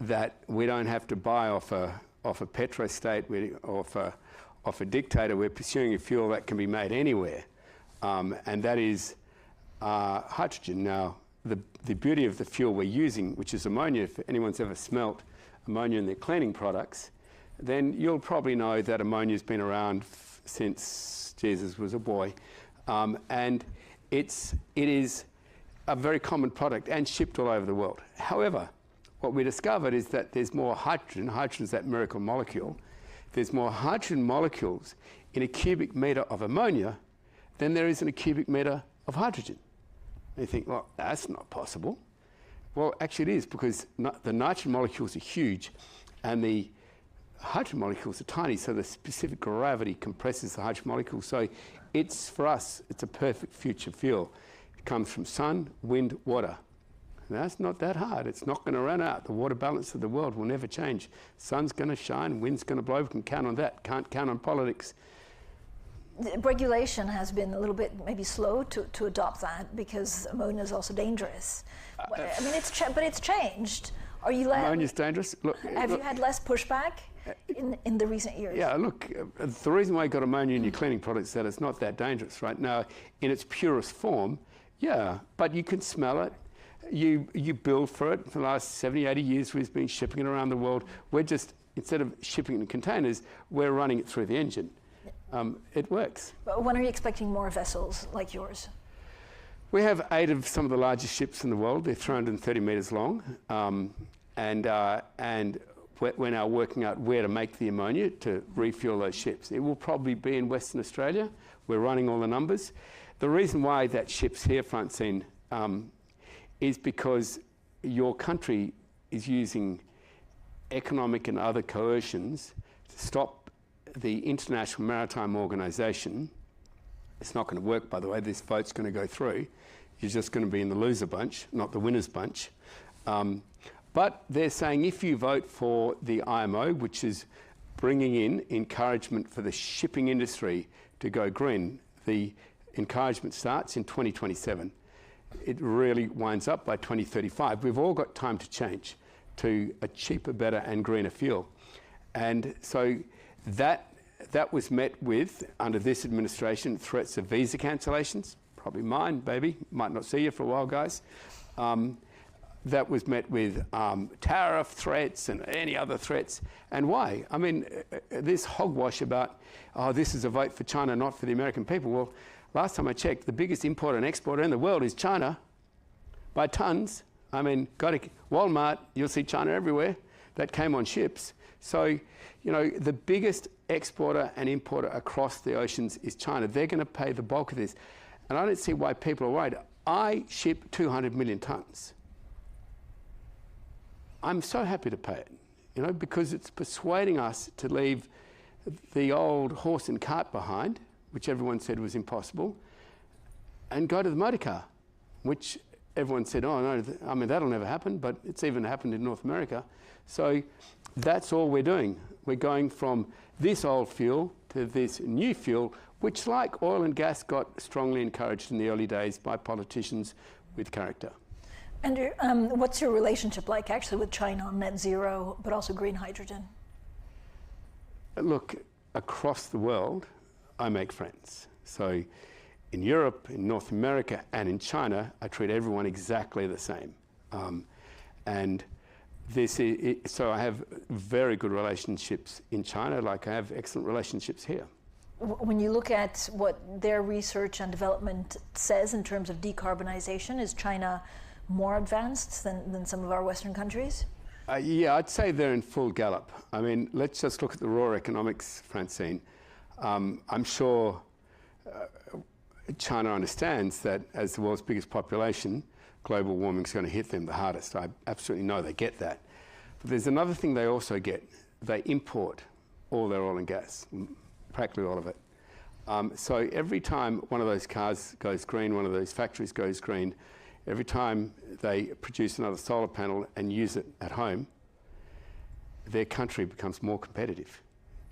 that we don't have to buy off a petrostate or off a dictator. We're pursuing a fuel that can be made anywhere, and that is hydrogen. Now, the beauty of the fuel we're using, which is ammonia, if anyone's ever smelt ammonia in their cleaning products, then you'll probably know that ammonia's been around since Jesus was a boy, and it is a very common product and shipped all over the world. However, what we discovered is that there's more hydrogen. Hydrogen is that miracle molecule. There's more hydrogen molecules in a cubic meter of ammonia than there is in a cubic meter of hydrogen. And you think, well, that's not possible. Well, actually it is, because the nitrogen molecules are huge, and the hydrogen molecules are tiny, so the specific gravity compresses the hydrogen molecules. So it's, for us, it's a perfect future fuel. It comes from sun, wind, water. And that's not that hard. It's not going to run out. The water balance of the world will never change. Sun's going to shine, wind's going to blow. We can count on that. Can't count on politics.
Regulation has been a little bit maybe slow to adopt that because ammonia is also dangerous. I mean, but it's changed. Are you
ammonia's dangerous?
Have you had less pushback in the recent years?
Yeah, look, the reason why you got ammonia in your cleaning products is that it's not that dangerous right now. In its purest form, yeah, but you can smell it. You build for it. For the last 70, 80 years, we've been shipping it around the world. We're just, instead of shipping it in containers, we're running it through the engine. It works.
But when are you expecting more vessels like yours?
We have 8 of some of the largest ships in the world. They're 330 metres long. And we're now working out where to make the ammonia to refuel those ships. It will probably be in Western Australia. We're running all the numbers. The reason why that ship's here, Francine, is because your country is using economic and other coercions to stop the International Maritime Organization. It's not going to work, by the way. This vote's going to go through. You're just going to be in the loser bunch, not the winners bunch. But they're saying if you vote for the IMO, which is bringing in encouragement for the shipping industry to go green, the encouragement starts in 2027. It really winds up by 2035. We've all got time to change to a cheaper, better and greener fuel. And so that was met with, under this administration, threats of visa cancellations. Probably mine, baby. Might not see you for a while, guys. That was met with tariff threats and any other threats. And why? I mean, this hogwash about, oh, this is a vote for China, not for the American people. Well, last time I checked, the biggest importer and exporter in the world is China by tons. I mean, Walmart, you'll see China everywhere. That came on ships. So, you know, the biggest exporter and importer across the oceans is China. They're going to pay the bulk of this. And I don't see why people are worried. I ship 200 million tons. I'm so happy to pay it, you know, because it's persuading us to leave the old horse and cart behind, which everyone said was impossible, and go to the motor car, which everyone said, oh, no, I mean, that'll never happen, but it's even happened in North America. So that's all we're doing. We're going from this old fuel to this new fuel, which, like oil and gas, got strongly encouraged in the early days by politicians with character.
Andrew, what's your relationship like actually with China on net zero, but also green hydrogen?
Look, across the world, I make friends. So in Europe, in North America, and in China, I treat everyone exactly the same. And this is, so I have very good relationships in China, like I have excellent relationships here.
When you look at what their research and development says in terms of decarbonization, is China more advanced than some of our Western countries?
Yeah, I'd say they're in full gallop. I mean, let's just look at the raw economics, Francine. I'm sure China understands that as the world's biggest population, global warming is going to hit them the hardest. I absolutely know they get that. But there's another thing they also get. They import all their oil and gas, practically all of it. So every time one of those cars goes green, one of those factories goes green, every time they produce another solar panel and use it at home, their country becomes more competitive.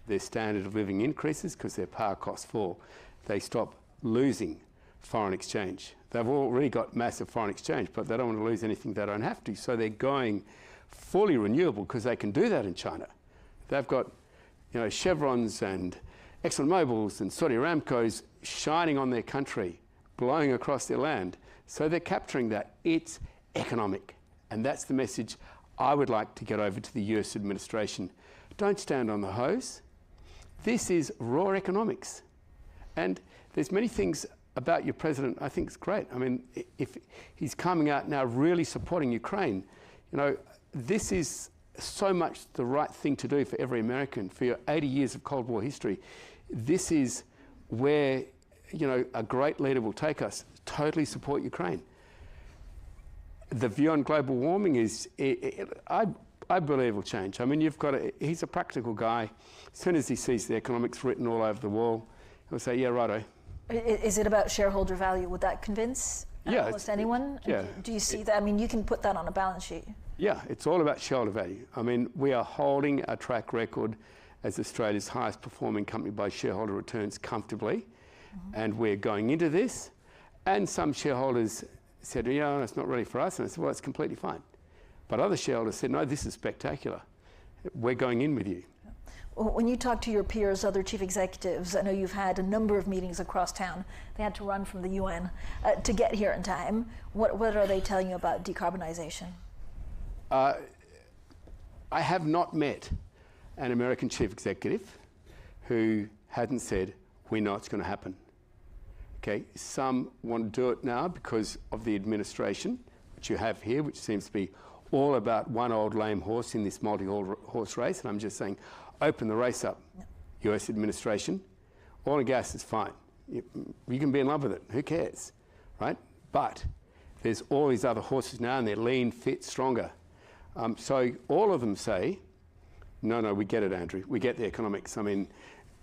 Their standard of living increases because their power costs fall. They stop losing foreign exchange. They've already got massive foreign exchange, but they don't want to lose anything they don't have to. So they're going fully renewable because they can do that in China. They've got, you know, Chevrons and ExxonMobils and Saudi Aramcos shining on their country, blowing across their land. So they're capturing that. It's economic. And that's the message I would like to get over to the US administration. Don't stand on the hose. This is raw economics. And there's many things about your president I think is great. I mean, if he's coming out now really supporting Ukraine, you know, this is so much the right thing to do for every American. For your 80 years of Cold War history, this is where, you know, a great leader will take us. Totally support Ukraine. The view on global warming is, I I believe will change. I mean, he's a practical guy. As soon as he sees the economics written all over the wall, he'll say, yeah, righto.
Is it about shareholder value? Would that convince almost anyone?
Yeah.
Do you see that? I mean, you can put that on a balance sheet.
Yeah, it's all about shareholder value. I mean, we are holding a track record as Australia's highest performing company by shareholder returns comfortably. And we're going into this. And some shareholders said, yeah, it's not really for us. And I said, well, it's completely fine. But other shareholders said, no, this is spectacular. We're going in with you.
When you talk to your peers, other chief executives, I know you've had a number of meetings across town. They had to run from the UN to get here in time. What are they telling you about decarbonization?
I have not met an American chief executive who hadn't said, we know it's going to happen. Okay, some want to do it now because of the administration, which you have here, which seems to be all about one old lame horse in this multi-horse race. And I'm just saying, open the race up, US administration. Oil and gas is fine. You can be in love with it. Who cares, right? But there's all these other horses now, and they're lean, fit, stronger. So all of them say, no, we get it, Andrew. We get the economics. I mean,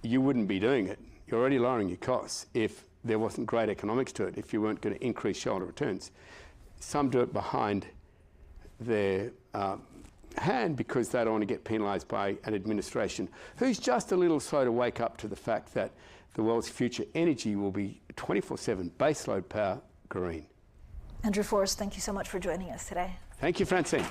you wouldn't be doing it. You're already lowering your costs if there wasn't great economics to it, if you weren't going to increase shareholder returns. Some do it behind their hand because they don't want to get penalised by an administration who's just a little slow to wake up to the fact that the world's future energy will be 24/7 baseload power green.
Andrew Forrest, thank you so much for joining us today.
Thank you, Francine.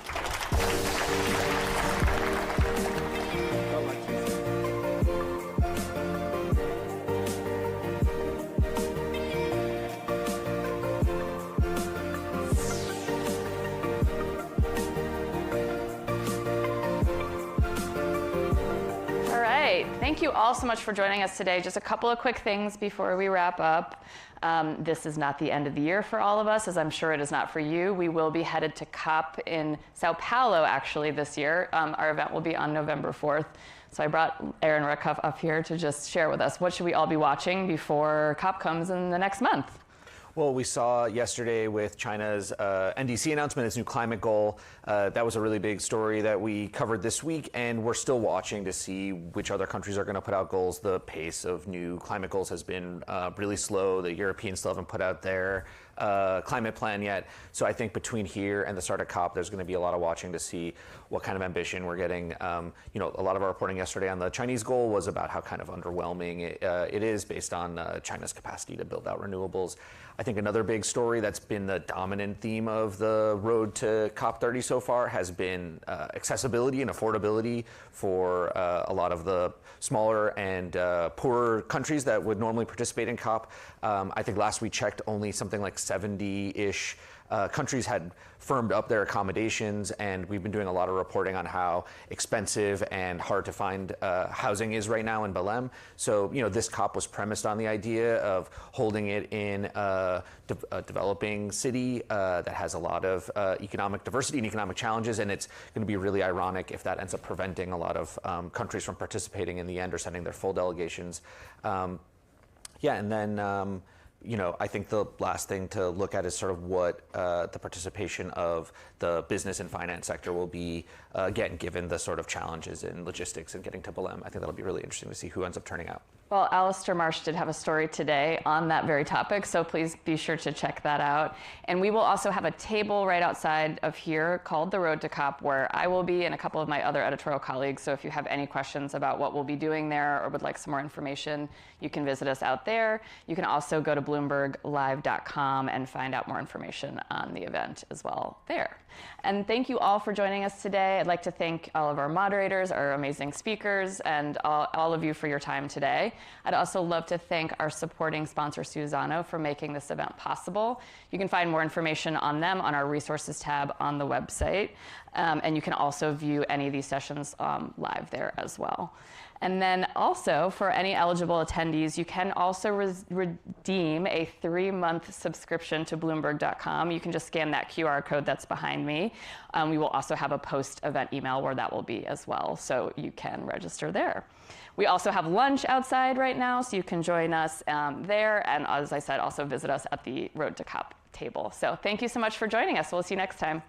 Thank you all so much for joining us today. Just a couple of quick things before we wrap up. This is not the end of the year for all of us, as I'm sure it is not for you. We will be headed to COP in Sao Paulo, actually, this year. Our event will be on November 4th. So I brought Aaron Rakoff up here to just share with us what should we all be watching before COP comes in the next month.
Well, we saw yesterday with China's NDC announcement, its new climate goal. That was a really big story that we covered this week, and we're still watching to see which other countries are going to put out goals. The pace of new climate goals has been really slow. The Europeans still haven't put out their climate plan yet. So I think between here and the start of COP, there's going to be a lot of watching to see what kind of ambition we're getting. A lot of our reporting yesterday on the Chinese goal was about how kind of underwhelming it is based on China's capacity to build out renewables. I think another big story that's been the dominant theme of the road to COP30 so far has been accessibility and affordability for a lot of the smaller and poorer countries that would normally participate in COP. I think last we checked, only something like 70-ish countries had firmed up their accommodations, and we've been doing a lot of reporting on how expensive and hard to find housing is right now in Belém. So, this COP was premised on the idea of holding it in a developing city that has a lot of economic diversity and economic challenges, and it's going to be really ironic if that ends up preventing a lot of countries from participating in the end or sending their full delegations. I think the last thing to look at is sort of what the participation of the business and finance sector will be, again, given the sort of challenges in logistics and getting to Belém. I think that'll be really interesting to see who ends up turning out.
Well, Alistair Marsh did have a story today on that very topic, so please be sure to check that out. And we will also have a table right outside of here called The Road to COP, where I will be and a couple of my other editorial colleagues. So if you have any questions about what we'll be doing there or would like some more information, you can visit us out there. You can also go to BloombergLive.com and find out more information on the event as well there. And thank you all for joining us today. I'd like to thank all of our moderators, our amazing speakers, and all of you for your time today. I'd also love to thank our supporting sponsor, Suzano, for making this event possible. You can find more information on them on our resources tab on the website. And you can also view any of these sessions live there as well. And then also, for any eligible attendees, you can also redeem a 3-month subscription to Bloomberg.com. You can just scan that QR code that's behind me. We will also have a post-event email where that will be as well, so you can register there. We also have lunch outside right now, so you can join us there. And as I said, also visit us at the Road to COP table. So thank you so much for joining us. We'll see you next time.